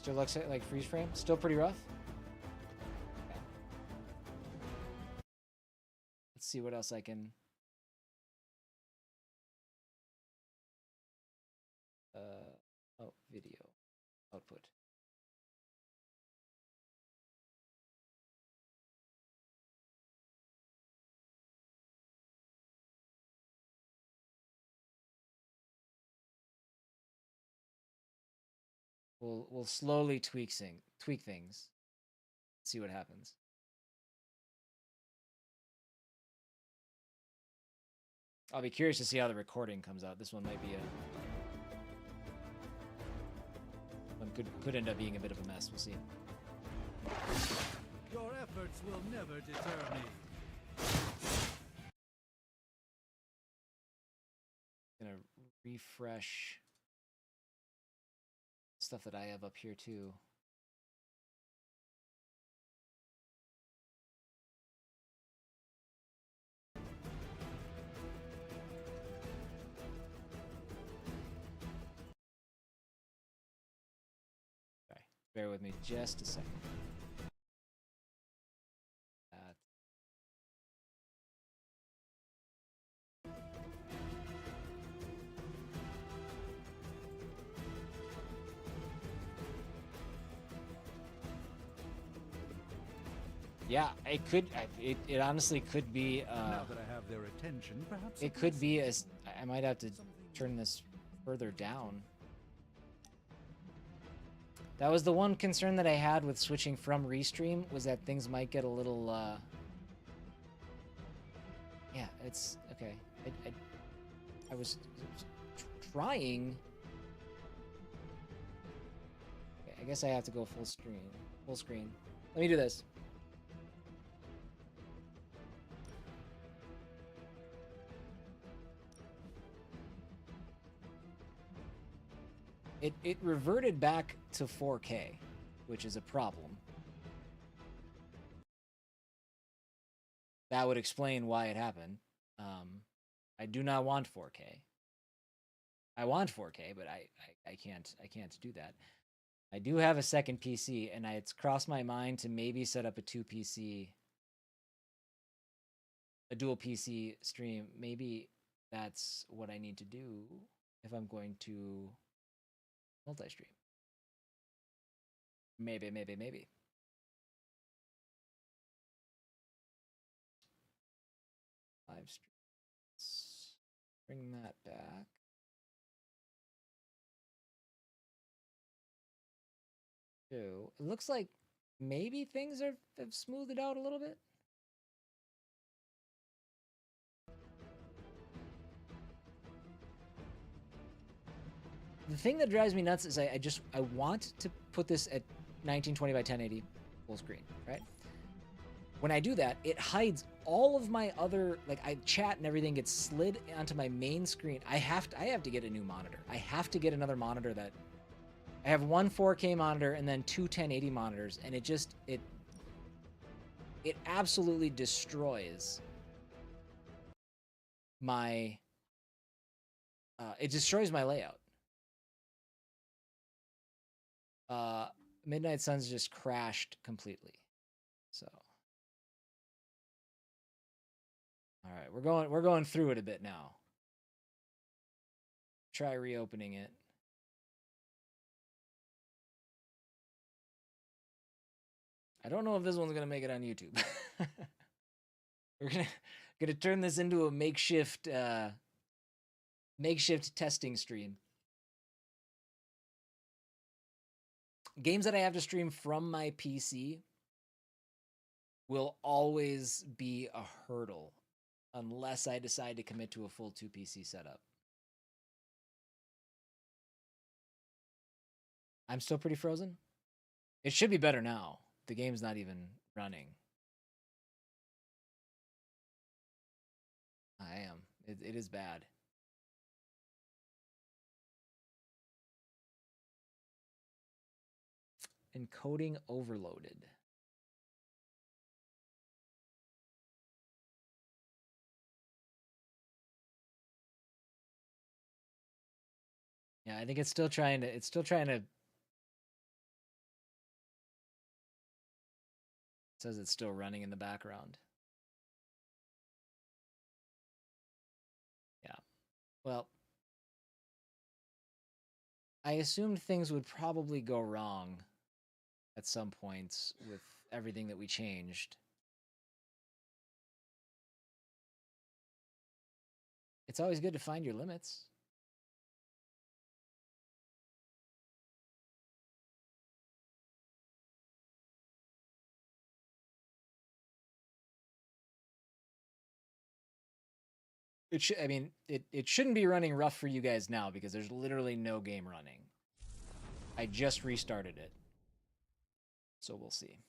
S1: Still looks like freeze frame. Still pretty rough. Okay. Let's see what else I can. Oh, video output. We'll slowly tweak things. See what happens. I'll be curious to see how the recording comes out. This one might be one could end up being a bit of a mess. We'll see.
S18: Your efforts will never deter me.
S1: Gonna refresh stuff that I have up here too. Sorry, bear with me just a second. Yeah, it could. It honestly could be.
S18: Now that I have their attention, perhaps
S1: it could be as. I might have to turn this further down. That was the one concern that I had with switching from Restream, was that things might get a little. Yeah, it's okay. I was trying. Okay, I guess I have to go full screen. Full screen. Let me do this. It reverted back to 4K, which is a problem. That would explain why it happened. I do not want 4K. I want 4K, but I can't do that. I do have a second PC, and it's crossed my mind to maybe set up a dual PC stream. Maybe that's what I need to do if I'm going to multi-stream. Maybe. Live streams. Bring that back. So it looks like maybe things have smoothed it out a little bit. The thing that drives me nuts is I want to put this at 1920 by 1080 full screen, right? When I do that, it hides all of my other, like, chat and everything gets slid onto my main screen. I have to get a new monitor. I have to get another monitor that I have one 4K monitor and then two 1080 monitors, and it absolutely destroys my layout. Midnight Suns just crashed completely. So, all right, we're going through it a bit now. Try reopening it. I don't know if this one's gonna make it on YouTube. We're gonna turn this into a makeshift testing stream. Games that I have to stream from my PC will always be a hurdle unless I decide to commit to a full 2 PC setup. I'm still pretty frozen. It should be better now. The game's not even running. I am. It is bad. Encoding overloaded. Yeah, I think it's still trying to says it's still running in the background. Yeah. Well, I assumed things would probably go wrong at some points with everything that we changed. It's always good to find your limits. I mean, it shouldn't be running rough for you guys now because there's literally no game running. I just restarted it. So we'll see.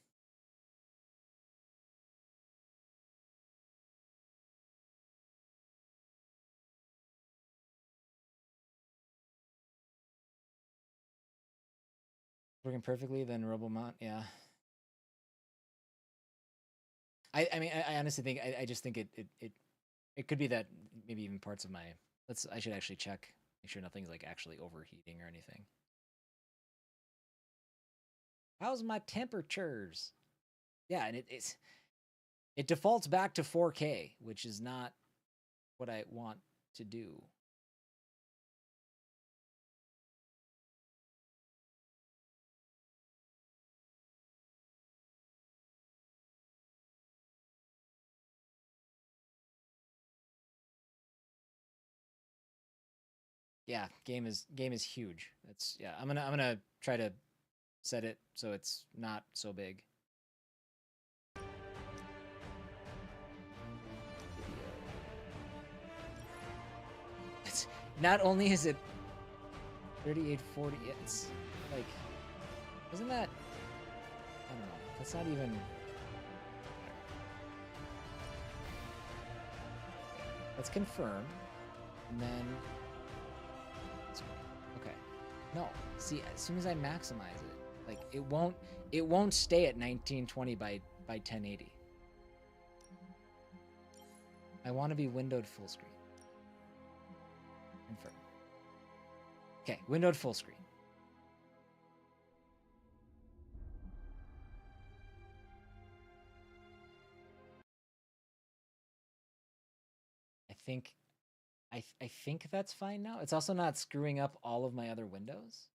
S1: Working perfectly, then Robomont, yeah. I mean, I honestly think, I just think it could be that maybe even parts of my, I should actually check, make sure nothing's like actually overheating or anything. How's my temperatures? Yeah, and it defaults back to 4K, which is not what I want to do. Yeah, game is huge. That's yeah. I'm gonna try to set it so it's not so big. It's not only is it 3840, it's like, isn't that? I don't know. That's not even. Let's confirm, and then. Okay. No. See, as soon as I maximize it, like it won't stay at 1920 by 1080. I want to be windowed full screen. Confirm. Okay, windowed full screen. I think that's fine now. It's also not screwing up all of my other windows.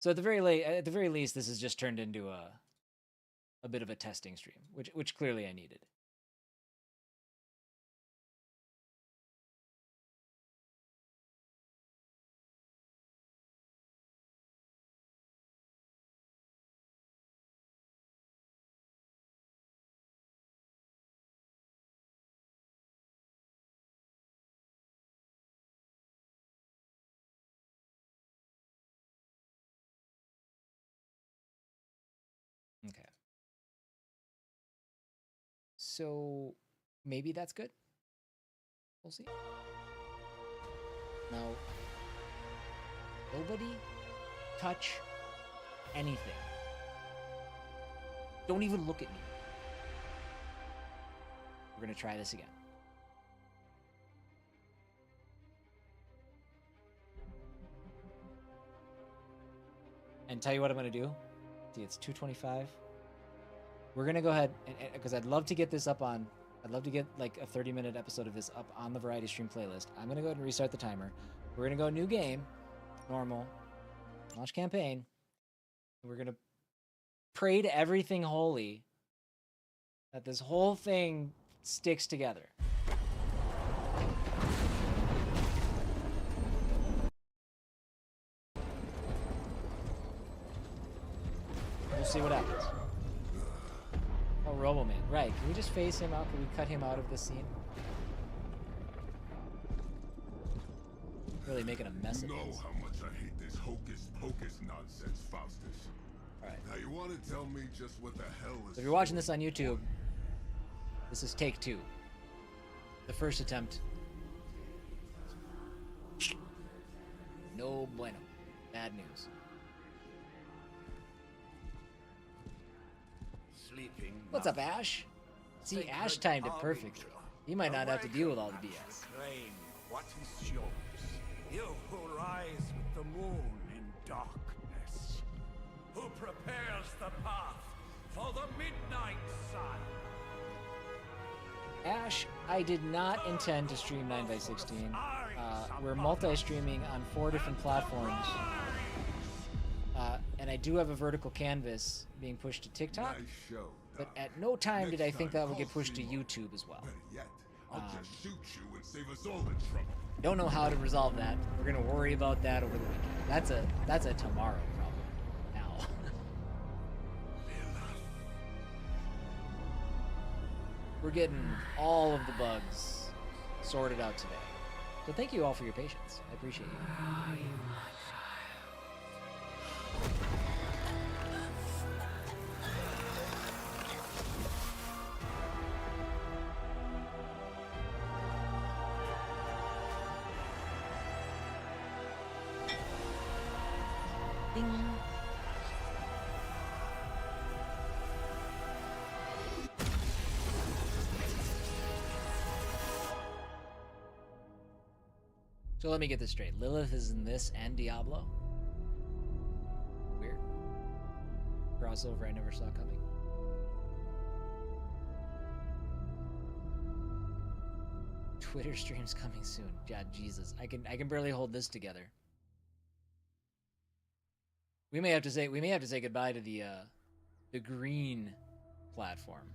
S1: So at the very least, this has just turned into a bit of a testing stream, which clearly I needed. Okay. So maybe that's good. We'll see. Now, nobody touch anything. Don't even look at me. We're gonna try this again. And tell you what I'm gonna do. See, it's 225. We're gonna go ahead and because I'd love to get this up on. I'd love to get like a 30-minute episode of this up on the Variety Stream playlist. I'm gonna go ahead and restart the timer. We're gonna go new game, normal, launch campaign. We're gonna pray to everything holy that this whole thing sticks together. We'll see what happens. Oh, Roboman. Right. Can we just phase him out? Can we cut him out of the scene? Really making a mess of
S15: You know
S1: things.
S15: how much I hate this hocus pocus nonsense, Faustus.
S1: Alright.
S15: Now you want to tell me just what the hell is...
S1: So if you're watching this on YouTube, this is take 2. The first attempt. No bueno. Bad news.
S14: Sleeping.
S1: What's up, Ash? See, Ash timed it perfectly. He might not have to deal with all the BS.
S14: Claim what is yours. You who rise with the moon in darkness. Who prepares the path for the midnight
S1: Ash, I did not intend to stream 9x16. We're multi-streaming on 4 different platforms. And I do have a vertical canvas being pushed to TikTok, but at no time did I think that would get pushed to YouTube as well.
S15: I'll just shoot you and save us all the trouble.
S1: Don't know how to resolve that. We're gonna worry about that over the weekend. That's a tomorrow problem. Now. We're getting all of the bugs sorted out today. So thank you all for your patience. I appreciate you. Ding. So let me get this straight. Lilith is in this and Diablo? Weird. Crossover I never saw coming. Twitter streams coming soon. God, Jesus. I can barely hold this together. We may have to say goodbye to the green platform.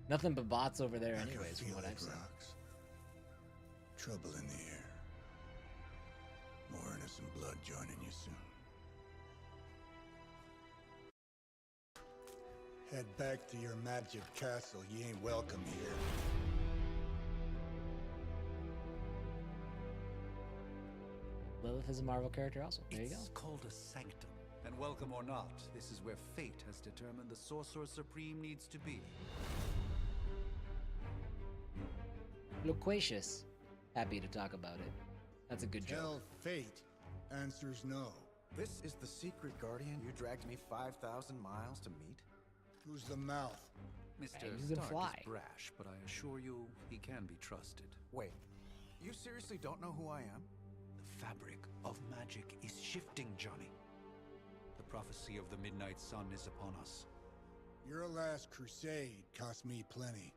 S1: Nothing but bots over there anyways, from what I've seen.
S3: Trouble in the air. More innocent blood joining you soon. Head back to your magic castle. You ain't welcome here.
S1: Lilith is a Marvel character also. There you go.
S18: It's called a sanctum. And welcome or not, this is where fate has determined the Sorcerer Supreme needs to be.
S1: Loquacious. Happy to talk about it. That's a good joke.
S3: Tell fate. Answers no.
S19: This is the secret guardian you dragged me 5,000 miles to meet?
S3: Who's the mouth?
S16: Mr.
S1: You can
S16: Stark
S1: fly.
S16: is brash, but I assure you he can be trusted.
S19: Wait, you seriously don't know who I am?
S16: The fabric of magic is shifting, Johnny. The prophecy of the Midnight Sun is upon us.
S3: Your last crusade cost me plenty.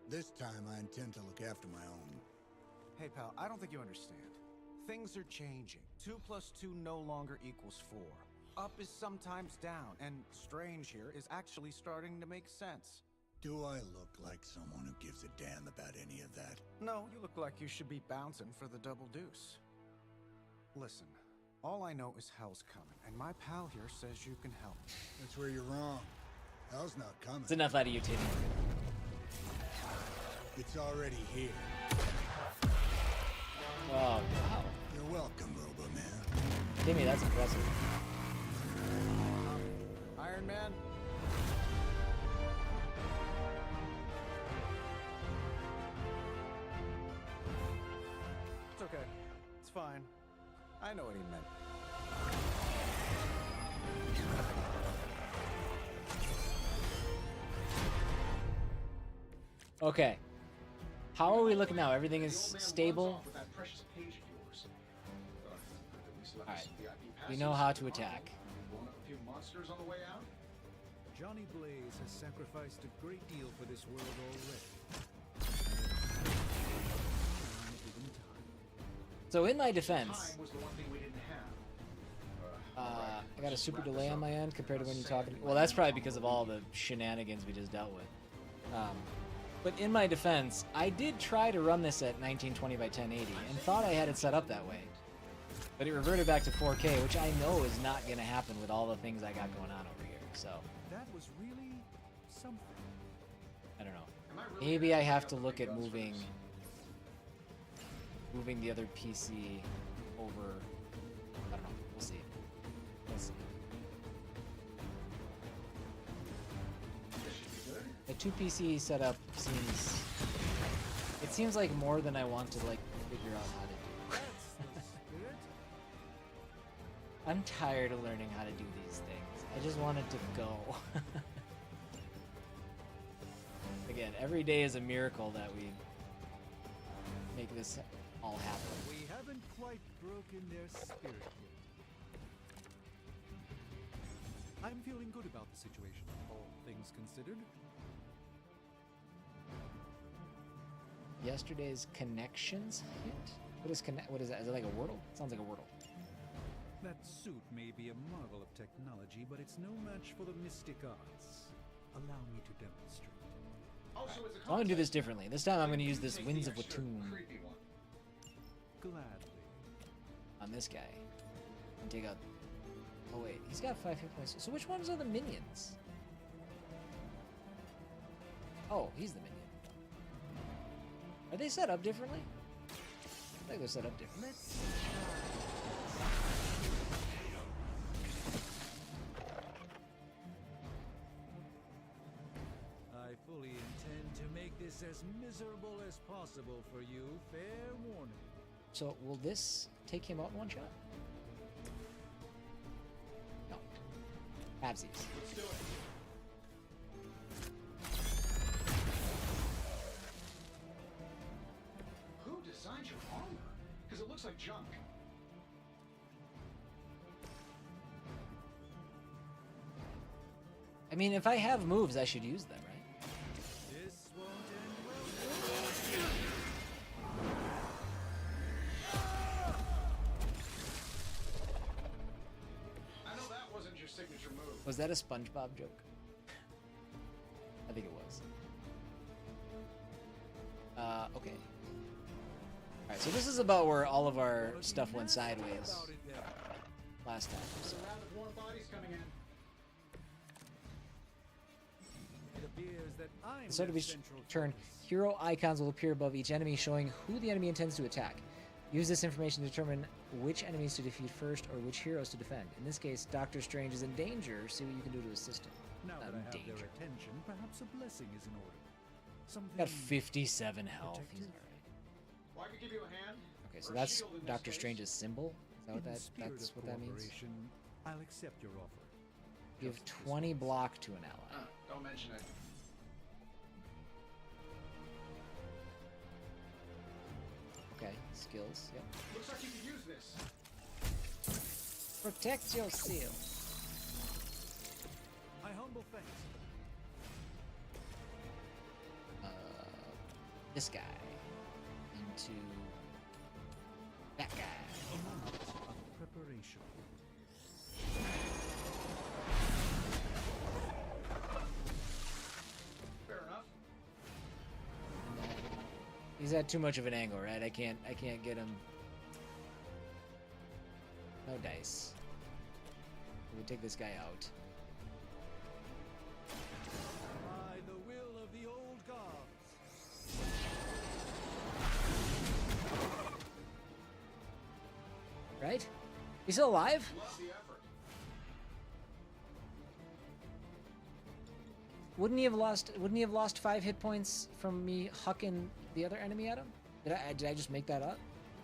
S3: This time I intend to look after my own.
S19: Hey pal, I don't think you understand. Things are changing. 2 + 2 no longer equals 4. Up is sometimes down, and strange here is actually starting to make sense.
S3: Do I look like someone who gives a damn about any of that?
S19: No, you look like you should be bouncing for the double deuce. Listen, all I know is hell's coming, and my pal here says you can help.
S3: That's where you're wrong. Hell's not coming.
S1: It's enough out of you, Timmy.
S3: It's already here.
S1: Oh, wow.
S3: You're welcome, Robo-Man.
S1: Timmy, that's impressive.
S19: Iron Man? It's okay. It's fine. I know what he meant.
S1: Okay. How are we looking now? Everything is stable? Alright. We know how to attack.
S18: Johnny Blaze has sacrificed a great deal for this world already.
S1: So in my defense, I got a super delay on my end compared to when you're talking. Well, that's probably because of all the shenanigans we just dealt with. But in my defense, I did try to run this at 1920 by 1080 and thought I had it set up that way. But it reverted back to 4K, which I know is not going to happen with all the things I got going on over here. So
S18: That was really something.
S1: I don't know. Maybe I have to look at moving the other PC over. I don't know. We'll see. We'll see. The 2 PC setup seems like more than I want to like figure out how to do. I'm tired of learning how to do these things. I just want it to go. Again, every day is a miracle that we make this all happen.
S18: We haven't quite broken their spirit yet. I'm feeling good about the situation, all things considered.
S1: Yesterday's connections hint? What is that? Is it like a wordle? Sounds like a wordle.
S18: That suit may be a marvel of technology, but it's no match for the mystic arts. Allow me to demonstrate.
S17: Also, as a
S1: So I'm gonna do this
S17: contest,
S1: differently. This time I'm gonna use this
S17: take
S1: Winds
S17: the
S1: of
S17: extra
S1: Watoomb
S17: creepy one.
S18: Gladly.
S1: on this guy. And take out. Oh wait, he's got 5 hit points. So which ones are the minions? Oh, he's the minion. Are they set up differently? I think they're set up differently.
S18: I fully intend to make this as miserable as possible for you. Fair warning.
S1: So will this take him out in one shot? No. Halvesies.
S17: Let's do it. Who designed your armor? Because it looks like junk.
S1: I mean, if I have moves, I should use them, right?
S18: This won't end
S17: I know that wasn't your signature move.
S1: Was that a SpongeBob joke? I think it was. Okay. Alright, so this is about where all of our stuff went sideways last time. So.
S17: There's a round of warm bodies coming in.
S18: It appears that I'm
S1: So to
S18: the
S1: be
S18: central
S1: turn, hero icons will appear above each enemy, showing who the enemy intends to attack. Use this information to determine which enemies to defeat first or which heroes to defend. In this case, Doctor Strange is in danger. See what you can do to assist him.
S18: Now that I have
S1: danger.
S18: their attention, perhaps a blessing is in order. Something
S1: Got 57 health. He's
S18: protective.
S1: alright.
S17: Well, I could give you a hand.
S1: Okay, so
S17: or a
S1: that's
S17: shield in this
S1: Doctor
S17: case.
S1: Strange's symbol. Is that what
S18: In the
S1: that?
S18: spirit
S1: That's
S18: of
S1: what that means.
S18: cooperation, I'll accept your offer.
S1: Give
S18: Just this
S1: 20
S18: once.
S1: block to an ally.
S17: Don't mention it.
S1: Okay, skills. Yep.
S17: Looks like you could use this.
S1: Protect yourself.
S18: My humble thanks.
S1: This guy into that guy.
S18: A moment of preparation.
S17: Fair enough.
S1: He's at too much of an angle, right? I can't get him. No dice. We take this guy out.
S18: By the will of the old gods.
S1: Right? He's still alive?
S17: Love the effort.
S1: Wouldn't he have lost 5 hit points from me hucking the other enemy at him? Did I just make that up?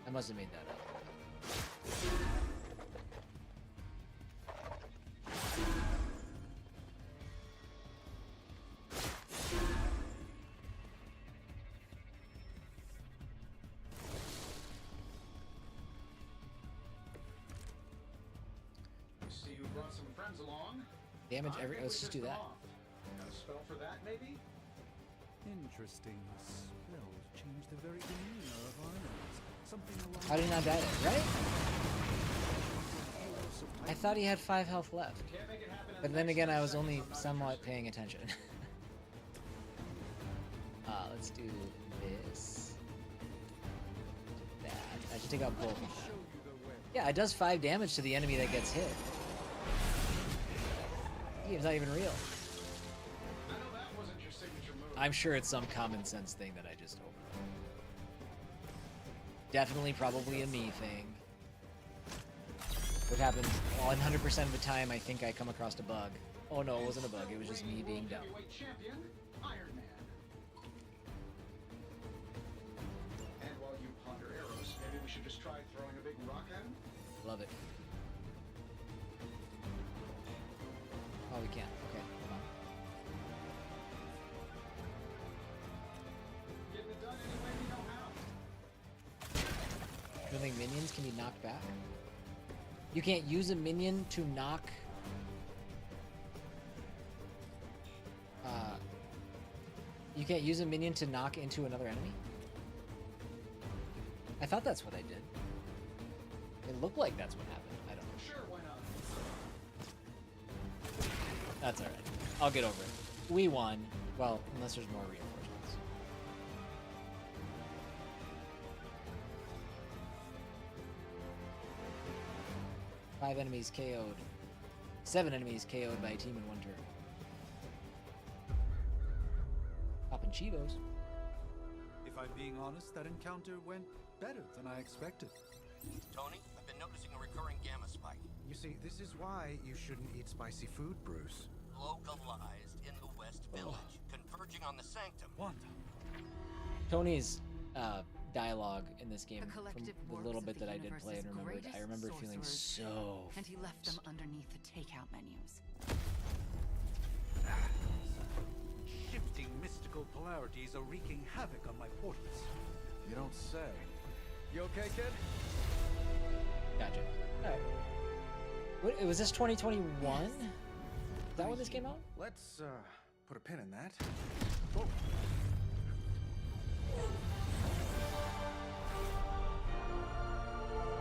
S1: I must have made that up.
S17: See, you brought some friends along.
S1: Damage
S17: I
S1: every.
S17: think
S1: Let's
S17: we
S1: just do
S17: pissed them
S1: that.
S17: off. Got a spell for that, maybe?
S18: Interesting. Spells change the very demeanor of our enemies. Something along
S1: How did he not die there? Right? I thought he had 5 health left.
S17: Can't make it happen in
S1: But
S17: the
S1: then
S17: next
S1: again,
S17: 10
S1: I was
S17: seconds,
S1: only
S17: I'm not
S1: somewhat paying attention. Let's do this. That. I should take out both of them. Yeah, it does 5 damage to the enemy that gets hit. The game's not even real.
S17: I know that wasn't your signature move.
S1: I'm sure it's some common sense thing that I just overlooked. Definitely, probably a me thing. What happens 100% of the time, I think I come across a bug. Oh no, it wasn't a bug, it was just me being dumb.
S17: Heavyweight champion, Iron Man. And while you ponder arrows, maybe we should just try throwing a big rock at him?
S1: Love it. Oh, we can't. Okay, hold on.
S17: Getting it done any way we know how.
S1: You don't think minions can be knocked back? You can't use a minion to knock... You can't use a minion to knock into another enemy? I thought that's what I did. It looked like that's what happened. I don't know.
S17: Sure, why not?
S1: That's alright. I'll get over it. We won. Well, unless there's more reinforcements. Five enemies KO'd. 7 enemies KO'd by a team in one turn. Poppin' Chivos.
S16: If I'm being honest, that encounter went better than I expected.
S3: Tony, I've been noticing a recurring gamma spike.
S19: You see, this is why you shouldn't eat spicy food, Bruce.
S3: Localized in the West Village, converging on the Sanctum.
S1: Tony's dialogue in this game, from the little bit that I did play and remembered, I remember feeling so
S8: and he left them underneath the takeout menus.
S16: Shifting mystical polarities are wreaking havoc on my portals.
S19: You don't say. You okay, kid?
S1: Gotcha. Alright. What, was this 2021? Is that when this came out?
S19: Let's put a pin in that.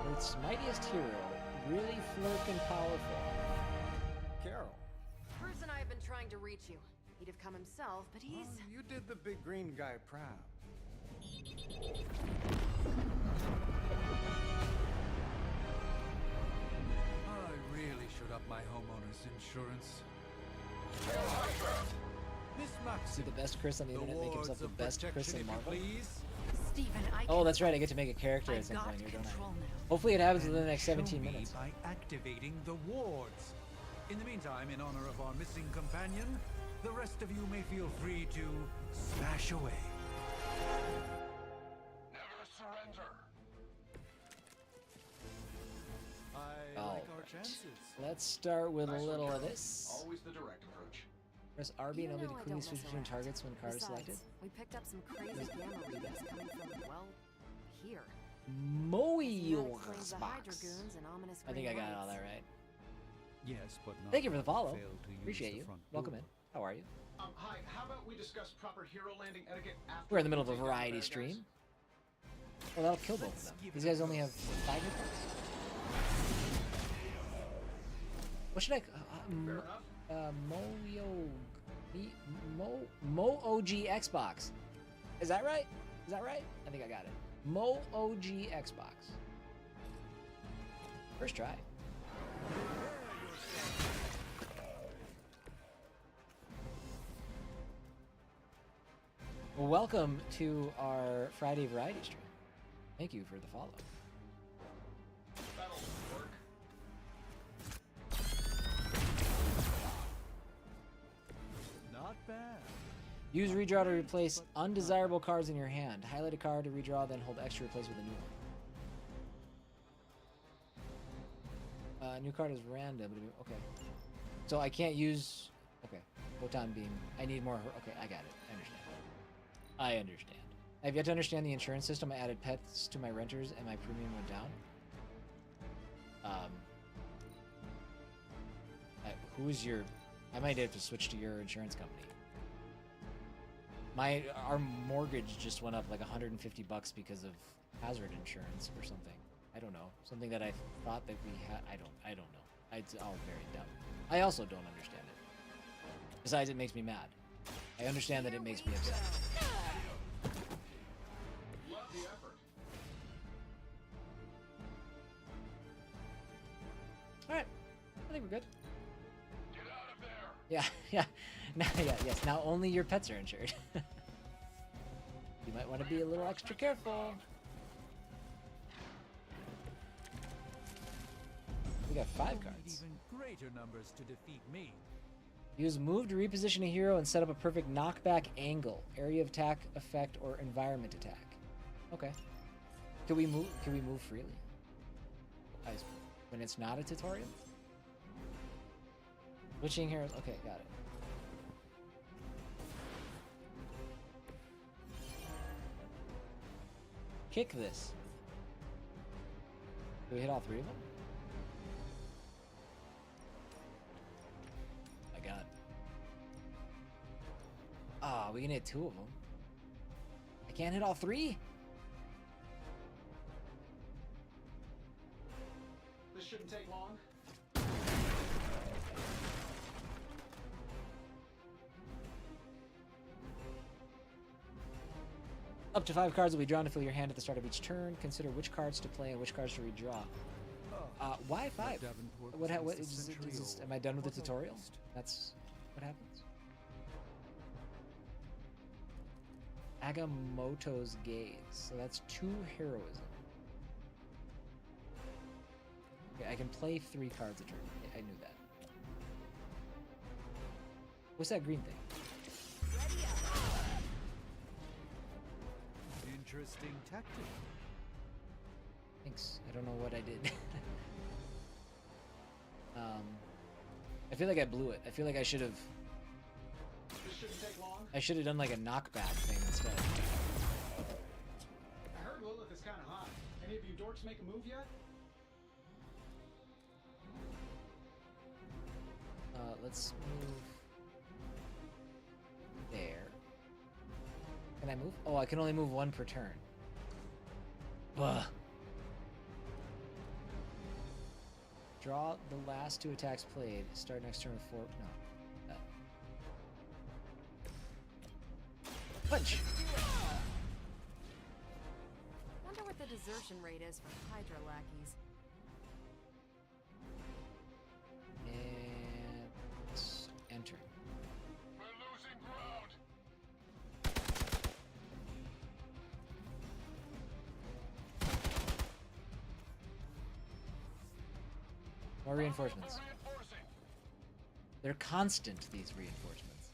S1: Earth's mightiest hero, really flirk and powerful.
S19: Carol.
S20: Bruce and I have been trying to reach you. He'd have come himself, but he's...
S19: Oh, you did the big green guy proud.
S16: I really should up my homeowner's insurance. Miss Maxim,
S1: See the best Chris on the internet make himself the best Chris in Marvel.
S8: Stephen,
S1: Oh, that's right. I get to make a character at some point here, don't I? Hopefully it happens within the next 17 minutes.
S16: By activating the wards. In the meantime, in honor of our missing companion, the rest of you may feel free to smash away.
S15: Never surrender.
S16: I like our chances.
S1: Let's start with a little of this.
S17: Always the direct approach.
S1: Press RB and LB to quickly switch between targets when card is
S20: Besides,
S1: selected.
S20: we picked up some crazy gamma readings coming from, well, here.
S1: Moio's
S20: Explains the
S1: box.
S20: Hydrogoons and ominous
S1: I think I
S20: green
S1: got all
S20: lights.
S1: that right.
S16: Yes, but not
S1: Thank you for the follow.
S16: failed to use
S1: Appreciate
S16: the
S1: you.
S16: front
S1: Welcome
S16: door.
S1: in. How are you?
S17: Hi, how about we discuss proper hero landing etiquette after
S1: We're in the middle of a
S17: we take down
S1: variety
S17: the bad
S1: stream.
S17: guys?
S1: Well, that'll kill both of them. These guys only have 5 hit points. What should I? Mo OG Xbox. Is that right? Is that right? I think I got it. Mo OG Xbox. First try. Well, welcome to our Friday variety stream. Thank you for the follow.
S17: That'll work.
S16: Not bad.
S1: Use redraw to replace undesirable cards in your hand. Highlight a card to redraw, then hold X to replace with a new one. New card is random. Okay. So I can't use... Okay. Photon beam. I need more... Okay, I got it. I understand. I understand. I have yet to understand the insurance system. I added pets to my renters and my premium went down. Who is your... I might have to switch to your insurance company. Our mortgage just went up like $150 because of hazard insurance or something. I don't know. Something that I thought that we had. I don't know. It's all very dumb. I also don't understand it. Besides, it makes me mad. I understand that it makes me upset.
S17: Love the effort.
S1: All right. I think we're good.
S15: Get out of there.
S1: Yeah, yeah. Yes. Now only your pets are insured. You might want to be a little extra careful. We got 5
S16: You'll need
S1: cards.
S16: even greater numbers to defeat me.
S1: Use move to reposition a hero and set up a perfect knockback angle, area of attack, effect, or environment attack. Okay. Can we move freely? When it's not a tutorial? Switching heroes. Okay, got it. Kick this. Do we hit all 3 of them? I got it. Ah, we can hit 2 of them. I can't hit all 3?
S17: shouldn't take long.
S1: Up to 5 cards will be drawn to fill your hand at the start of each turn. Consider which cards to play and which cards to redraw. Why 5? Am I done with the tutorial? That's what happens? Agamotto's Gaze. So that's 2 heroism. Okay, I can play 3 cards a turn. I knew that. What's that green thing?
S18: Interesting tactic.
S1: Thanks. I don't know what I did. I feel like I blew it. I feel like I should have.
S17: This shouldn't take long.
S1: I should have done like a knockback thing instead.
S17: I heard Lilith is kind of hot. Any of you dorks make a move yet?
S1: Let's move there. Can I move? Oh, I can only move 1 per turn. Ugh. Draw the last 2 attacks played. Start next turn with 4. No. Punch!
S20: Wonder what the desertion rate is for Hydra lackeys.
S1: And let's enter.
S14: We're losing ground.
S1: More reinforcements. They're constant, these reinforcements.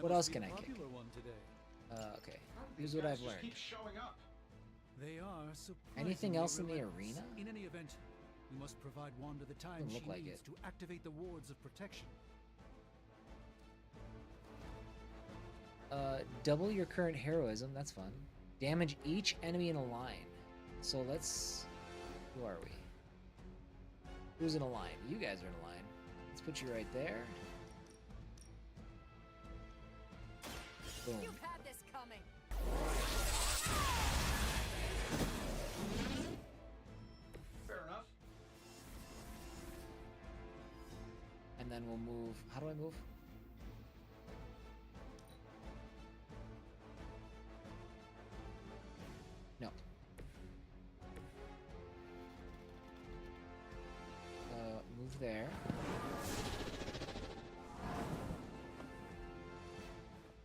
S1: What else can I kick? Okay. Here's what I've learned.
S17: Keep showing up.
S18: They are
S1: Anything else in the
S18: relentless.
S1: arena?
S18: In any event, we must provide Wanda the time
S1: Doesn't
S18: she
S1: look like
S18: needs
S1: it.
S18: to activate the wards of protection.
S1: Double your current heroism. That's fun. Damage each enemy in a line. So let's. Who are we? Who's in a line? You guys are in a line. Let's put you right there. Boom.
S20: You've had this coming.
S17: Fair enough.
S1: And then we'll move. How do I move? No. Move there.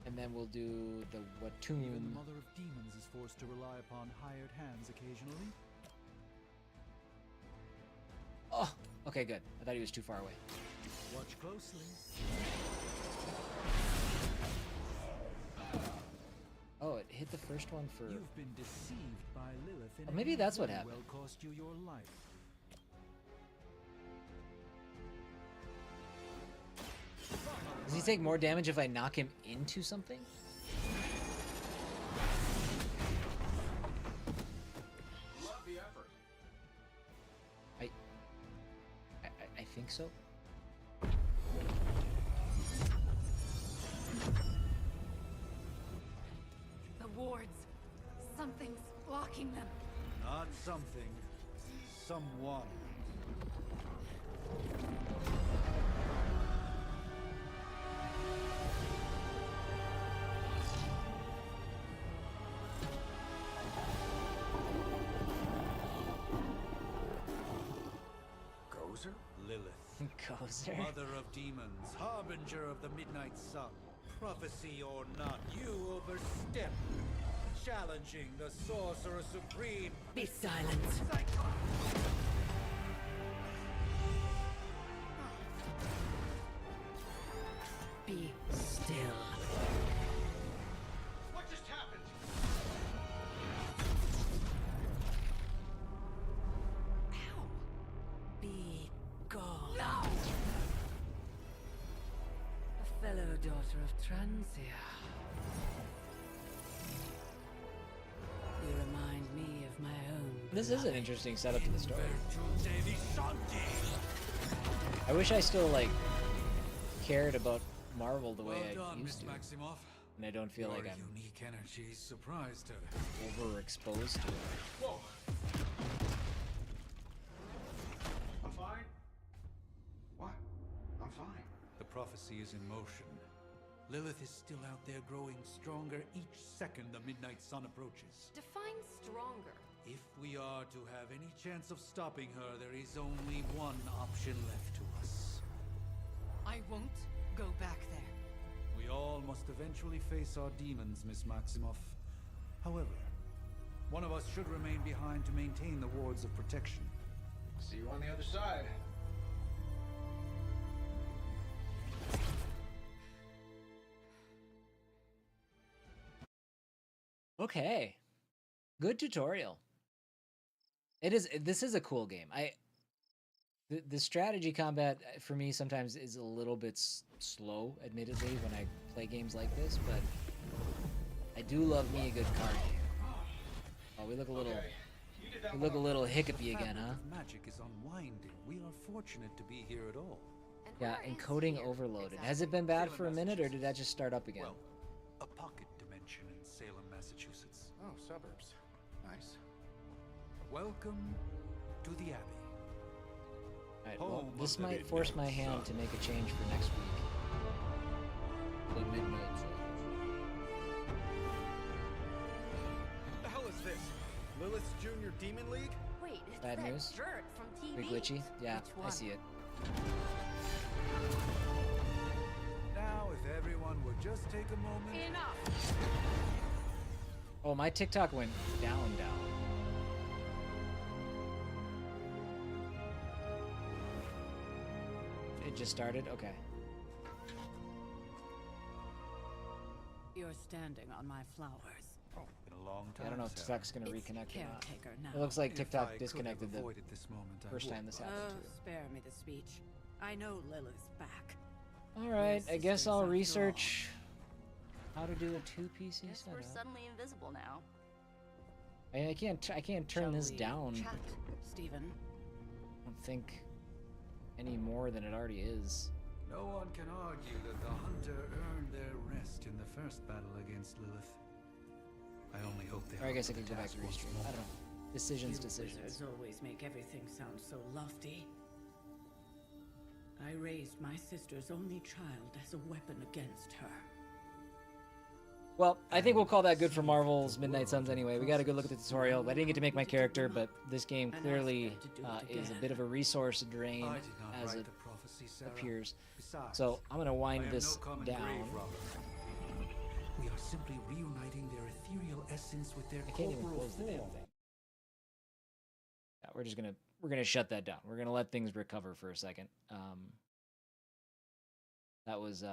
S1: And then we'll do the
S18: Even the
S1: Watum.
S18: Mother of Demons is forced to rely upon hired hands occasionally.
S1: Oh, okay, good. I thought he was too far away.
S18: Watch closely.
S1: Oh, it hit the first one for.
S18: You've been deceived by Lilith.
S1: Oh, maybe that's what happened.
S18: Will cost you your life.
S1: Does he take more damage if I knock him into something?
S17: Love the effort.
S1: I think so.
S20: The wards. Something's blocking them.
S16: Not something. Someone.
S11: Gozer?
S16: Lilith.
S1: Gozer?
S16: Mother of demons, harbinger of the midnight sun. Prophecy or not, you overstep. Challenging the sorcerer supreme.
S20: Be silent. Be still.
S17: What just happened?
S20: Be gone. No! A fellow daughter of Transia. You remind me of my own.
S1: This is an interesting setup to the story. I wish I still like cared about Marvel the way I used to,
S16: Maximoff.
S1: and I don't feel like I'm
S16: unique energy surprised her.
S1: overexposed to it.
S17: Whoa. fine? What? I'm fine.
S18: The prophecy is in motion. Lilith is still out there growing stronger each second the midnight sun approaches.
S20: Define stronger.
S18: If we are to have any chance of stopping her, there is only one option left to us.
S8: I won't go back there.
S18: We all must eventually face our demons, Miss Maximoff. However, one of us should remain behind to maintain the wards of protection.
S17: See you on the other side.
S1: Okay. Good tutorial. It is. This is a cool game. The strategy combat for me sometimes is a little bit slow, admittedly, when I play games like this, but I do love me a good card game. Oh, we look a little hiccupy again, huh?
S18: Magic is unwinding. We are fortunate to be here at all.
S1: Yeah, encoding overloaded. Has it been bad for a minute, or did that just start up again?
S18: Well, a pocket dimension in Salem, Massachusetts.
S17: Oh, suburbs. Nice.
S18: Welcome to the Abbey.
S1: Alright, well, this might force my hand to make a change for next week. The midnight zone.
S19: What the hell is this? Lilith's Junior Demon League?
S20: Wait, it's
S1: Bad
S20: that
S1: news?
S20: jerk from TV.
S1: Pretty glitchy? Yeah,
S20: Which
S1: I
S20: one?
S1: see it.
S18: Now, if everyone would just take a moment.
S20: Enough.
S1: Oh, my TikTok went down. It just started? Okay.
S8: You're standing on my flowers.
S18: Oh, been a long time.
S1: I don't know if TikTok's gonna
S8: It's
S1: reconnect or not.
S8: caretaker now.
S1: It looks like
S18: If I
S1: TikTok
S18: could
S1: disconnected
S18: have
S1: the
S18: avoided this moment, I
S1: first
S18: would.
S1: time this happened
S8: Oh,
S1: too.
S8: spare me the speech. I know Lilith's back.
S1: Alright, I guess
S8: sisters
S1: I'll
S8: after
S1: research how to do a 2 PC
S20: Guess we're
S1: setup.
S20: suddenly invisible now.
S1: I can't turn
S8: Shall
S1: this
S8: we
S1: down.
S8: Chat, Stephen.
S1: I don't think any more than it already is.
S18: No one can argue that the Hunter earned their rest in the first battle against Lilith. I only hope they.
S1: Or I guess I
S18: the
S1: could go back
S18: task
S1: to
S18: once
S1: restream.
S18: more.
S1: I don't know. Decisions.
S8: Wizards always make everything sound so lofty. I raised my sister's only child as a weapon against her.
S1: Well, I think we'll call that good for Marvel's Midnight Suns anyway. We got a good look at the tutorial. I didn't get to make my character, but this game clearly is a bit of a resource drain
S18: I did not
S1: as
S18: write
S1: it
S18: the prophecy, Sarah.
S1: appears.
S18: Besides,
S1: So I'm going to
S18: I
S1: wind
S18: am
S1: this
S18: no common
S1: down.
S18: grave robber. We are simply reuniting their ethereal essence with their
S1: I can't even
S18: corporal
S1: close the damn
S18: form.
S1: thing. Yeah, we're gonna shut that down. We're gonna let things recover for a second. That was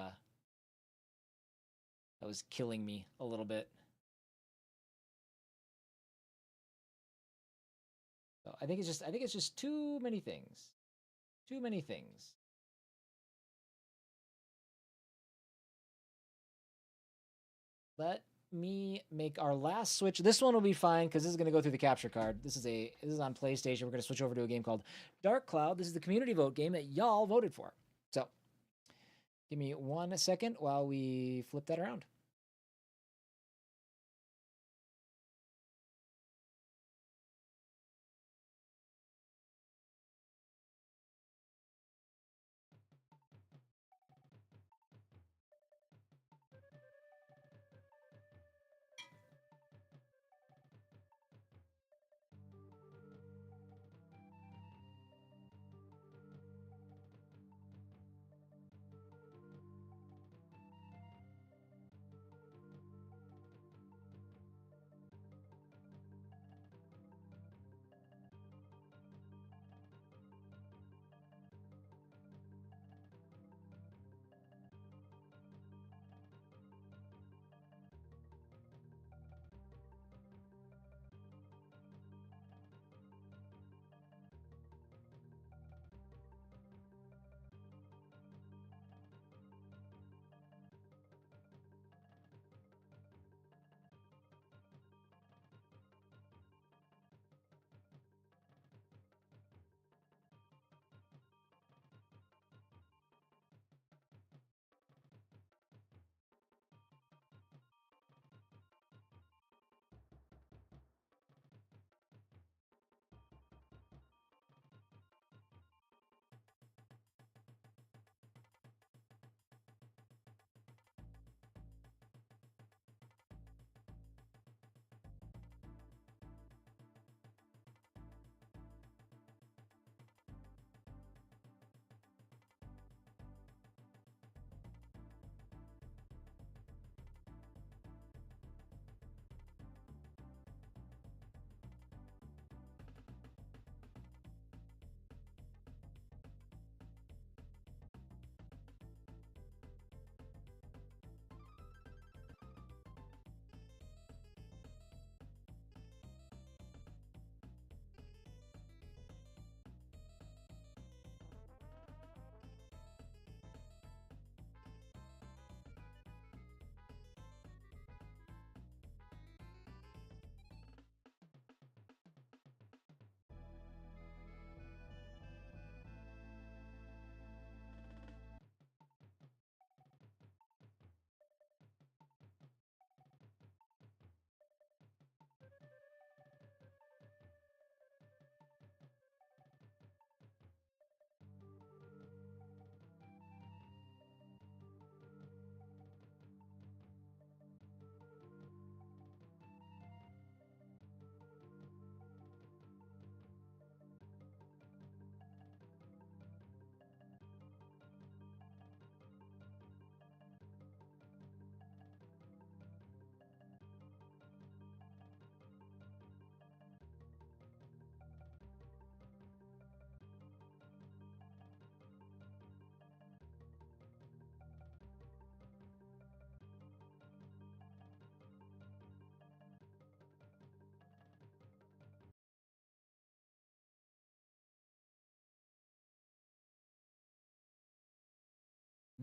S1: killing me a little bit. So I think it's just too many things. Too many things. Let me make our last switch. This one will be fine because this is going to go through the capture card. This is on PlayStation. We're going to switch over to a game called Dark Cloud. This is the community vote game that y'all voted for. So give me 1 second while we flip that around.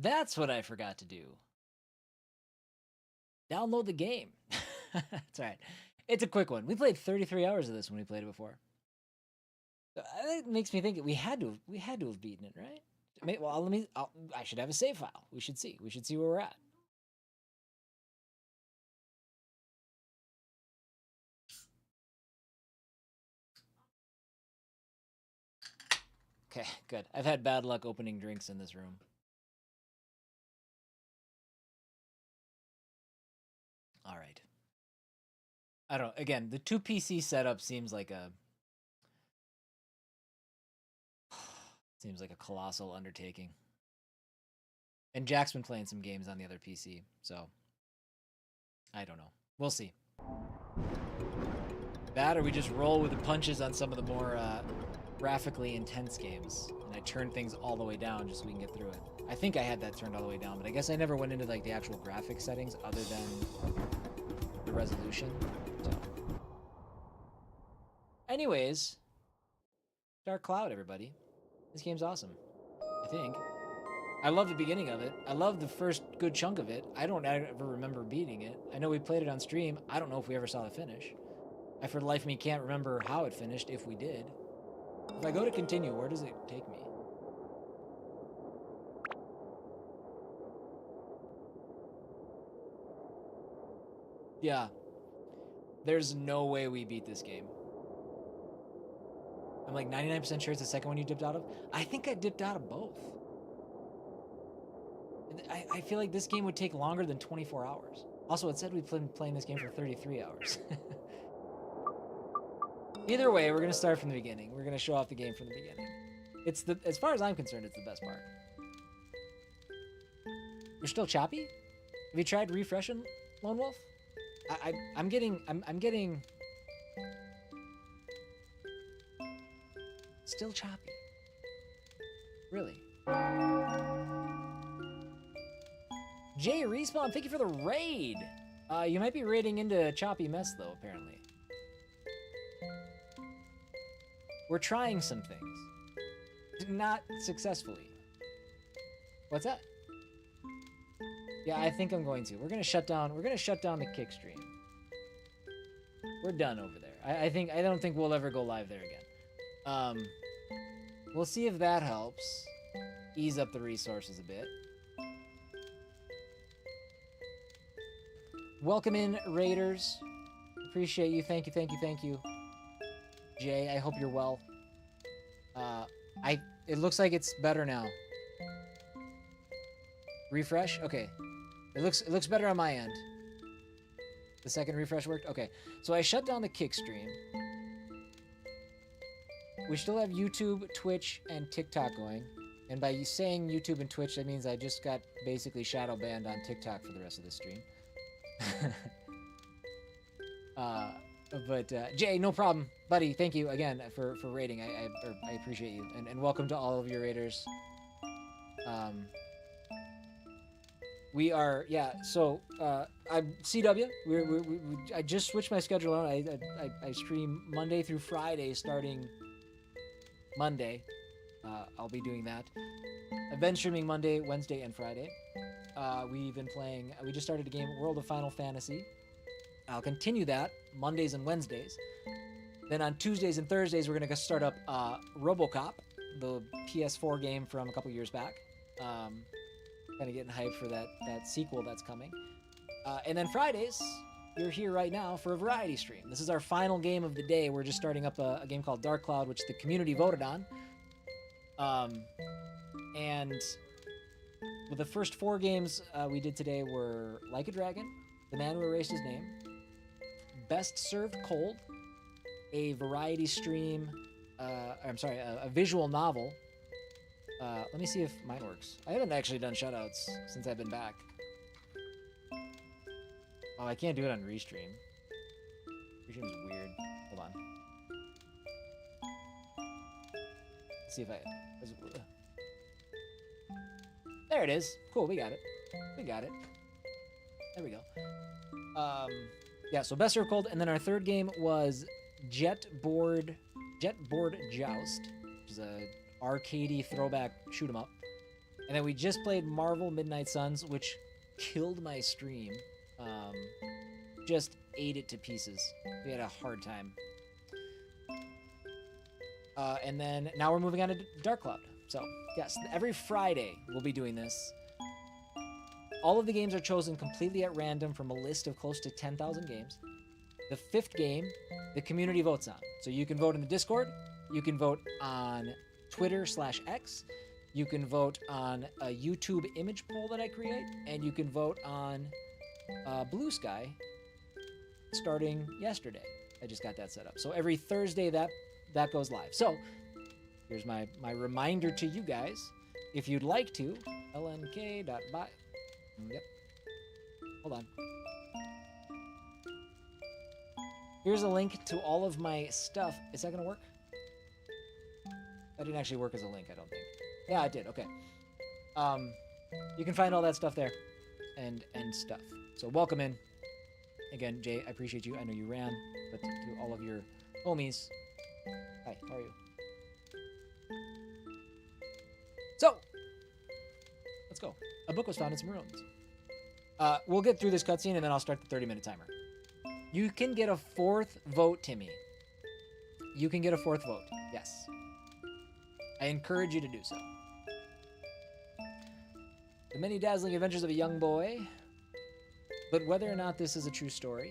S1: That's what I forgot to do. Download the game. That's right. It's a quick one. We played 33 hours of this when we played it before. So it makes me think we had to have beaten it, right? Well, I should have a save file. We should see where we're at. Okay, good. I've had bad luck opening drinks in this room. All right. I don't know. Again, the 2 PC setup seems like a colossal undertaking. And Jack's been playing some games on the other PC, so I don't know. We'll see. That or we just roll with the punches on some of the more graphically intense games, and I turn things all the way down just so we can get through it. I think I had that turned all the way down, but I guess I never went into like the actual graphic settings other than the resolution. So, anyways, Dark Cloud, everybody. This game's awesome. I think. I love the beginning of it. I love the first good chunk of it. I don't ever remember beating it. I know we played it on stream. I don't know if we ever saw the finish. I for the life of me can't remember how it finished, if we did. If I go to continue, where does it take me? Yeah. There's no way we beat this game. I'm like 99% sure it's the second one you dipped out of. I think I dipped out of both. I feel like this game would take longer than 24 hours. Also, it said we've been playing this game for 33 hours. Either way, we're going to start from the beginning. We're going to show off the game from the beginning. As far as I'm concerned, it's the best part. You're still choppy? Have you tried refreshing, Lone Wolf? I'm getting still choppy. Really? Jay Respawn, thank you for the raid. You might be raiding into a choppy mess though, apparently. We're trying some things. Not successfully. What's that? Yeah, I think I'm going to. We're gonna shut down the kick stream. We're done over there. I don't think we'll ever go live there again. We'll see if that helps ease up the resources a bit. Welcome in, Raiders. Appreciate you. Thank you. Jay, I hope you're well. It looks like it's better now. Refresh? Okay. It looks better on my end. The second refresh worked? Okay. So I shut down the kick stream. We still have YouTube, Twitch, and TikTok going. And by saying YouTube and Twitch, that means I just got basically shadow banned on TikTok for the rest of the stream. But Jay, no problem, buddy. Thank you again for raiding. I appreciate you, and welcome to all of your raiders. We are So I'm CW. I just switched my schedule on. I stream Monday through Friday, starting Monday. I'll be doing that. I've been streaming Monday, Wednesday, and Friday. We've been playing. We just started a game, World of Final Fantasy. I'll continue that Mondays and Wednesdays. Then on Tuesdays and Thursdays, we're gonna start up RoboCop, the PS4 game from a couple years back. Kind of getting hyped for that sequel that's coming. And then Fridays, you're here right now for a variety stream. This is our final game of the day. We're just starting up a game called Dark Cloud, which the community voted on. And well, the first 4 games we did today were Like a Dragon, The Man Who Erased His Name, Best Served Cold, a variety stream, a visual novel. Let me see if mine works. I haven't actually done shutouts since I've been back. Oh, I can't do it on Restream. Restream is weird. Hold on. Let's see if there it is. Cool, we got it. There we go. Yeah, so Best Served Cold, and then our third game was Jetboard Joust, which is a arcadey throwback shoot 'em up. And then we just played Marvel Midnight Suns, which killed my stream. Just ate it to pieces. We had a hard time. And then now we're moving on to Dark Cloud. So, yes, every Friday we'll be doing this. All of the games are chosen completely at random from a list of close to 10,000 games. The 5th game, the community votes on. So you can vote in the Discord. You can vote on Twitter/X. You can vote on a YouTube image poll that I create. And you can vote on Blue Sky starting yesterday. I just got that set up. So every Thursday that goes live. So here's my reminder to you guys. If you'd like to, lnk.by. Yep. Hold on. Here's a link to all of my stuff. Is that going to work? That didn't actually work as a link, I don't think. Yeah, it did. Okay. You can find all that stuff there and stuff. So welcome in. Again, Jay, I appreciate you. I know you ran, but to all of your homies. Hi, how are you? So, let's go. A book was found in some ruins. We'll get through this cutscene and then I'll start the 30-minute timer. You can get a 4th vote, Timmy. You can get a 4th vote. Yes. I encourage you to do so. The many dazzling adventures of a young boy. But whether or not this is a true story,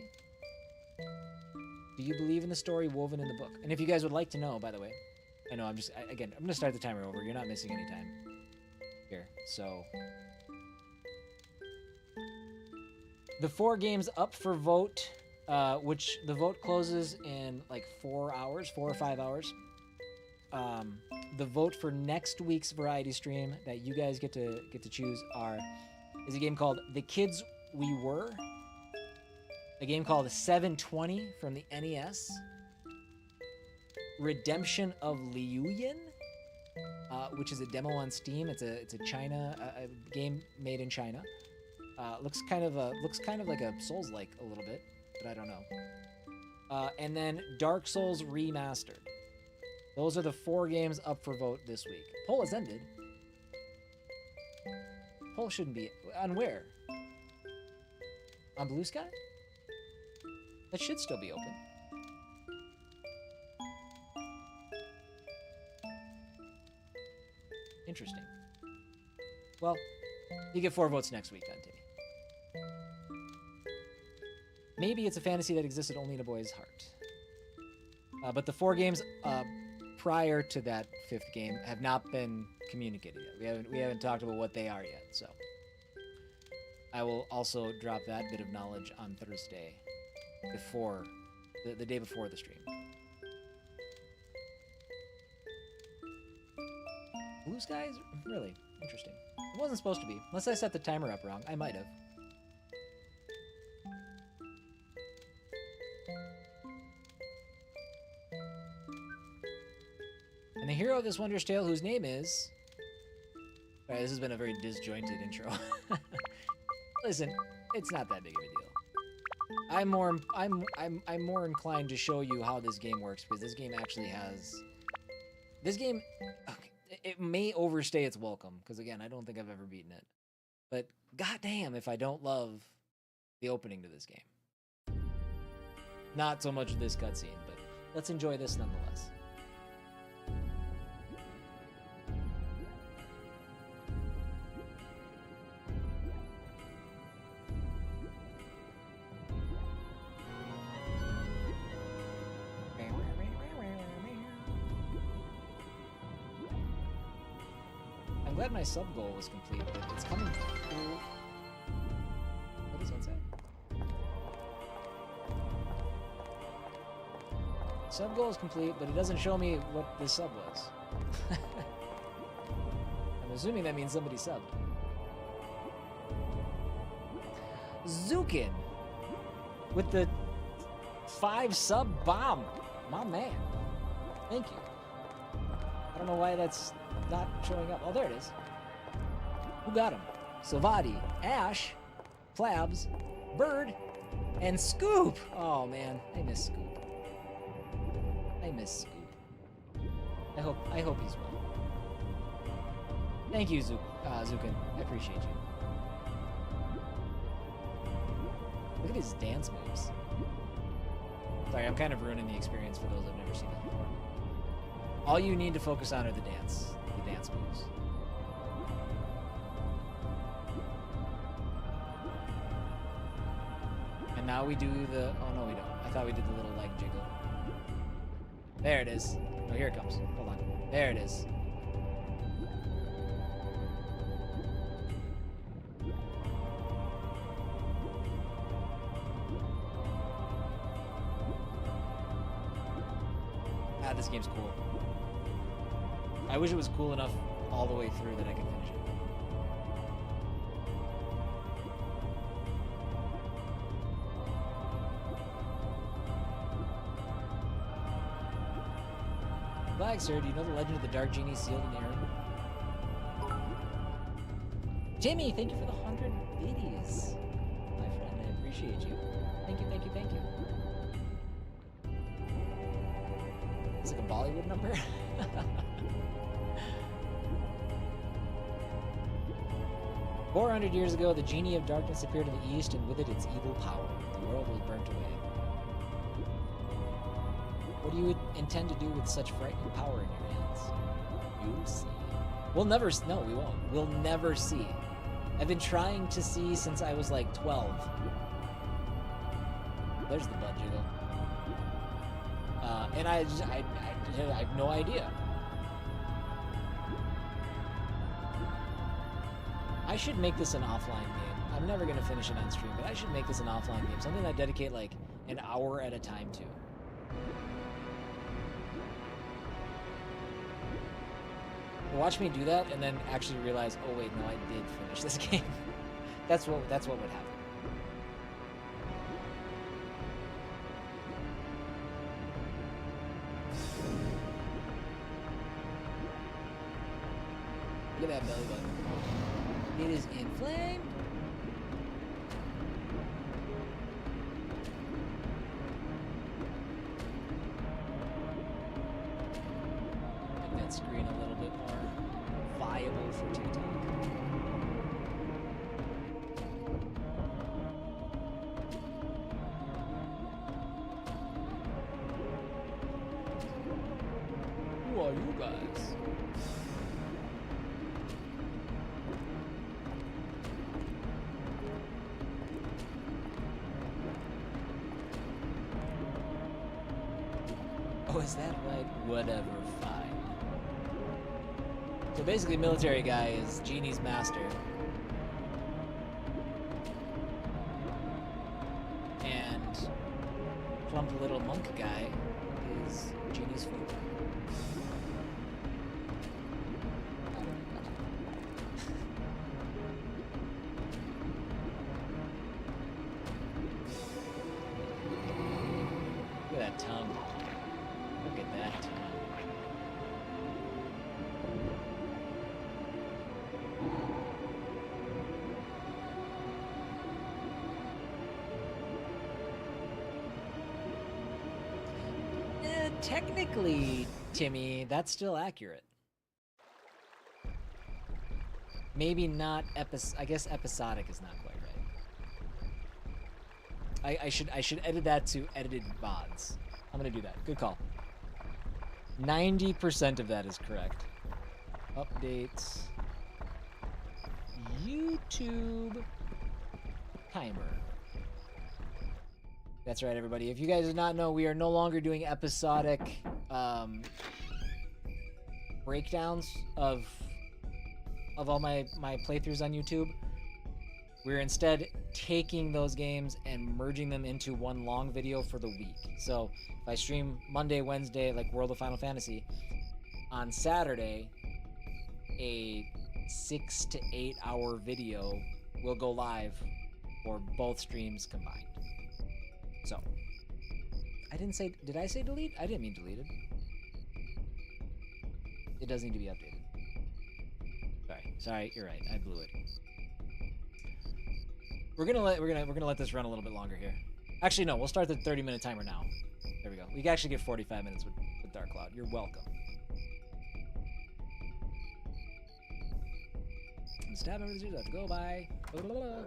S1: do you believe in the story woven in the book? And if you guys would like to know, by the way, I know I'm going to start the timer over. You're not missing any time here. So, the 4 games up for vote, which the vote closes in like 4 hours, 4 or 5 hours. The vote for next week's variety stream that you guys get to choose is a game called The Kids We Were, a game called 720 from the NES, Redemption of Liuyan, which is a demo on Steam. It's a China a game made in China. Looks kind of like a Souls-like a little bit, but I don't know. And then Dark Souls Remastered. Those are the 4 games up for vote this week. Poll has ended. Poll shouldn't be on where? On Blue Sky? That should still be open. Interesting. Well, you get 4 votes next week then, Timmy. Maybe it's a fantasy that existed only in a boy's heart. But the 4 games prior to that 5th game have not been communicated yet. We haven't talked about what they are yet, so I will also drop that bit of knowledge on Thursday, before the day before the stream. Blue skies? Really? Interesting. It wasn't supposed to be. Unless I set the timer up wrong. I might have. And the hero of this wondrous tale, whose name is... Alright, this has been a very disjointed intro. Listen, it's not that big of a deal. I'm more inclined to show you how this game works, because this game actually has... This game, it may overstay its welcome, because again, I don't think I've ever beaten it. But goddamn if I don't love the opening to this game. Not so much this cutscene, but let's enjoy this nonetheless. I'm glad my sub goal was complete, but it's coming through. What does that say? Sub goal is complete, but it doesn't show me what this sub was. I'm assuming that means somebody subbed. Zukin with the 5 sub bomb. My man. Thank you. I don't know why that's not showing up. Oh, there it is. Who got him? Savati, Ash, Plabs, Bird, and Scoop. Oh man, I miss Scoop. I miss Scoop. I hope he's well. Thank you, Zukin. I appreciate you. Look at his dance moves. Sorry, I'm kind of ruining the experience for those who've never seen it before. All you need to focus on are the dance moves. And now we do the, oh no we don't. I thought we did the little leg jiggle. There it is. Oh, here it comes. Hold on. There it is. Ah, this game's cool. I wish it was cool enough all the way through that I could finish it. Flag, sir, do you know the legend of the Dark Genie sealed in Aaron? Jimmy, thank you for the 100 biddies. My friend, I appreciate you. Thank you, thank you, thank you. It's like a Bollywood number. 400 years ago, the genie of darkness appeared in the east, and with it its evil power. The world was burnt away. What do you intend to do with such frightening power in your hands? You'll see. We'll never, no, we won't. We'll never see. I've been trying to see since I was like 12. There's the butt jiggle. And I have no idea. I should make this an offline game. I'm never going to finish it on stream, but I should make this an offline game. Something I dedicate like an hour at a time to. Watch me do that and then actually realize, oh wait, no, I did finish this game. That's what would happen. Look at that belly button. It is inflamed. Make that screen a little bit more viable for TikTok. Who are you guys? Oh, is that right? Whatever, fine. So basically, military guy is Genie's master. And plump little monk guy is Genie's food. Look at that tongue. Look at that tongue. Technically, Timmy, that's still accurate. Maybe not I guess episodic is not quite right. I should edit that to edited VODs. I'm gonna do that. Good call. 90% of that is correct. Updates. YouTube timer. That's right, everybody. If you guys did not know, we are no longer doing episodic breakdowns of all my playthroughs on YouTube. We're instead taking those games and merging them into one long video for the week. So if I stream Monday, Wednesday, like World of Final Fantasy, on Saturday, a 6 to 8 hour video will go live for both streams combined. So, did I say delete? I didn't mean deleted. It does need to be updated. Sorry, you're right. I blew it. We're gonna let this run a little bit longer here. Actually, no, we'll start the 30-minute timer now. There we go. We can actually get 45 minutes with Dark Cloud. You're welcome. Stab over the stairs. I have to go. Bye. Blah, blah, blah.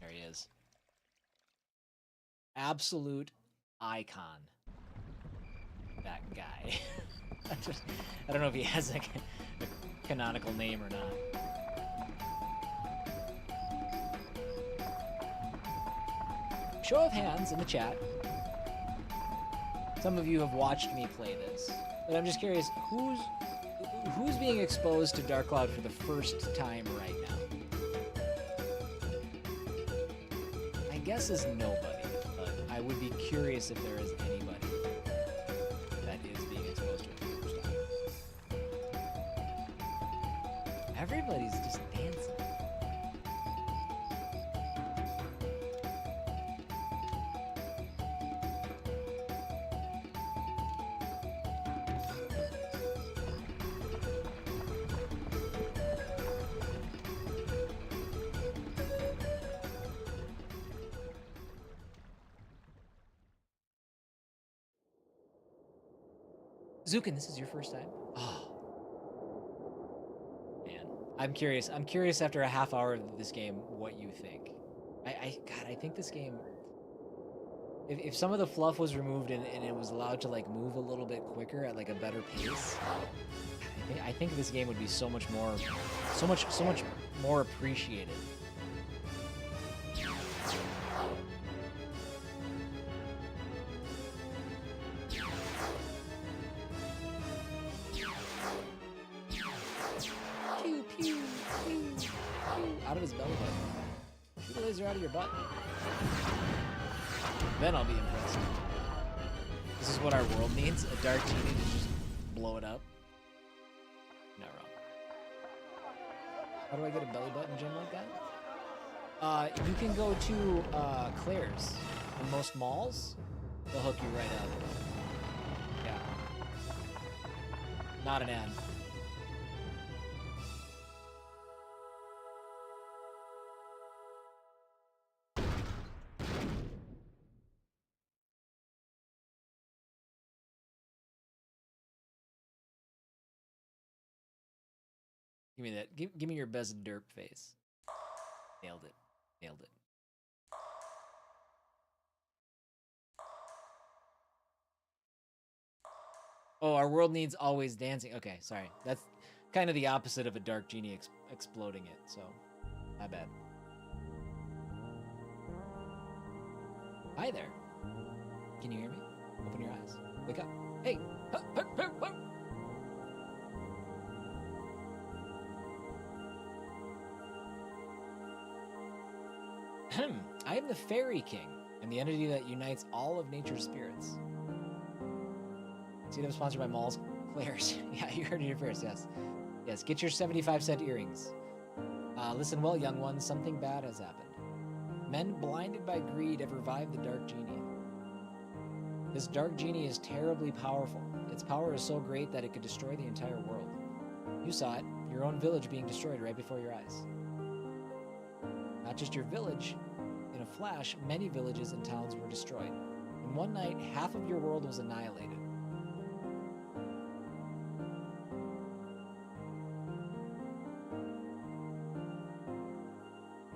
S1: There he is. Absolute icon. That guy. I don't know if he has a canonical name or not. Show of hands in the chat. Some of you have watched me play this, but I'm just curious, who's being exposed to Dark Cloud for the first time right now? My guess is nobody, but I would be curious if there is anybody that is being exposed to it for the first time. Everybody's just dancing. Zukin, this is your first time? Oh. Man. I'm curious. I'm curious after a half hour of this game what you think. God, I think this game... If some of the fluff was removed and it was allowed to like move a little bit quicker at like a better pace, I think this game would be so much more appreciated. Pew, pew, pew, pew. Out of his belly button. Shoot a laser out of your butt. Then I'll be impressed. This is what our world needs? A dark genie to just blow it up? Not wrong. How do I get a belly button gem like that? You can go to Claire's. In most malls, they'll hook you right up. Yeah. Not an ad. Give me that. Give me your best derp face. Nailed it. Nailed it. Oh, our world needs always dancing. Okay, sorry. That's kind of the opposite of a dark genie exploding it, so my bad. Hi there. Can you hear me? Open your eyes. Wake up. Hey. I am the Fairy King, and the entity that unites all of nature's spirits. See them sponsored by Malls Claire's. Yeah, you heard it here first, yes. Yes, get your 75-cent earrings. Listen well, young ones, something bad has happened. Men blinded by greed have revived the Dark Genie. This Dark Genie is terribly powerful. Its power is so great that it could destroy the entire world. You saw it, your own village being destroyed right before your eyes. Not just your village. In a flash, many villages and towns were destroyed. In one night, half of your world was annihilated.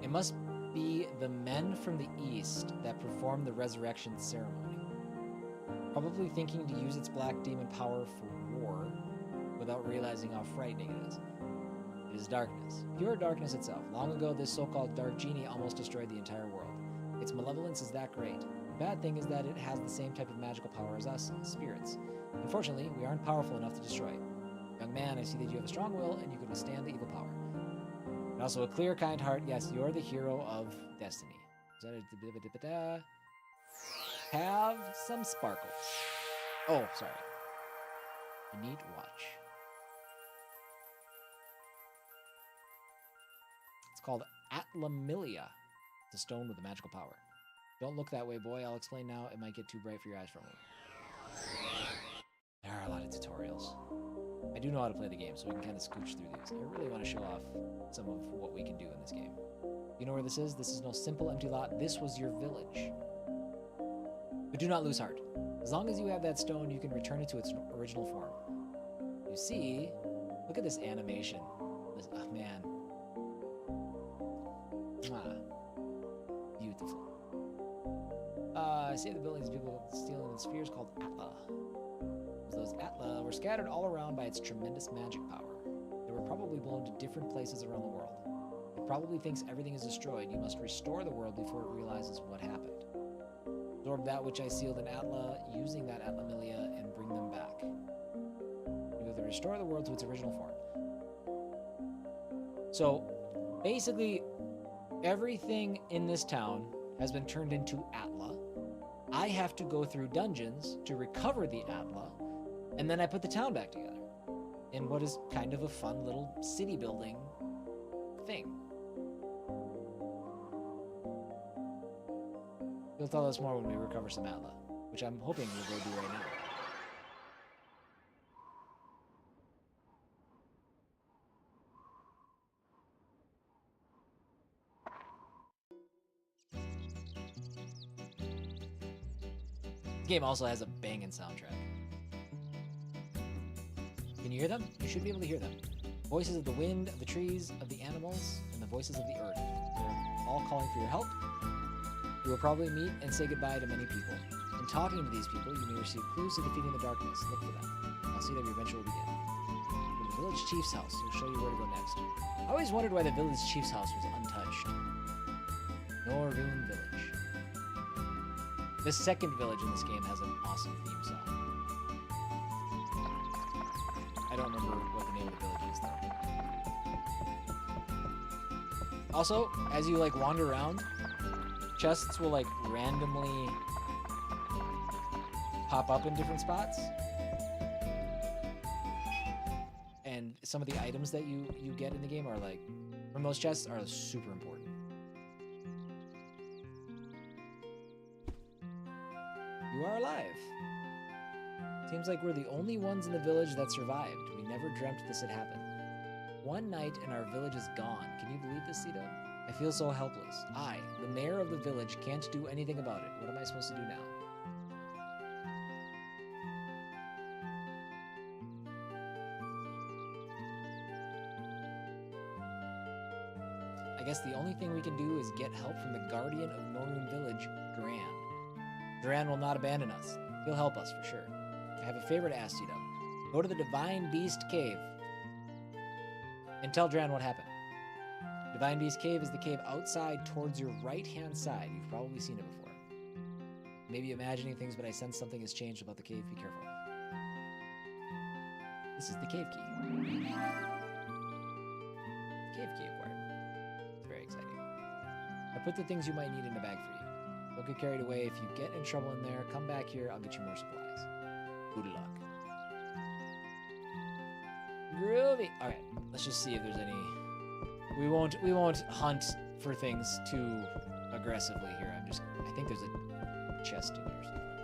S1: It must be the men from the east that performed the resurrection ceremony. Probably thinking to use its black demon power for war without realizing how frightening it is. It is darkness, pure darkness itself. Long ago, this so-called Dark Genie almost destroyed the entire world. Its malevolence is that great. The bad thing is that it has the same type of magical power as us, spirits. Unfortunately, we aren't powerful enough to destroy it. Young man, I see that you have a strong will and you can withstand the evil power. And also a clear, kind heart. Yes, you're the hero of destiny. Have some sparkles. Oh, sorry. A neat watch. It's called Atlamilia. It's a stone with a magical power. Don't look that way, boy. I'll explain now. It might get too bright for your eyes for a moment. There are a lot of tutorials. I do know how to play the game, so we can kind of scooch through these. I really want to show off some of what we can do in this game. You know where this is? This is no simple empty lot. This was your village. But do not lose heart. As long as you have that stone, you can return it to its original form. You see, look at this animation. This, oh man. Beautiful. I see the buildings people stealing the spheres called Atla. Those Atla were scattered all around by its tremendous magic power. They were probably blown to different places around the world. It probably thinks everything is destroyed. You must restore the world before it realizes what happened. Absorb that which I sealed in Atla, using that Atlamilia, and bring them back. You have to restore the world to its original form. So, basically, everything in this town has been turned into Atla. I have to go through dungeons to recover the Atla, and then I put the town back together in what is kind of a fun little city building thing. You'll tell us more when we recover some Atla, which I'm hoping we'll go do right now. The game also has a banging soundtrack. Can you hear them? You should be able to hear them. Voices of the wind, of the trees, of the animals, and the voices of the earth. They're all calling for your help. You will probably meet and say goodbye to many people. In talking to these people, you may receive clues to defeating the darkness. Look for them. I'll see that your adventure will begin. Go to the village chief's house. He'll show you where to go next. I always wondered why the village chief's house was untouched. Norrune Village. The second village in this game has an awesome theme song. I don't remember what the name of the village is though. Also, as you like wander around, chests will like randomly pop up in different spots. And some of the items that you get in the game are like, from those chests are super important. You are alive. Seems like we're the only ones in the village that survived. We never dreamt this had happened. One night and our village is gone. Can you believe this, Cito? I feel so helpless. I, the mayor of the village, can't do anything about it. What am I supposed to do now? I guess the only thing we can do is get help from the guardian of Norrune Village, Gran. Duran will not abandon us. He'll help us for sure. I have a favor to ask you though. Go to the Divine Beast Cave and tell Duran what happened. Divine Beast Cave is the cave outside towards your right-hand side. You've probably seen it before. Maybe imagining things, but I sense something has changed about the cave. Be careful. This is the cave key. Cave key acquired. It's very exciting. I put the things you might need in a bag for you. Don't get carried away. If you get in trouble in there, come back here. I'll get you more supplies. Good luck. Groovy. All right, let's just see if there's any. We won't hunt for things too aggressively here. I think there's a chest in here somewhere.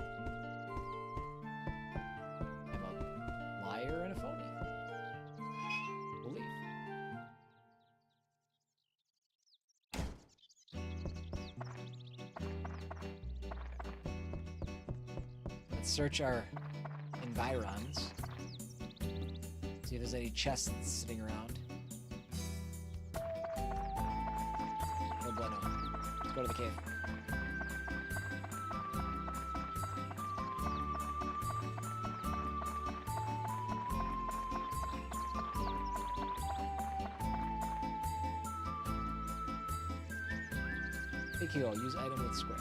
S1: I'm a liar and a phony. Believe. Let's search our environs. See if there's any chests sitting around. No bueno. Let's go to the cave. AQO, use item with square.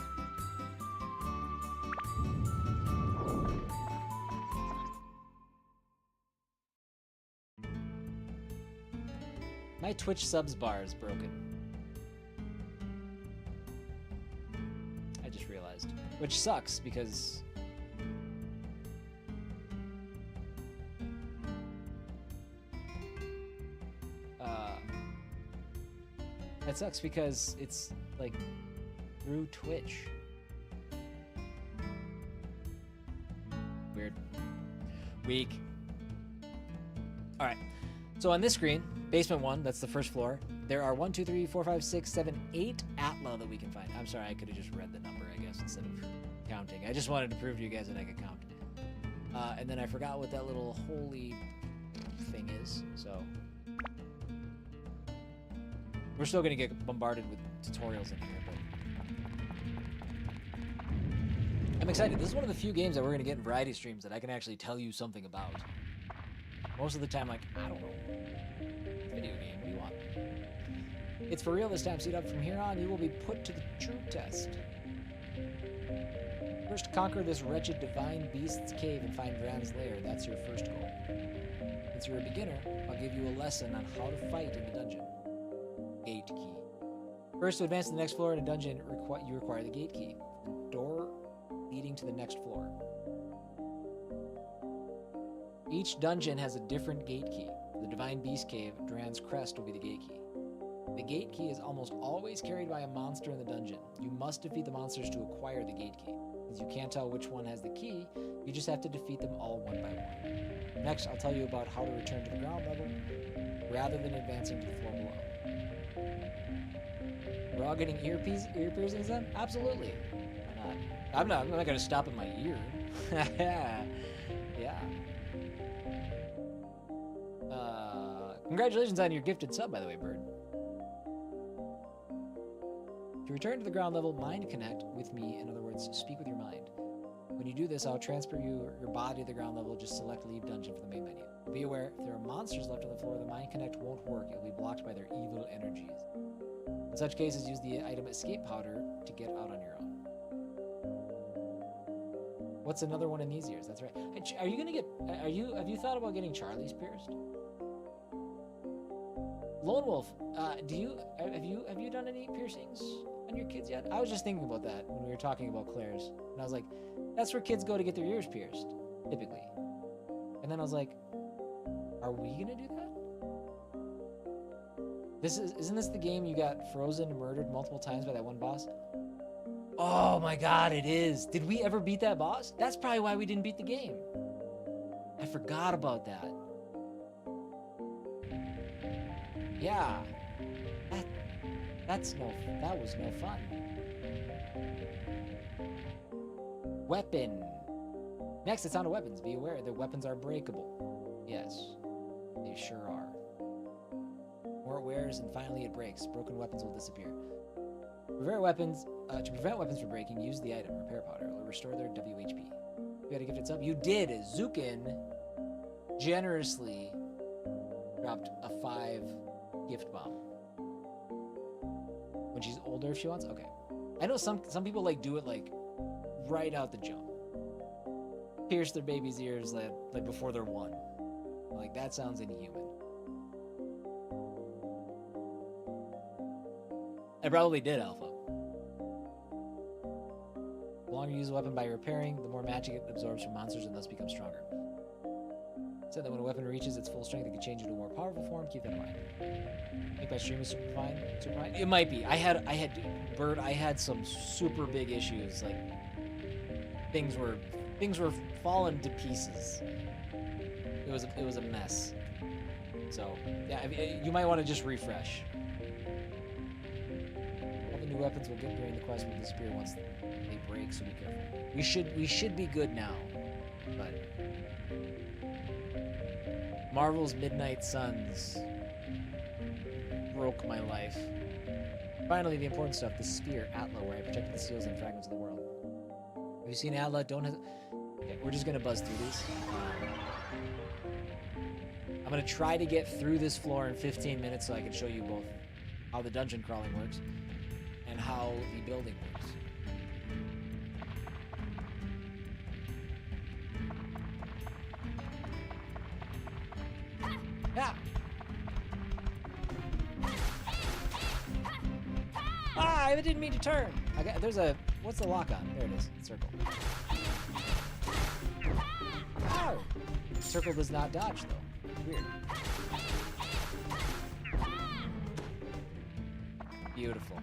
S1: My Twitch subs bar is broken. I just realized. Which sucks because that sucks because it's like through Twitch. Weird. Weak. Alright. So on this screen, Basement 1, that's the first floor. There are 1, 2, 3, 4, 5, 6, 7, 8 Atla that we can find. I'm sorry, I could have just read the number, I guess, instead of counting. I just wanted to prove to you guys that I could count. And then I forgot what that little holy thing is, so... We're still gonna get bombarded with tutorials in here, but... I'm excited. This is one of the few games that we're gonna get in variety streams that I can actually tell you something about. Most of the time, like, I don't know. Video game, what do you want? It's for real this time, Seed Up. From here on, you will be put to the true test. First, conquer this wretched divine beast's cave and find Dran's lair. That's your first goal. Since you're a beginner, I'll give you a lesson on how to fight in the dungeon. Gate key. First, to advance to the next floor in a dungeon, you require the gate key, the door leading to the next floor. Each dungeon has a different gate key. For the Divine Beast Cave, Dran's Crest will be the gate key. The gate key is almost always carried by a monster in the dungeon. You must defeat the monsters to acquire the gate key. Since you can't tell which one has the key, you just have to defeat them all one by one. Next, I'll tell you about how to return to the ground level, rather than advancing to the floor below. We're all getting ear piercings then? Absolutely. Why not? I'm not going to stop at my ear. Yeah. Congratulations on your gifted sub, by the way, Bird. To return to the ground level, mind connect with me. In other words, speak with your mind. When you do this, I'll transfer your body to the ground level. Just select leave dungeon from the main menu. Be aware, if there are monsters left on the floor, the mind connect won't work. It will be blocked by their evil energies. In such cases, use the item escape powder to get out on your own. What's another one in these ears? That's right. Are you gonna get? Have you thought about getting Charlie's pierced? Lone Wolf, have you done any piercings on your kids yet? I was just thinking about that when we were talking about Claire's, and I was like, that's where kids go to get their ears pierced, typically. And then I was like, are we gonna do that? Isn't this the game you got frozen and murdered multiple times by that one boss? Oh my god, it is. Did we ever beat that boss? That's probably why we didn't beat the game. I forgot about that. Yeah. That was no fun. Weapon. Next, it's on to weapons. Be aware that weapons are breakable. Yes, they sure are. More it wears, and finally it breaks. Broken weapons will disappear. To prevent weapons from breaking, use the item repair powder. It will restore their WHP. You had a gifted sub. You did. Zukin generously dropped a 5 gift bomb. When she's older, if she wants. Okay. I know some people like do it like right out the jump. Pierce their baby's ears like before they're 1. Like that sounds inhuman. I probably did, Alpha. The longer you use a weapon by repairing, the more magic it absorbs from monsters and thus becomes stronger. It said that when a weapon reaches its full strength, it can change into a more powerful form. Keep that in mind. I think my stream is super fine. It might be. I had some super big issues. Like things were falling to pieces. It was a mess. So yeah, I mean, you might want to just refresh. All the new weapons we'll get during the quest will disappear once they break. So be careful. We should be good now, but. Marvel's Midnight Suns broke my life. Finally, the important stuff, the Sphere, Atla, where I protected the seals and fragments of the world. Have you seen Atla? Okay, we're just gonna buzz through these. I'm gonna try to get through this floor in 15 minutes so I can show you both how the dungeon crawling works and how the building works. Yeah. I didn't mean to turn. What's the lock on? There it is. Circle. Oh. Circle does not dodge though. Weird. Beautiful.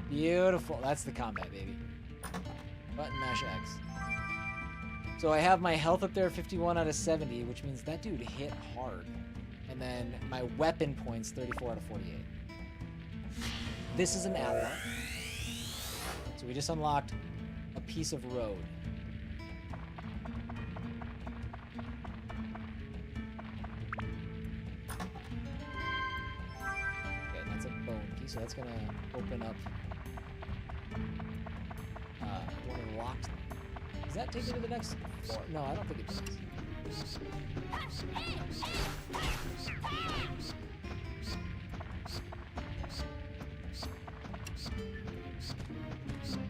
S1: Beautiful. That's the combat, baby. Button mash X. So I have my health up there, 51 out of 70, which means that dude hit hard. And then my weapon points, 34 out of 48. This is an Atla. So we just unlocked a piece of road. Okay, that's a bone key, so that's gonna open up one of the locks. Does that take me to the next floor? No, I don't think it does.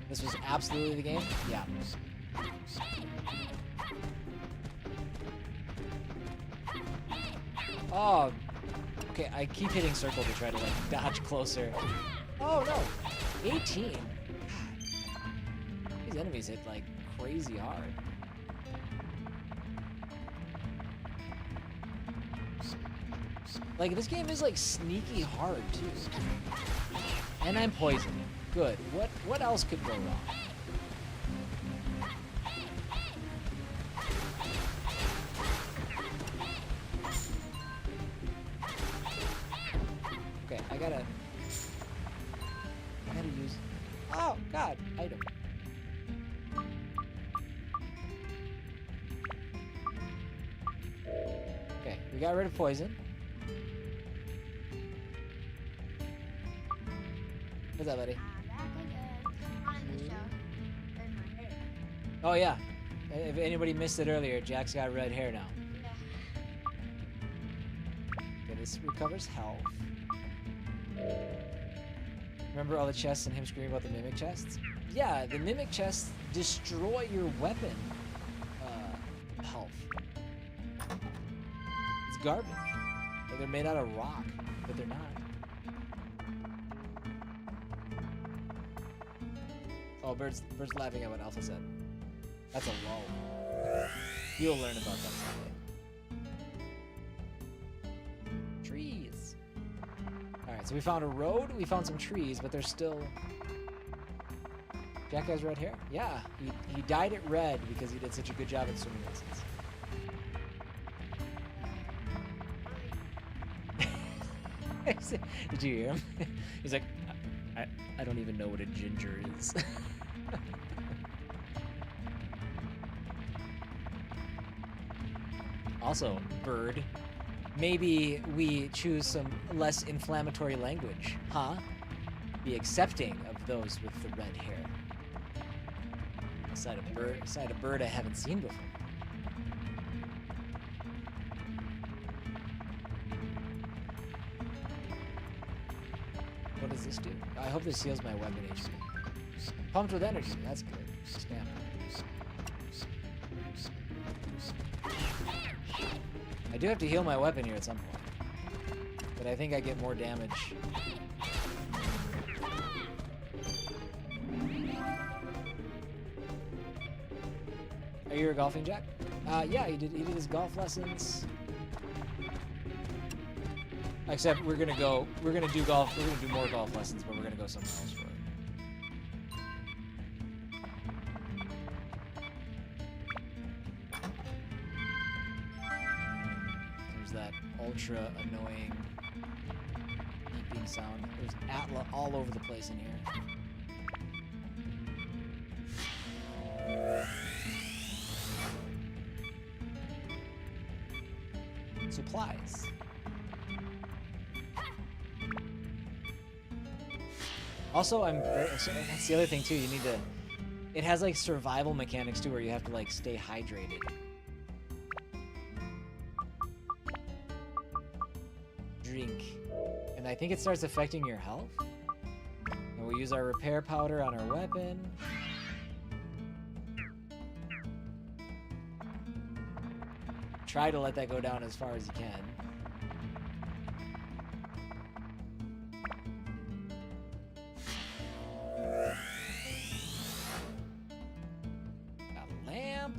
S1: This was absolutely the game? Yeah. Oh, okay, I keep hitting circle to try to like dodge closer. Oh no, 18. God. These enemies hit like crazy hard. Like, this game is like sneaky hard too. And I'm poisoned. Good. What else could go wrong? Okay, I gotta use. Oh God, item. Okay, we got rid of poison. What's up, buddy? Oh yeah. If anybody missed it earlier, Jack's got red hair now. Okay, this recovers health. Remember all the chests and him screaming about the mimic chests? Yeah, the mimic chests destroy your weapon health. It's garbage. Like, they're made out of rock, but they're not. Oh, Bird's laughing at what Alpha said. That's a lull. You'll learn about that someday. Trees. Alright, so we found a road, we found some trees, but there's still... Jack has red hair? Yeah, he dyed it red because he did such a good job at swimming lessons. Did you hear him? He's like, I don't even know what a ginger is. Also, Bird, maybe we choose some less inflammatory language, huh? Be accepting of those with the red hair. A side of bird I haven't seen before. What does this do? I hope this heals my weapon HP. Pumped with energy, that's good. Stamina. I do have to heal my weapon here at some point. But I think I get more damage. Are you golfing, Jack? Yeah, he did his golf lessons. Except we're gonna do more golf lessons, but we're gonna go somewhere else for it. There's that ultra annoying beeping sound. There's Atla all over the place in here. Supplies. Also, that's the other thing too. You need to. It has like survival mechanics too, where you have to like stay hydrated. Drink, and I think it starts affecting your health. And we'll use our repair powder on our weapon. Try to let that go down as far as you can. Got a lamp.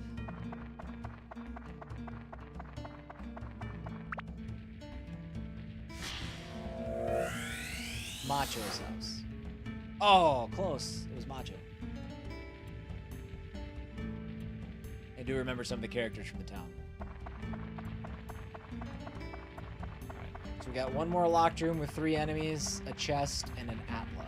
S1: Macho's house. Oh, close. It was Macho. I do remember some of the characters from the town. We got one more locked room with 3 enemies, a chest, and an Atla.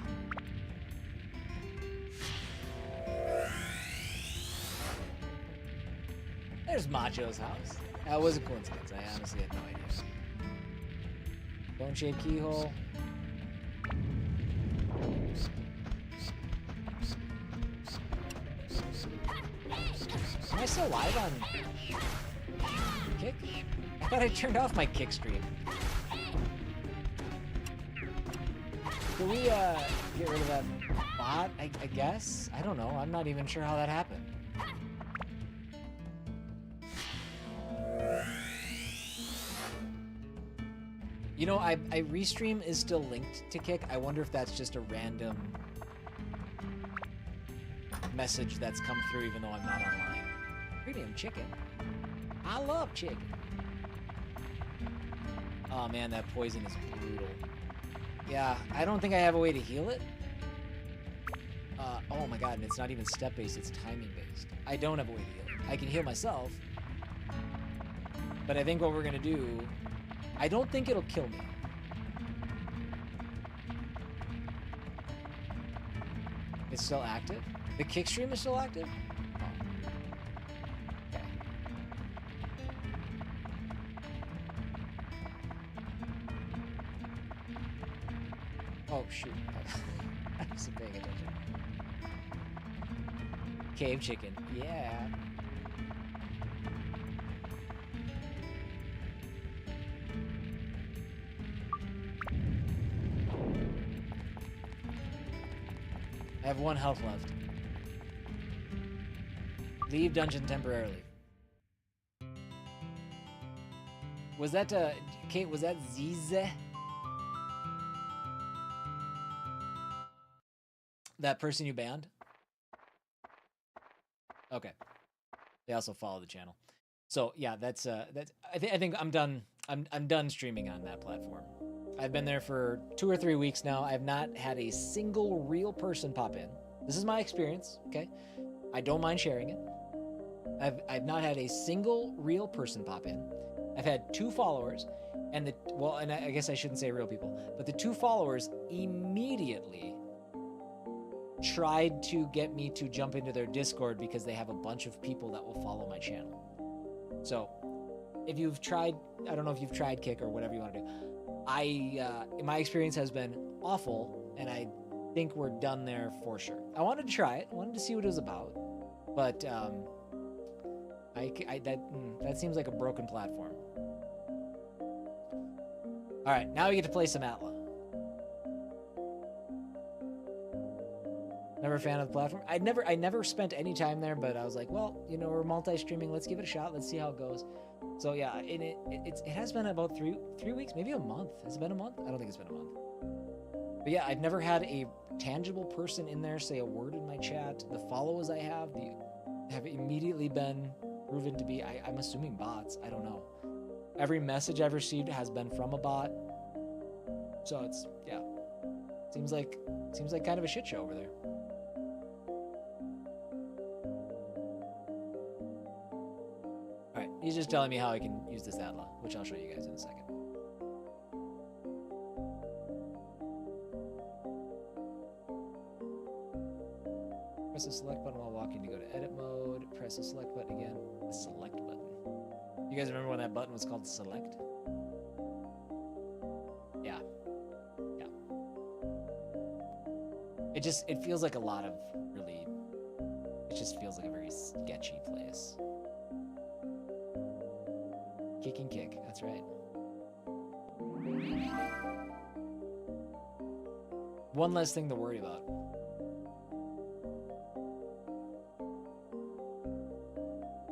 S1: There's Macho's house. That was a coincidence. I honestly had no idea. Bone-shaped keyhole. Am I still live on Kick? I thought I turned off my Kick stream. Can we get rid of that bot, I guess? I don't know. I'm not even sure how that happened. You know, I Restream is still linked to Kick. I wonder if that's just a random message that's come through even though I'm not online. Premium chicken. I love chicken. Oh man, that poison is brutal. Yeah, I don't think I have a way to heal it. Oh my god, and it's not even step-based, it's timing-based. I don't have a way to heal it. I can heal myself. But I think what we're gonna do... I don't think it'll kill me. It's still active? The kick stream is still active? Oh. Okay. Oh, shoot. I wasn't paying attention. Cave chicken. Yeah. I have 1 health left. Leave dungeon temporarily. Was that, Kate, was that Zize? That person you banned? Okay. They also follow the channel. So yeah, that's I think I'm done. I'm done streaming on that platform. I've been there for 2 or 3 weeks now. I've not had a single real person pop in. This is my experience, okay? I don't mind sharing it. I've not had a single real person pop in. I've had 2 followers, and I guess I shouldn't say real people, but the 2 followers immediately tried to get me to jump into their Discord because they have a bunch of people that will follow my channel. So, if you've tried, I don't know if you've tried Kick or whatever you want to do. My experience has been awful, and I think we're done there for sure. I wanted to try it. I wanted to see what it was about, but that seems like a broken platform. All right, now we get to play some Atla. Never a fan of the platform. I never spent any time there, but I was like, well, you know, we're multi-streaming. Let's give it a shot. Let's see how it goes. So yeah, it has been about 3 weeks, maybe a month. Has it been a month? I don't think it's been a month. But yeah, I've never had a tangible person in there say a word in my chat. The followers I have immediately been proven to be, I'm assuming bots. I don't know. Every message I've received has been from a bot. So it's, yeah, seems like kind of a shit show over there. Alright, he's just telling me how I can use this Atla, which I'll show you guys in a second. Press the select button while walking to go to edit mode. Press the select button again. The select button. You guys remember when that button was called select? Yeah. Yeah. It feels like a lot of really, it just feels like a very sketchy place. Kick and kick, that's right. One less thing to worry about.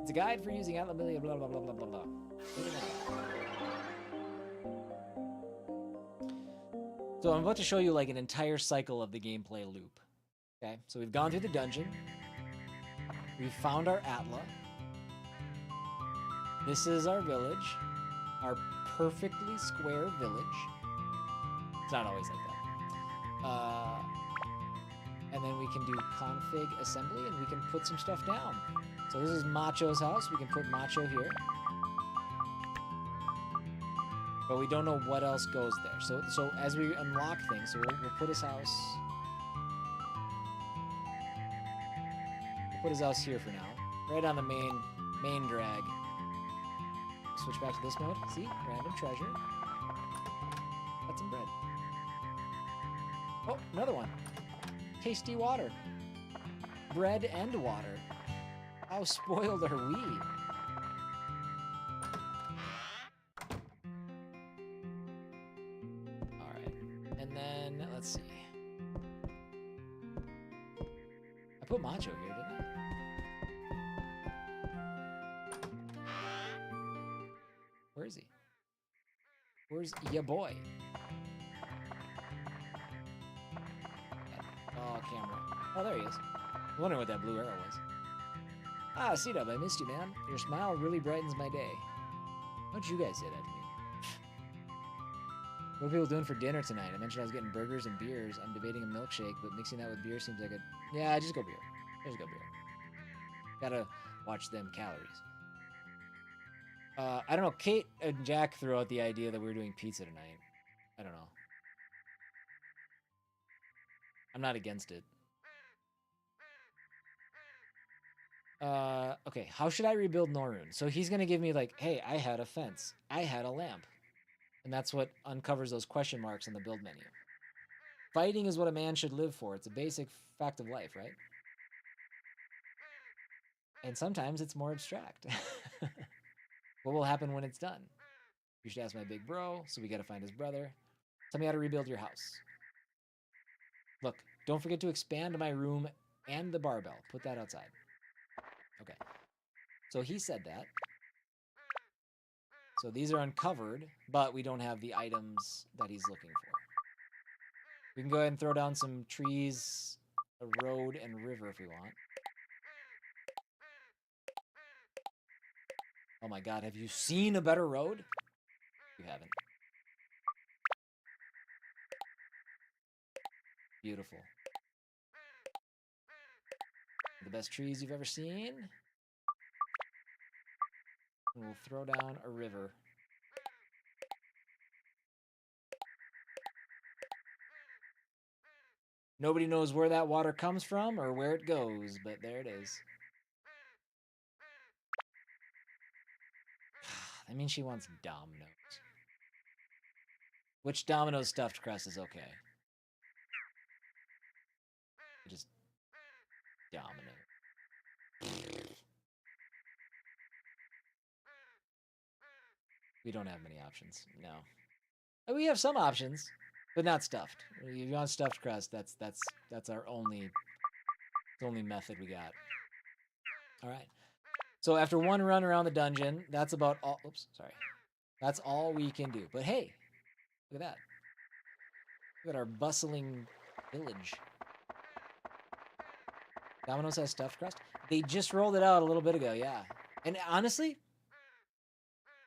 S1: It's a guide for using Atla blah blah blah blah blah blah blah. So I'm about to show you like an entire cycle of the gameplay loop. Okay, so we've gone through the dungeon. We've found our Atla. This is our village. Our perfectly square village. It's not always like that. And then we can do config assembly and we can put some stuff down. So this is Macho's house. We can put Macho here. But we don't know what else goes there. So as we unlock things, so we'll put his house. We'll put his house here for now, right on the main drag. Switch back to this mode. See, random treasure. Got some bread. Oh, another one. Tasty water. Bread and water. How spoiled are we? Alright. And then, let's see. I put Macho here, didn't I? Where is he? Where's ya boy? Oh, camera. Oh, there he is. I'm wondering what that blue arrow was. Ah, C-Dub, I missed you, man. Your smile really brightens my day. What'd you guys say that to me? What are people doing for dinner tonight? I mentioned I was getting burgers and beers. I'm debating a milkshake, but mixing that with beer seems like a... Yeah, just go beer. Just go beer. Gotta watch them calories. I don't know. Kate and Jack threw out the idea that we were doing pizza tonight. I don't know. I'm not against it. Okay, how should I rebuild Norun? So he's gonna give me like, hey, I had a fence. I had a lamp. And that's what uncovers those question marks in the build menu. Fighting is what a man should live for. It's a basic fact of life, right? And sometimes it's more abstract. What will happen when it's done? You should ask my big bro, so we gotta find his brother. Tell me how to rebuild your house. Look, don't forget to expand my room and the barbell. Put that outside. Okay. So he said that. So these are uncovered, but we don't have the items that he's looking for. We can go ahead and throw down some trees, a road, and river if we want. Oh my god, have you seen a better road? You haven't. Beautiful. The best trees you've ever seen. And we'll throw down a river. Nobody knows where that water comes from or where it goes, but there it is. I mean, she wants Domino's. Which Domino's stuffed crust is okay? Just Domino. We don't have many options. No. We have some options, but not stuffed. If you want stuffed crust, that's our only method we got. All right. So after one run around the dungeon, that's about all. Oops, sorry. That's all we can do. But hey, look at that. Look at our bustling village. Domino's has stuffed crust. They just rolled it out a little bit ago, yeah. And honestly,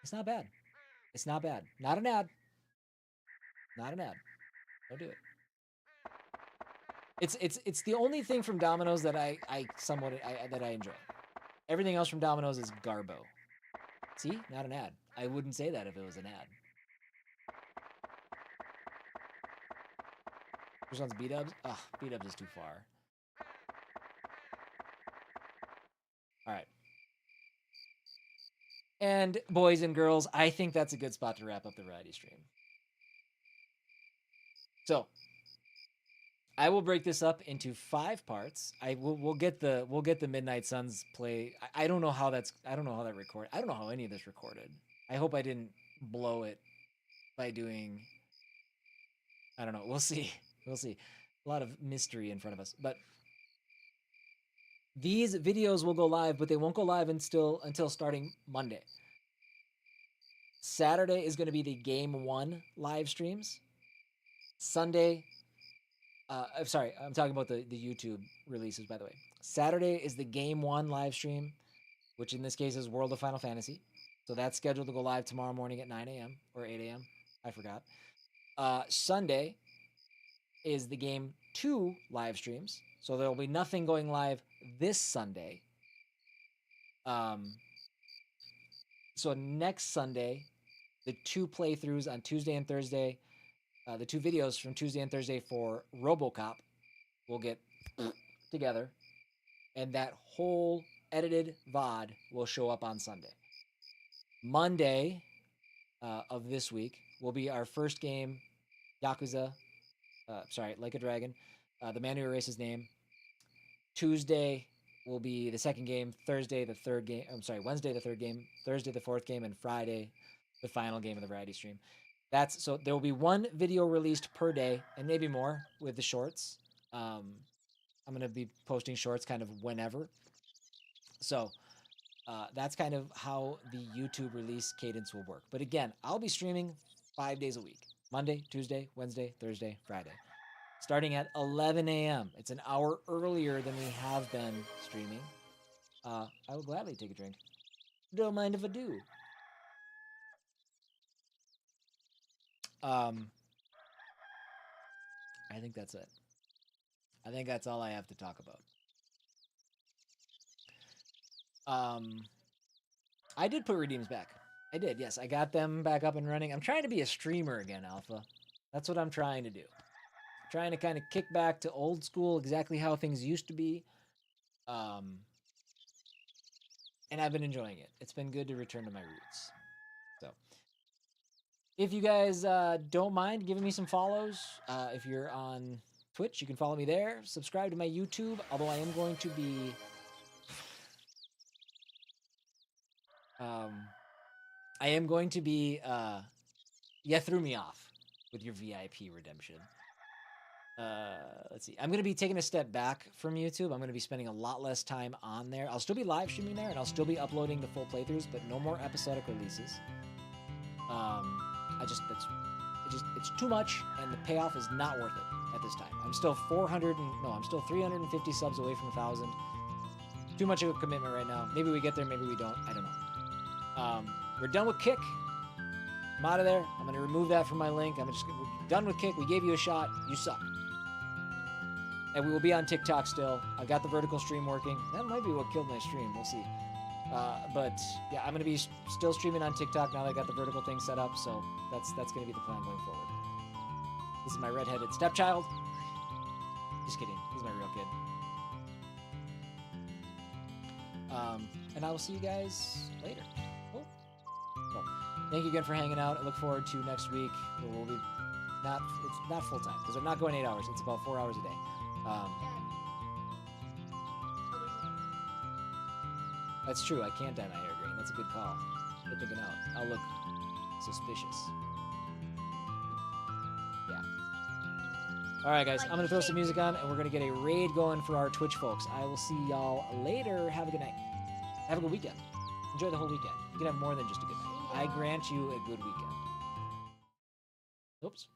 S1: it's not bad. It's not bad. Not an ad. Not an ad. Don't do it. It's the only thing from Domino's that I enjoy. Everything else from Domino's is garbo. See? Not an ad. I wouldn't say that if it was an ad. Which one's B-dubs? Ugh, B-dubs is too far. Alright. And boys and girls, I think that's a good spot to wrap up the variety stream. So, I will break this up into 5 parts. We'll get the Midnight Suns play. I don't know how that recorded. I don't know how any of this recorded. I hope I didn't blow it by doing. I don't know. We'll see. We'll see. A lot of mystery in front of us, but these videos will go live, but they won't go live until starting Monday. Saturday is going to be the Game 1 live streams. Sunday. I'm sorry, I'm talking about the YouTube releases, by the way. Saturday is the Game 1 live stream, which in this case is World of Final Fantasy. So that's scheduled to go live tomorrow morning at 9 a.m. or 8 a.m. I forgot. Sunday is the Game 2 live streams. So there will be nothing going live this Sunday. So next Sunday the 2 playthroughs on Tuesday and Thursday, the 2 videos from Tuesday and Thursday for RoboCop will get together, and that whole edited VOD will show up on Sunday. Monday of this week will be our first game, Yakuza, Like a Dragon, The Man Who Erased His Name. Tuesday will be the second game, Wednesday the third game, Thursday the fourth game, and Friday the final game of the variety stream. So there will be 1 video released per day, and maybe more with the shorts. I'm going to be posting shorts kind of whenever. So that's kind of how the YouTube release cadence will work. But again, I'll be streaming 5 days a week. Monday, Tuesday, Wednesday, Thursday, Friday. Starting at 11 a.m. It's an hour earlier than we have been streaming. I will gladly take a drink. Don't mind if I do. I think that's it. I think that's all I have to talk about. I did put redeems back. I did, yes. I got them back up and running. I'm trying to be a streamer again, Alpha. That's what I'm trying to do. I'm trying to kind of kick back to old school, exactly how things used to be. And I've been enjoying it. It's been good to return to my roots. So, if you guys don't mind giving me some follows, if you're on Twitch, you can follow me there. Subscribe to my YouTube, although I am going to be... you threw me off with your VIP redemption. Let's see. I'm going to be taking a step back from YouTube. I'm going to be spending a lot less time on there. I'll still be live streaming there, and I'll still be uploading the full playthroughs, but no more episodic releases. It's too much, and the payoff is not worth it at this time. I'm still 350 subs away from 1,000. Too much of a commitment right now. Maybe we get there, maybe we don't. I don't know. We're done with Kick. I'm out of there. I'm going to remove that from my link. We're done with Kick. We gave you a shot. You suck. And we will be on TikTok still. I've got the vertical stream working. That might be what killed my stream. We'll see. But yeah, I'm going to be still streaming on TikTok now that I got the vertical thing set up. So that's going to be the plan going forward. This is my redheaded stepchild. Just kidding. He's my real kid. And I will see you guys later. Cool. Well, thank you again for hanging out. I look forward to next week where we'll be it's not full time because I'm not going 8 hours. It's about 4 hours a day. That's true. I can't dye my hair green. That's a good call. Good thinking out. I'll look suspicious. Yeah. All right, guys. I'm going to throw some music on, and we're going to get a raid going for our Twitch folks. I will see y'all later. Have a good night. Have a good weekend. Enjoy the whole weekend. You can have more than just a good night. I grant you a good weekend. Oops.